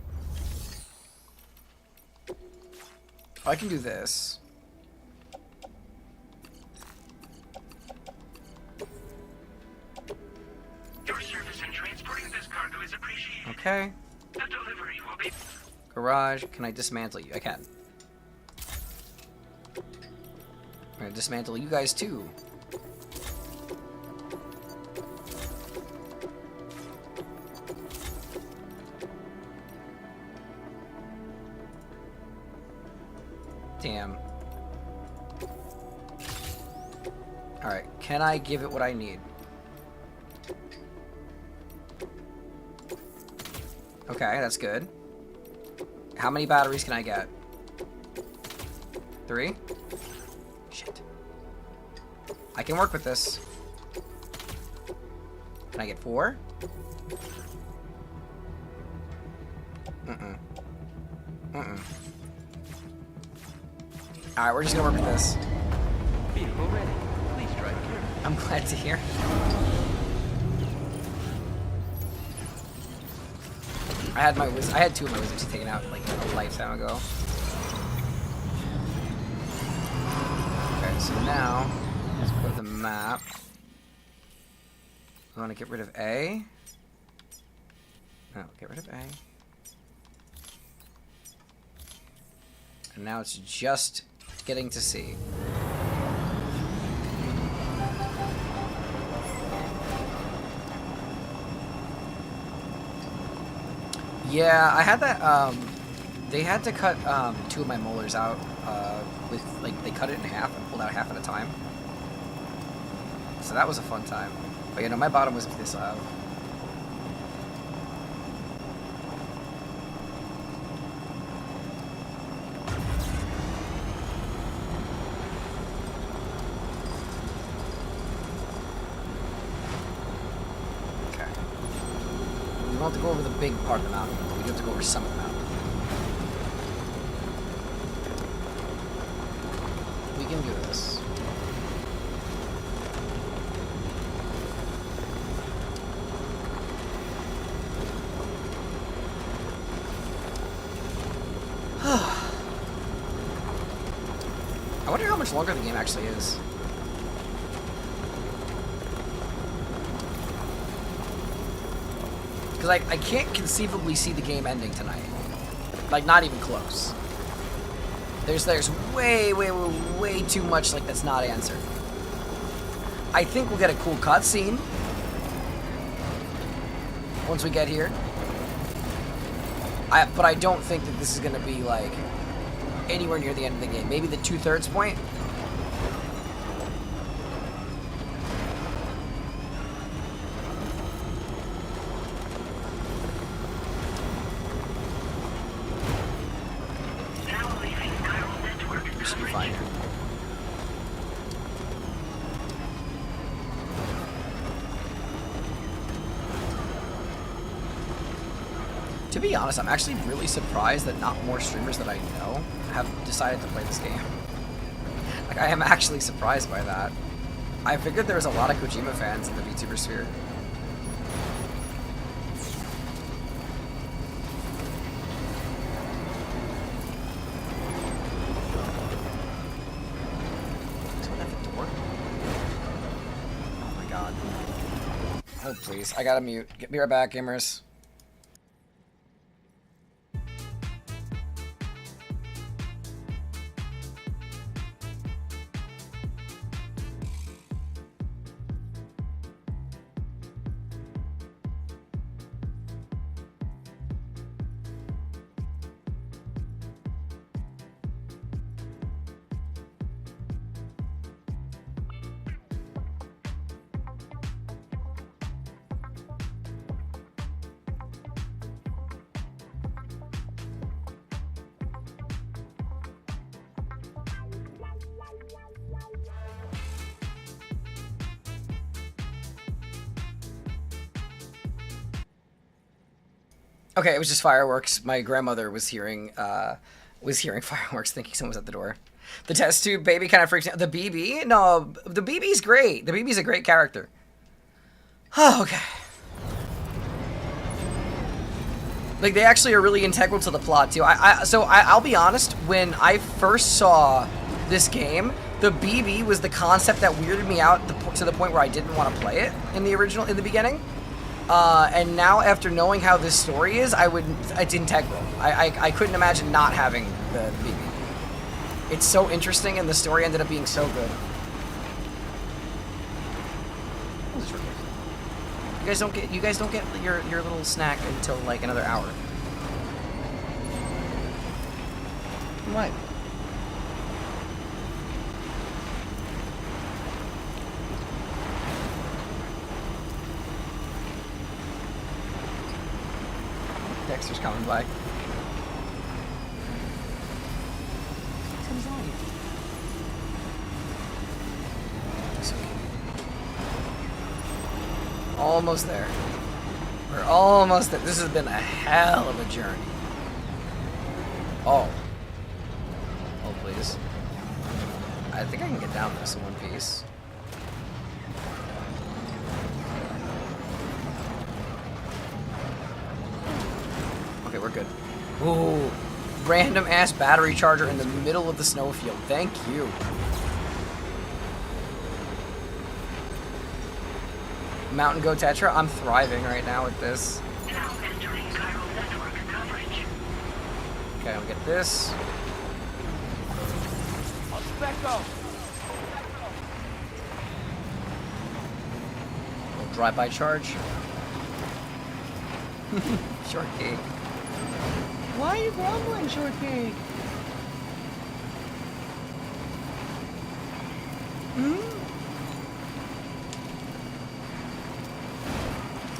I can do this. Your service in transporting this cargo is appreciated. Okay. The delivery will be... Garage. Can I dismantle you? I can. I'm gonna dismantle you guys too. Damn. Alright, can I give it what I need? Okay, that's good. How many batteries can I get? 3? Shit. I can work with this. Can I get 4? Alright, we're just gonna work with this. Vehicle ready. Please drive carefully. I'm glad to hear. I had 2 of my wizards taken out like a lifetime ago. Okay, so now let's go to the map. I want to get rid of A. No, get rid of A. And now it's just getting to C. Yeah, I had that, they had to cut, 2 of my molars out, with, like, they cut it in half and pulled out half at a time. So that was a fun time. But, you know, my bottom was this loud. We don't have to go over the big part of the mountain, but we do have to go over some of the mountain. We can do this. I wonder how much longer the game actually is. Because I can't conceivably see the game ending tonight. Like, not even close. There's way too much, like, that's not answered. I think we'll get a cool cutscene once we get here. But I don't think that this is going to be, like, anywhere near the end of the game. Maybe the 2/3 point. Should be fine here. To be honest, I'm actually really surprised that not more streamers that I know have decided to play this game. Like, I am actually surprised by that. I figured there was a lot of Kojima fans in the VTuber sphere. Oh, please. I gotta mute. Be right back, gamers. Okay, it was just fireworks. My grandmother was hearing fireworks, thinking someone was at the door. The test tube baby kind of freaks out. The BB? No, the BB's great. The BB's a great character. Oh, okay. Like, they actually are really integral to the plot, too. I'll be honest, when I first saw this game, the BB was the concept that weirded me out to the point where I didn't want to play it in the beginning. And now, after knowing how this story is, it's integral. I couldn't imagine not having the BB. It's so interesting, and the story ended up being so good. You guys don't get your little snack until like another hour. What? Dexter's coming by. Almost there. We're almost there. This has been a hell of a journey. Oh. Oh, please. I think I can get down this in one piece. Okay, we're good. Ooh. Random ass battery charger in the middle of the snowfield. Thank you. Mountain Goat Tetra, I'm thriving right now with this. Now entering chiral network coverage. Okay, I'll get this. Little drive-by charge. Shortcake. Why are you grumbling, Shortcake?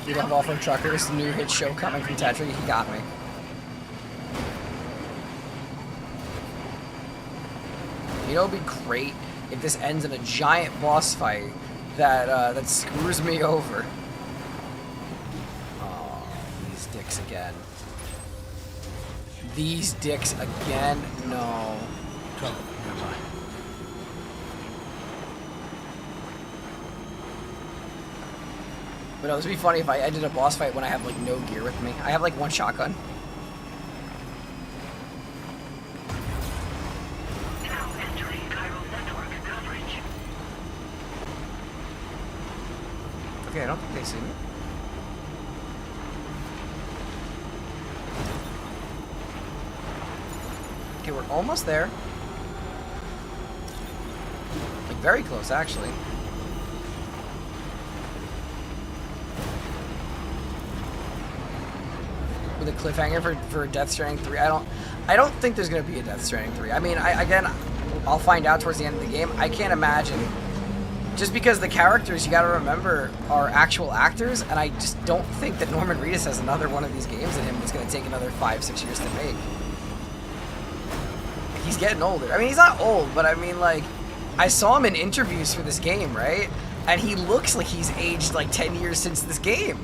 We love off-road truckers. New hit show coming from Tetra. He got me. You know, it'd be great if this ends in a giant boss fight that screws me over. Oh, these dicks again. These dicks again? No. Trouble. Never mind. But no, this would be funny if I ended a boss fight when I have like no gear with me. I have like one shotgun. Now entering chiral network coverage. Okay, I don't think they see me. Okay, we're almost there. Like very close, actually. With a cliffhanger for Death Stranding 3. I don't think there's gonna be a Death Stranding 3. I mean, I'll find out towards the end of the game. I can't imagine, just because the characters, you gotta remember, are actual actors, and I just don't think that Norman Reedus has another one of these games in him that's gonna take another 5-6 years to make. He's getting older. I mean, he's not old, but I mean, like, I saw him in interviews for this game, right? And he looks like he's aged like 10 years since this game.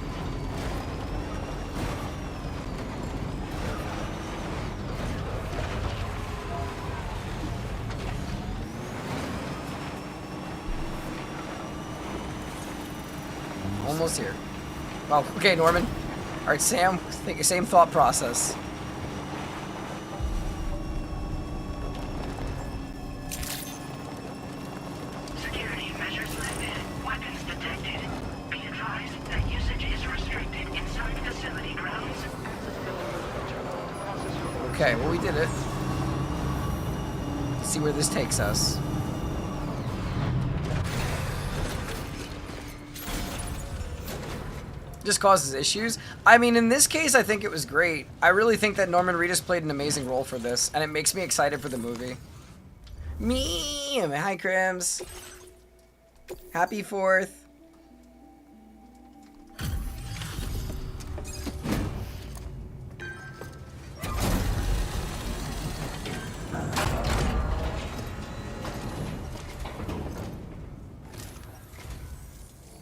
Almost here. Oh, okay, Norman. All right, Sam, same thought process. Security measures lifted. Weapons detected. Be advised that usage is restricted inside facility grounds. Okay, well, we did it. Let's see where this takes us. Just causes issues. I mean, in this case, I think it was great. I really think that Norman Reedus played an amazing role for this, and it makes me excited for the movie. Hi, Crims. Happy 4th.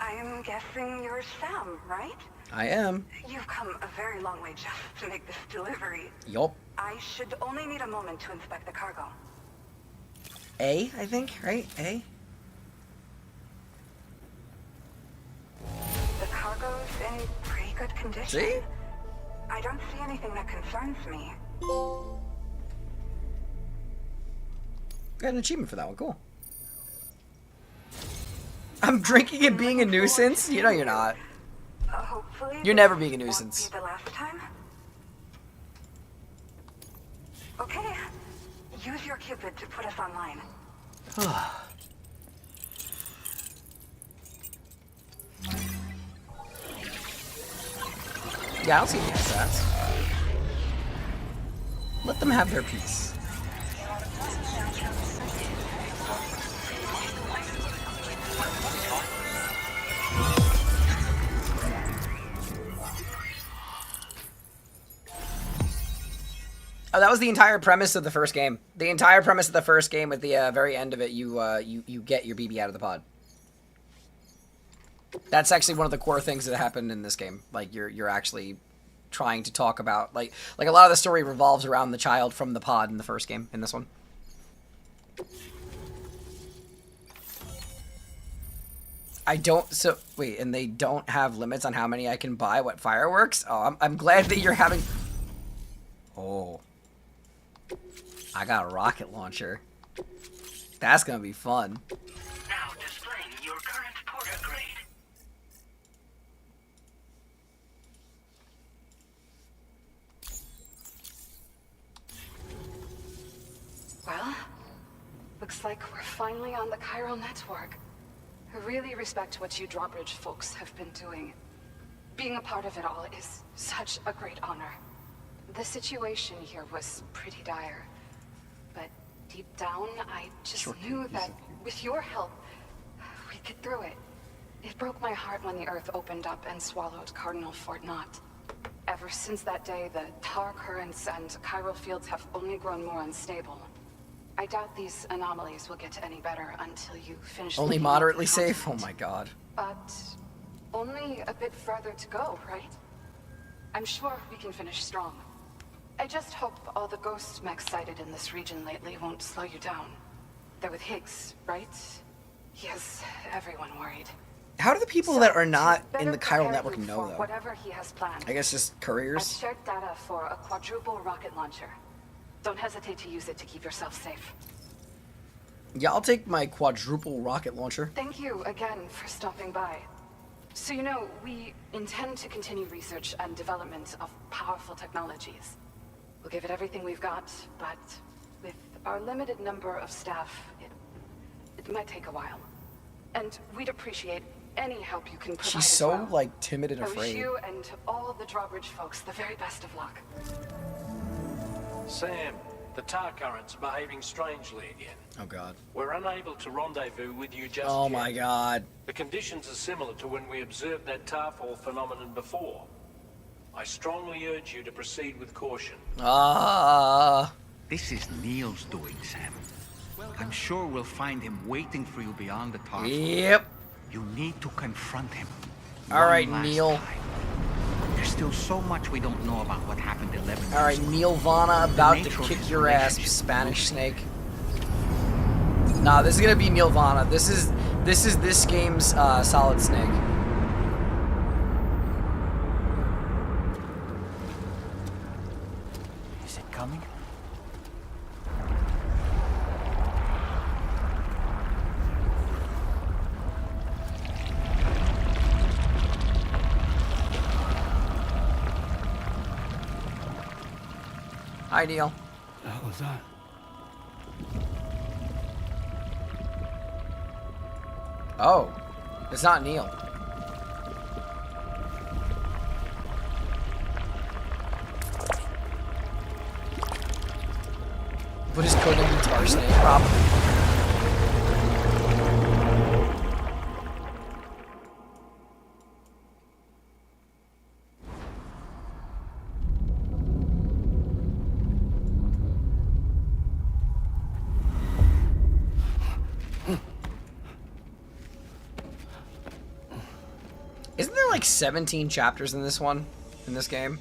I'm guessing you're Sam, right? I am. You've come a very long way just to make this delivery. Yup. I should only need a moment to inspect the cargo. A, I think, right? A? The cargo's in pretty good condition. See? I don't see anything that concerns me. Got an achievement for that one. Cool. I'm drinking and being a nuisance? You know you're not. Hopefully You're never being a nuisance. won't be the last time. Okay. Use your Cupid to put us online. Yeah, I don't see any assets. Let them have their piece. Oh, that was the entire premise of the first game. The entire premise of the first game, at the very end of it, you get your BB out of the pod. That's actually one of the core things that happened in this game. Like you're actually trying to talk about like a lot of the story revolves around the child from the pod in the first game. In this one, I don't. So wait, and they don't have limits on how many I can buy. What fireworks? Oh, I'm glad that you're having. Oh. I got a rocket launcher. That's gonna be fun. Now displaying your current porter grade. Well, looks like we're finally on the chiral network. I really respect what you drawbridge folks have been doing. Being a part of it all is such a great honor. The situation here was pretty dire. But deep down, I just knew that with your help, we'd get through it. It broke my heart when the Earth opened up and swallowed Cardinal Fort Knott. Ever since that day, the tar currents and chiral fields have only grown more unstable. I doubt these anomalies will get any better until you finish. Only moderately safe? Oh my god. But only a bit further to go, right? I'm sure we can finish strong. I just hope all the ghost mechs sighted in this region lately won't slow you down. They're with Higgs, right? He has everyone worried. How do the people that are not in the chiral network You know, for though? whatever he has planned. I guess just I've couriers? shared data for a quadruple rocket launcher. Don't hesitate to use it to keep yourself safe. Yeah, I'll take my quadruple rocket launcher. Thank you again for stopping by. So you know, we intend to continue research and development of powerful technologies. We'll give it everything we've got, but with our limited number of staff, it might take a while. And we'd appreciate any help you can provide. She's as so, well. like, timid and I wish afraid. you and all the drawbridge folks the very best of luck. Sam, the tar currents are behaving strangely again. Oh god. We're unable to rendezvous with you just Oh yet. my god. The conditions are similar to when we observed that tarfall phenomenon before. I strongly urge you to proceed with caution. This is Neil's doing, Sam. I'm sure we'll find him waiting for you beyond the tarfall. Yep. You need to confront him. Alright, one last Neil. time. There's still so much we don't know about what happened 11 years Alright, ago. Neil Vana about to nature of kick his your ass, relationship Spanish snake. Nah, this is gonna be Neil Vana. This is this game's Solid Snake. Is it coming? Hi, Neil. What the hell was that? Oh, it's not Neil. But his code name is Tar Snake, probably. Isn't there like 17 chapters in this one? In this game?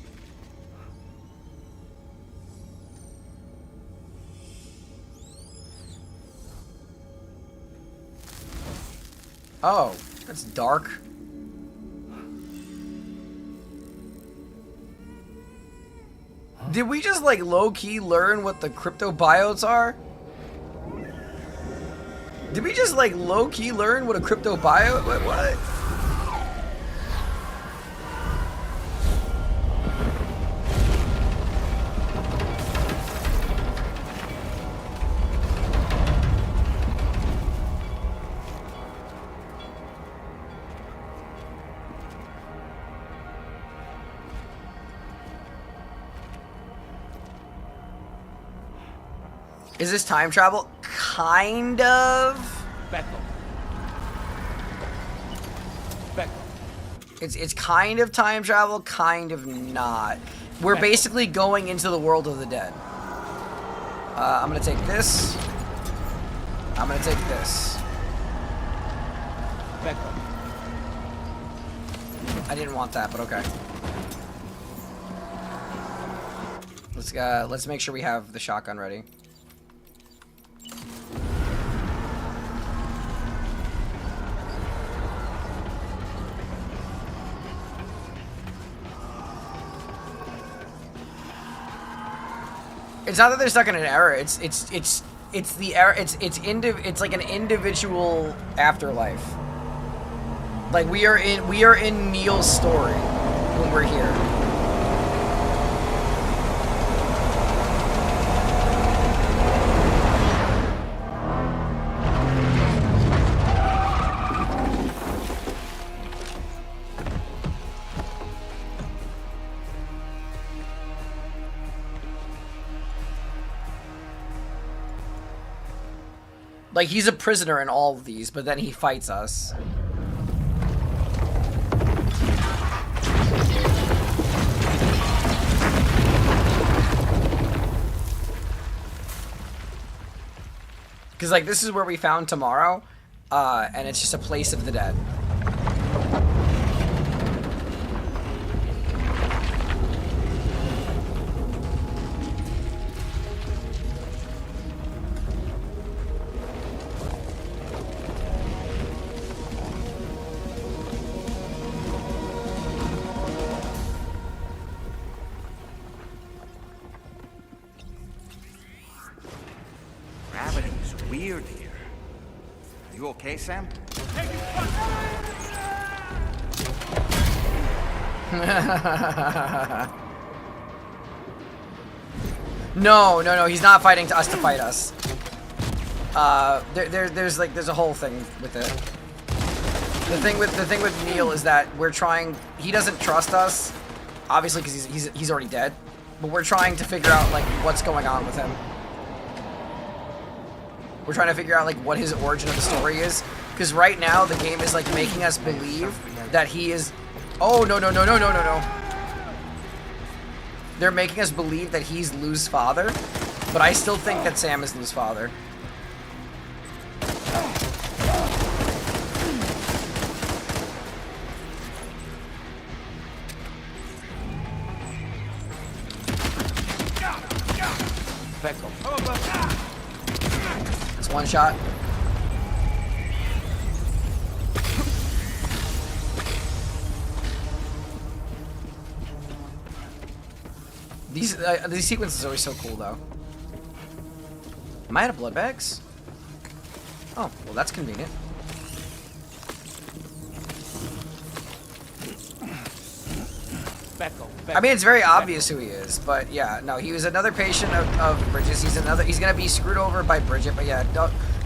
Oh, that's dark. Did we just like low-key learn what the cryptobiotes are? Did we just like low-key learn what a cryptobiote? What? Is this time travel? Kind of. It's kind of time travel, kind of not. We're basically going into the world of the dead. I'm gonna take this. I'm gonna take this. I didn't want that, but okay. Let's make sure we have the shotgun ready. It's not that they're stuck in an error. It's the error. It's like an individual afterlife. Like we are in Neil's story when we're here. Like, he's a prisoner in all of these, but then he fights us. Because, like, this is where we found Tomorrow, and it's just a place of the dead. Gravity's weird here. Are you okay, Sam? No, he's not fighting us to fight us. There's a whole thing with it. The thing with Neil is that he doesn't trust us, obviously because he's already dead, but we're trying to figure out like what's going on with him. We're trying to figure out like what his origin of the story is, because right now the game is like making us believe that he is. Oh no. They're making us believe that he's Lou's father, but I still think that Sam is Lou's father. It's one shot. These sequences are always so cool, though. Am I out of blood bags? Oh, well, that's convenient. I mean, it's very obvious who he is, but yeah, no, he was another patient of Bridget's. He's gonna be screwed over by Bridget, but yeah,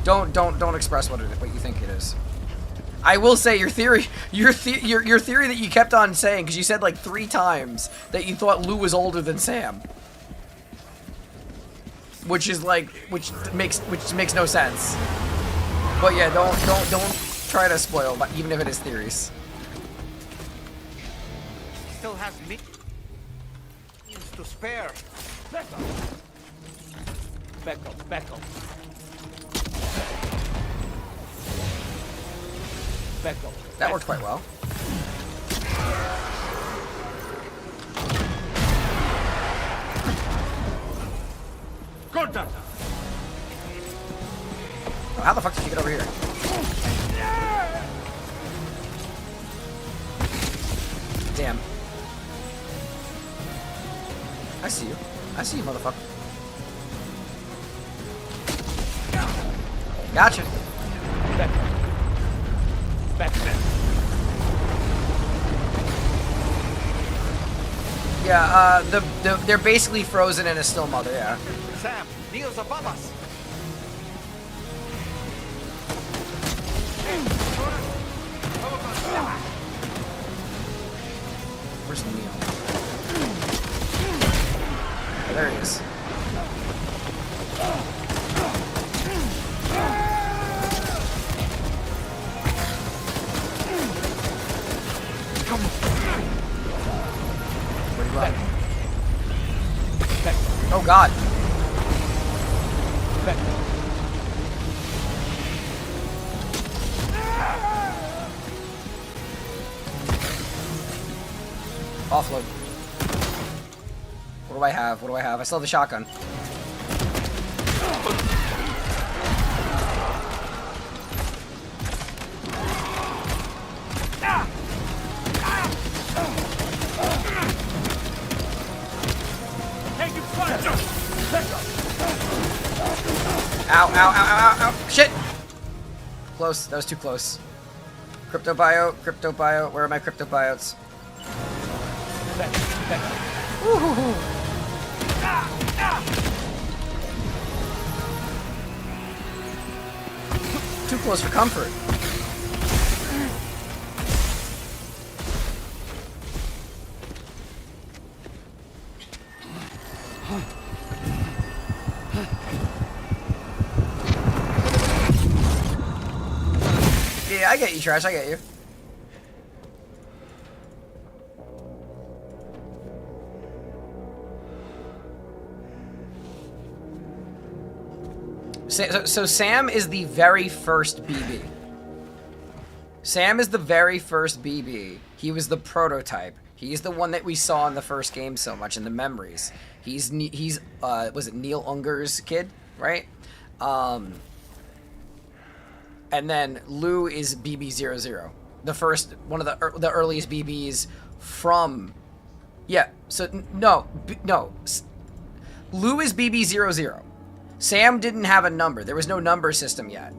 don't express what you think it is. I will say your theory that you kept on saying, because you said like 3 times that you thought Lou was older than Sam, which makes no sense. But yeah, don't try to spoil, even if it is theories. Still has me to spare. Becco. That worked quite well. Contact! Oh, how the fuck did you get over here? Damn. I see you. I see you, motherfucker. Gotcha. Back. Yeah, they're basically frozen in a still mother, yeah. Sam, Neil's above us. Where's Neil? Oh, there he is. Where'd he run? Oh god. Offload. What do I have? What do I have? I still have the shotgun. Ow, ow, ow, ow, ow, ow. Shit! Close. That was too close. Crypto bio, where are my crypto biotes? Too close for comfort. Yeah, I get you, Trash. I get you. So Sam is the very first BB. Sam is the very first BB. He was the prototype. He's the one that we saw in the first game so much in the memories. He's was it Neil Unger's kid, right? And then Lou is BB00, the first one of the earliest BBs from. Yeah. So no. Lou is BB00. Sam didn't have a number. There was no number system yet.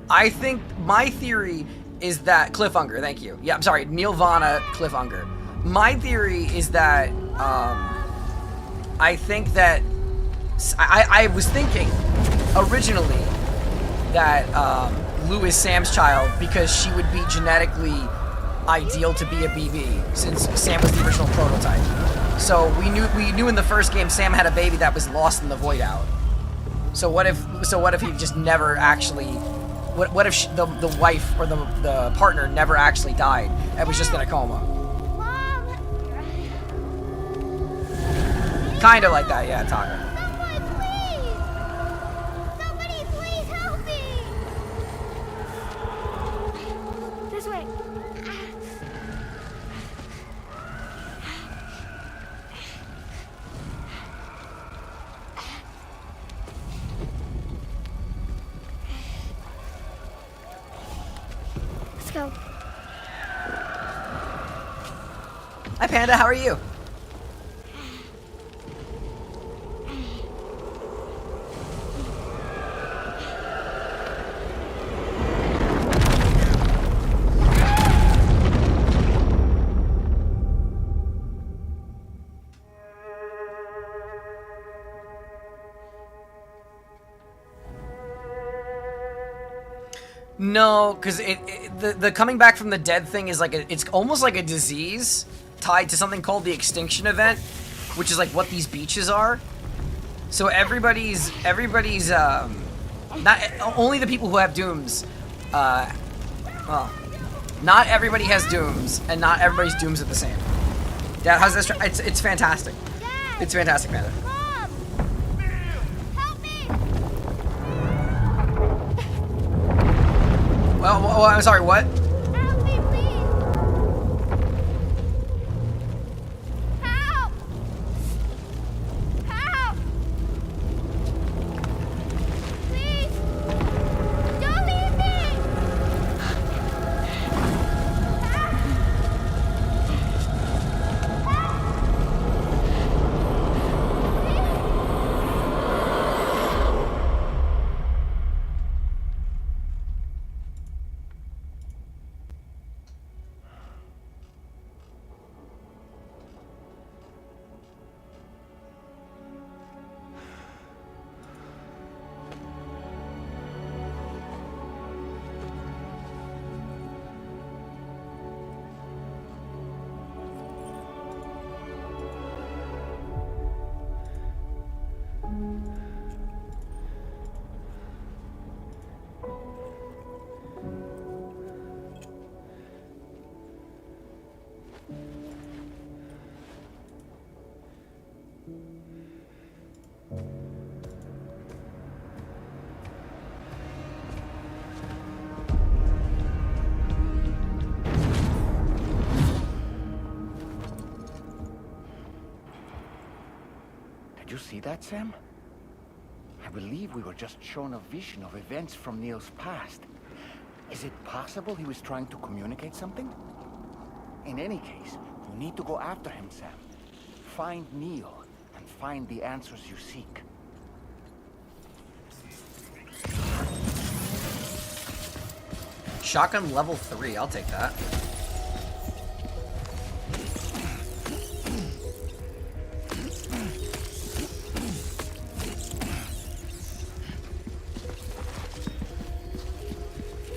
I think my theory is that Cliffhanger. Thank you. Yeah, I'm sorry, Neil Vana Cliffhanger. My theory is that I think that I was thinking originally that Lou is Sam's child because she would be genetically ideal to be a BB since Sam was the original prototype. So we knew in the first game Sam had a baby that was lost in the void out. So what if he just never actually? What if the wife or the partner never actually died and was just in a coma? Mom! Kind of like that, yeah, Taka. Somebody please help me! This way. Let's go. Hi, Panda. How are you? No, because the coming back from the dead thing is like it's almost like a disease tied to something called the extinction event, which is like what these beaches are. So everybody's not only the people who have dooms. Well, not everybody has dooms, and not everybody's dooms are the same. Dad, how's this? It's fantastic. Dad! It's fantastic, Panda. Mom! Help me! Well, I'm sorry. What? Help me, please! Help! Help! you see that, Sam? I believe we were just shown a vision of events from Neil's past. Is it possible he was trying to communicate something? In any case, you need to go after him, Sam. Find Neil, and find the answers you seek. Shotgun level 3, I'll take that.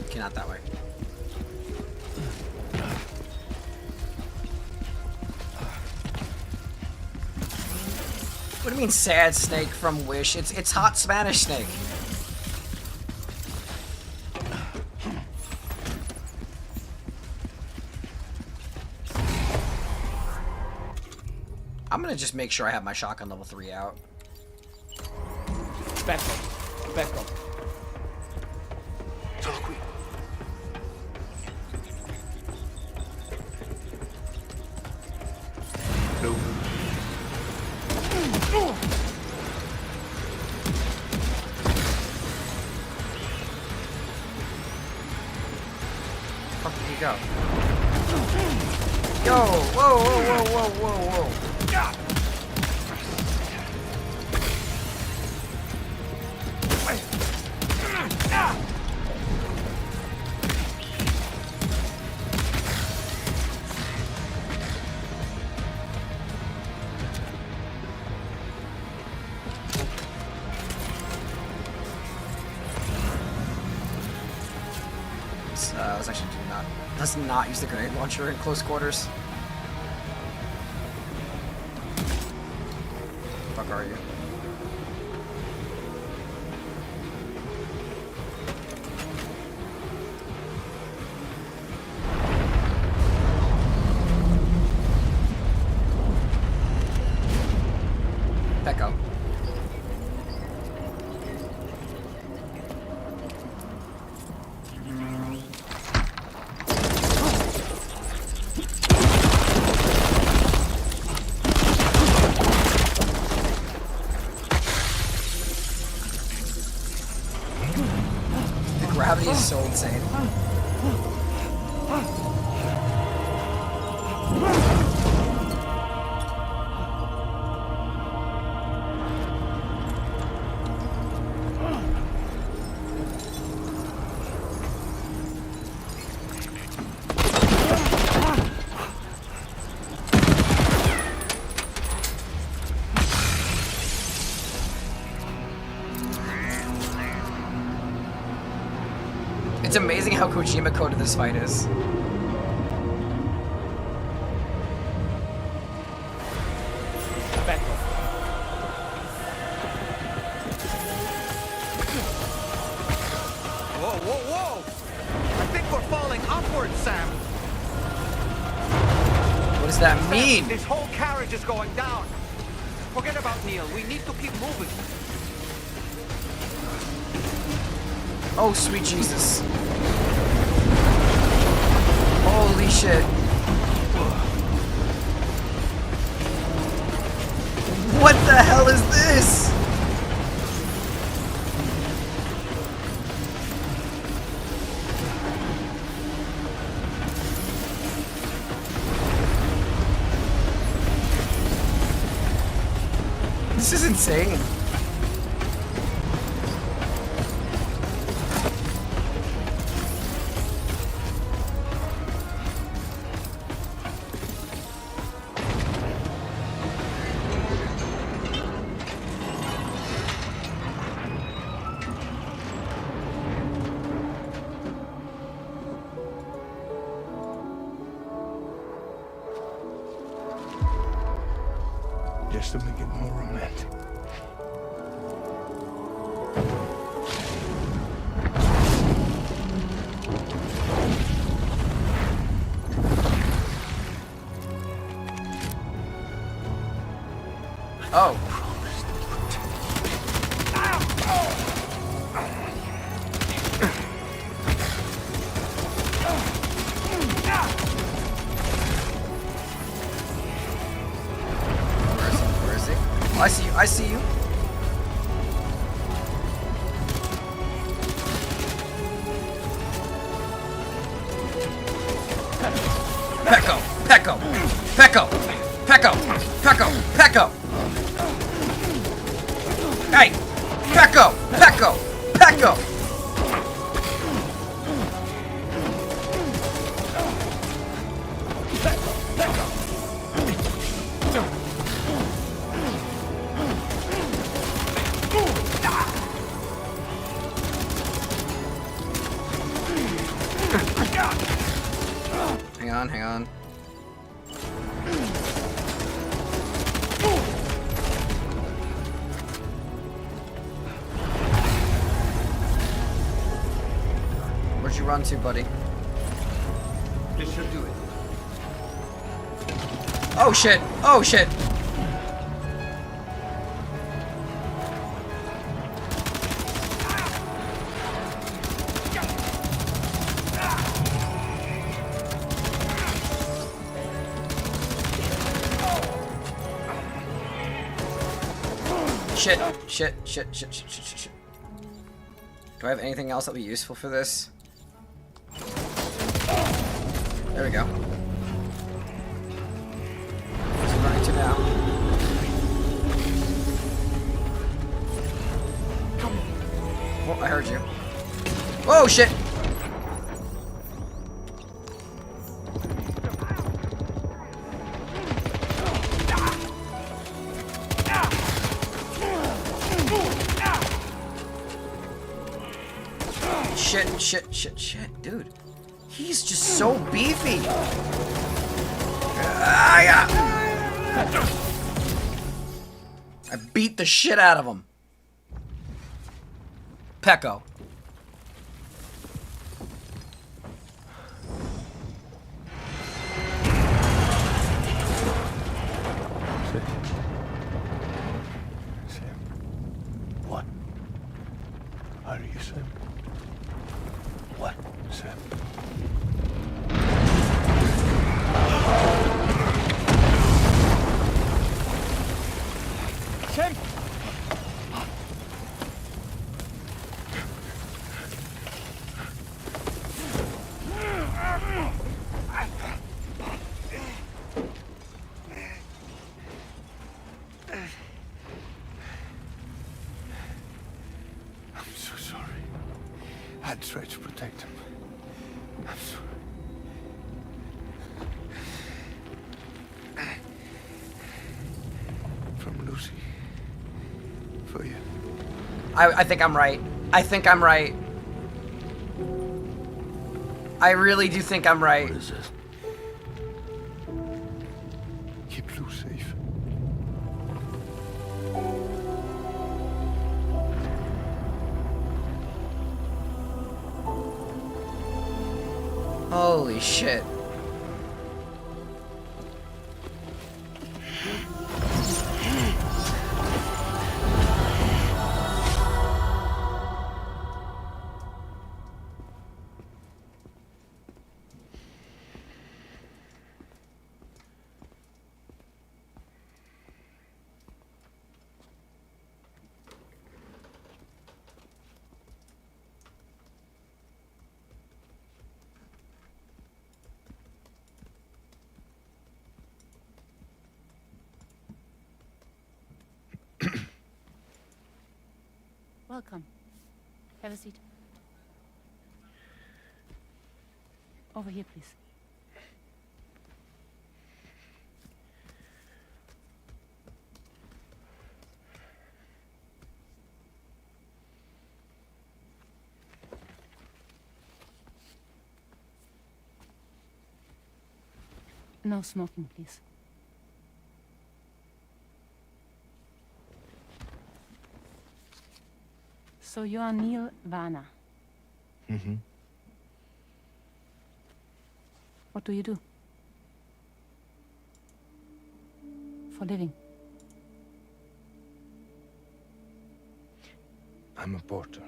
Okay, not that way. What do you mean sad snake from Wish? It's hot Spanish snake. I'm gonna just make sure I have my shotgun level 3 out. Back up. Back up. Solo qui. No. Where did he go? Yo! Whoa! Whoa! Whoa! Whoa! Whoa! Whoa! Let's actually does not use the grenade launcher in close quarters. The fuck are you? Echo. Gravity is so insane. It's amazing how Kojima coded this fight is. Back up. Whoa, whoa, whoa! I think we're falling upward, Sam. What does that mean? This whole carriage is going down. Forget about Neil. We need to keep moving. Oh, sweet Jesus. Holy shit. What the hell is this? This is insane. Just to make it more romantic. Oh. Where is he? I see you. I see you. Pecco! Pecco! Pecco! Pecco! Pecco! Pecco! Hey! Pecco! Pecco! Pecco! Hang on, hang on. Where'd you run to, buddy? This should do it. Oh shit! Oh shit! Shit, shit, shit, shit, shit, shit, shit, shit. Do I have anything else that'll be useful for this? There we go. Where's he running to now? Oh, I heard you. Oh shit! Shit, shit, shit, shit, dude. He's just so beefy. I beat the shit out of him. Pecco. What? Are you Sam? What, Sam? Sam! I'm so sorry. I'd try to protect him. I'm sorry. From Lucy. For you. I think I'm right. I think I'm right. I really do think I'm right. What is this? Keep Lou safe. Holy shit. Welcome. Have a seat. Over here, please. No smoking, please. So you are Neil Varner. Mm-hmm. What do you do? For living? I'm a porter.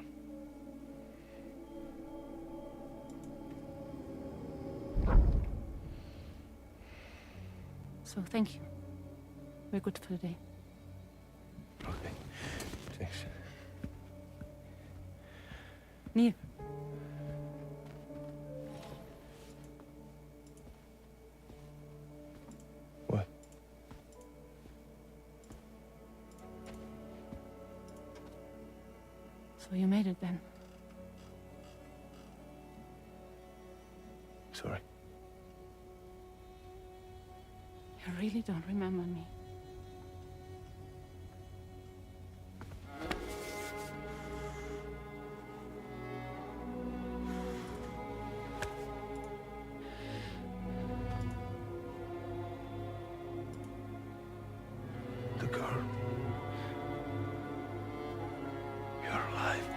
So thank you. We're good for the day. Okay. Thanks. Neil. What? So you made it then? Sorry. You really don't remember me. The girl. You're alive.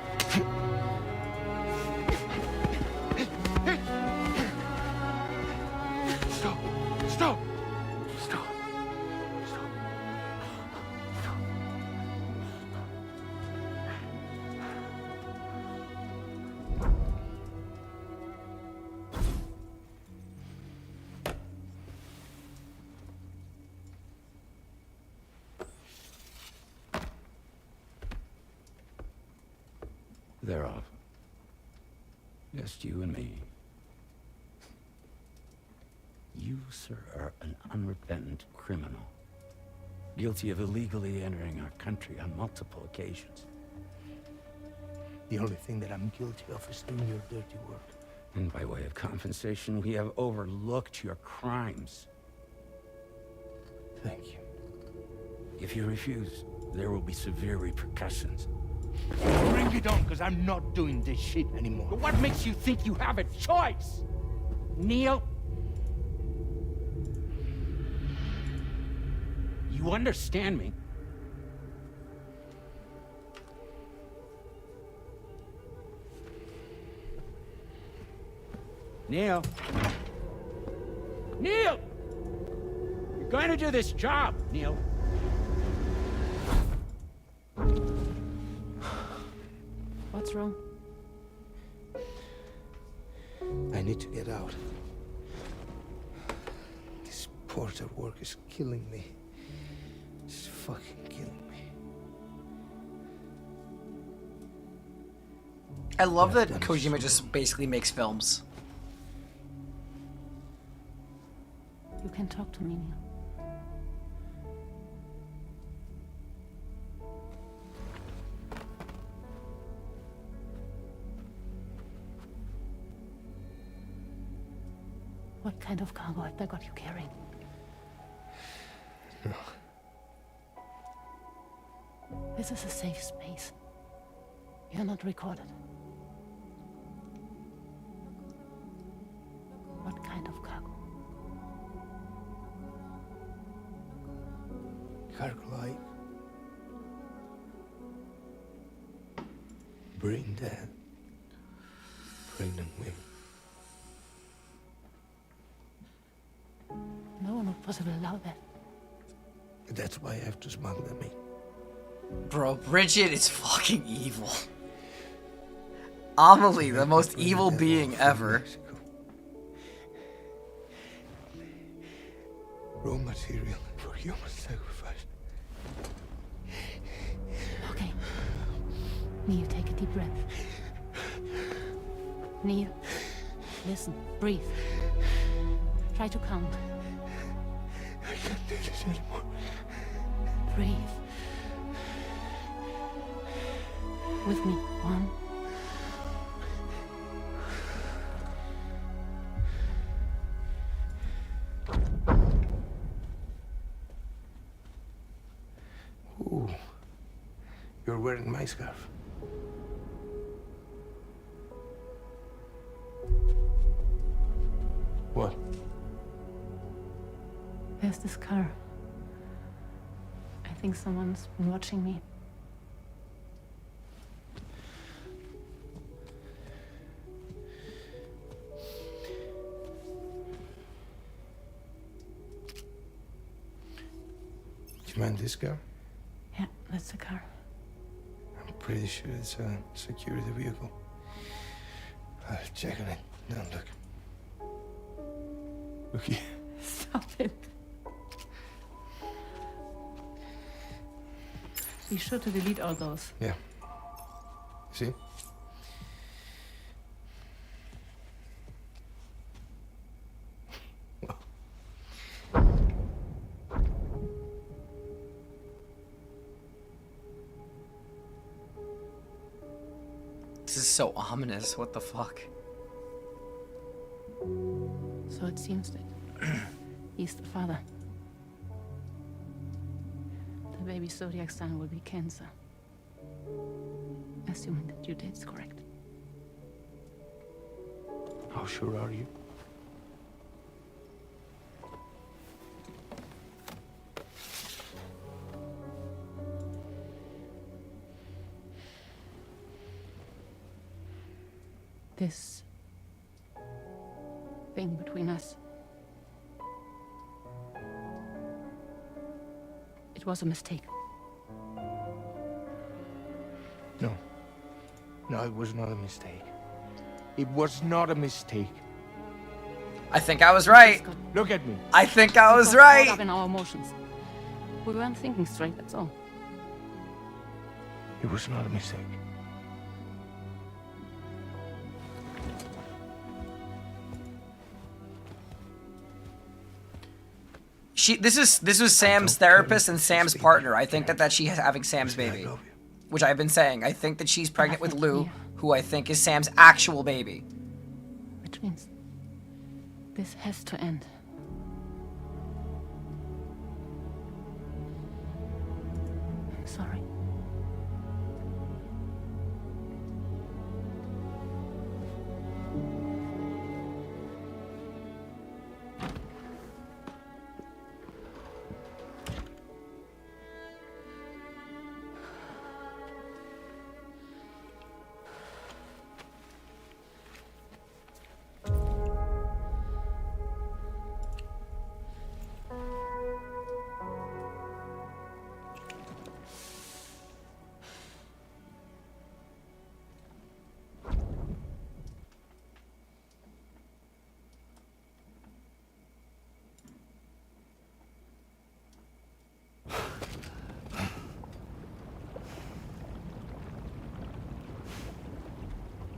Stop! Stop! Stop! Stop! They're off. Just you and me. You, sir, are an unrepentant criminal. Guilty of illegally entering our country on multiple occasions. The only thing that I'm guilty of is doing your dirty work. And by way of compensation, we have overlooked your crimes. Thank you. If you refuse, there will be severe repercussions. Bring it on, because I'm not doing this shit anymore. But what makes you think you have a choice? Neil? You understand me? Neil? Neil! You're going to do this job, Neil. What's wrong? I need to get out. This porter work is killing me. It's fucking killing me. I love that Kojima just basically makes films. You can talk to me, Neil. What kind of cargo have they got you carrying? No. This is a safe space. You're not recorded. What kind of cargo? Cargo like brain dead, pregnant women. No one would possibly allow that. That's why I have to smuggle them in. Bro, Bridget is fucking evil. Amelie, the most evil being ever. Raw material for human sacrifice. Okay. Neil, take a deep breath. Neil, listen, breathe. Try to count. I can't do this anymore. Breathe. With me. 1. Ooh, you're wearing my scarf. What? There's this car. I think someone's been watching me. Do you mind this car? Yeah, that's the car. I'm pretty sure it's a security vehicle. I'll check on it. Now look. Look here. Stop it. Be sure to delete all those. Yeah. See? This is so ominous. What the fuck? So it seems that he's the father. The baby zodiac sign will be Cancer. Assuming that due date's correct. How sure are you? This thing between us. It was a mistake. No. No, it was not a mistake. It was not a mistake. I think I was right. Look at me. I think I was We got caught right. up in our emotions. We weren't thinking straight, that's all. It was not a mistake. This was Sam's therapist and Sam's partner. I think that she's having Sam's baby, which I've been saying. I think that she's pregnant with Lou, who I think is Sam's actual baby. Which means this has to end. I'm sorry.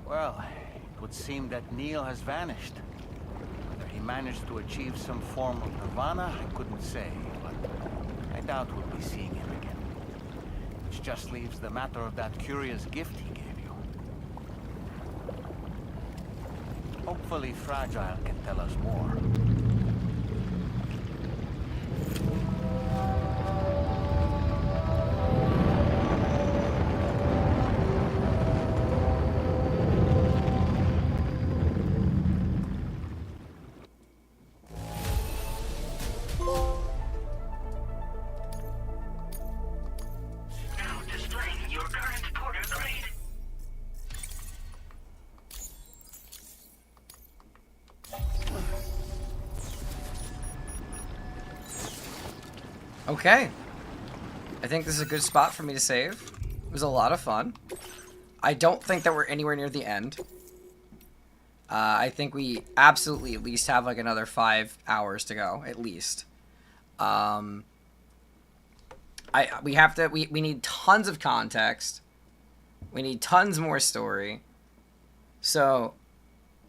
Well, it would seem that Neil has vanished. Whether he managed to achieve some form of nirvana, I couldn't say, but I doubt we'll be seeing him again. Which just leaves the matter of that curious gift he gave you. Hopefully Fragile can tell us more. Now displaying your current porter grade. Okay. I think this is a good spot for me to save. It was a lot of fun. I don't think that we're anywhere near the end. I think we absolutely at least have like another 5 hours to go, at least. We need tons of context. We need tons more story. So,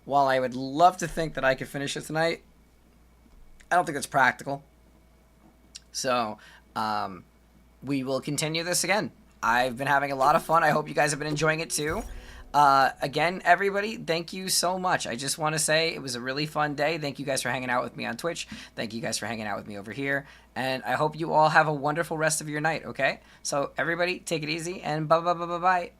while I would love to think that I could finish it tonight, I don't think that's practical. So, we will continue this again. I've been having a lot of fun. I hope you guys have been enjoying it too. Again, everybody, thank you so much. I just want to say it was a really fun day. Thank you guys for hanging out with me on Twitch. Thank you guys for hanging out with me over here. And I hope you all have a wonderful rest of your night, okay? So, everybody, take it easy and bye-bye-bye-bye-bye. Bye.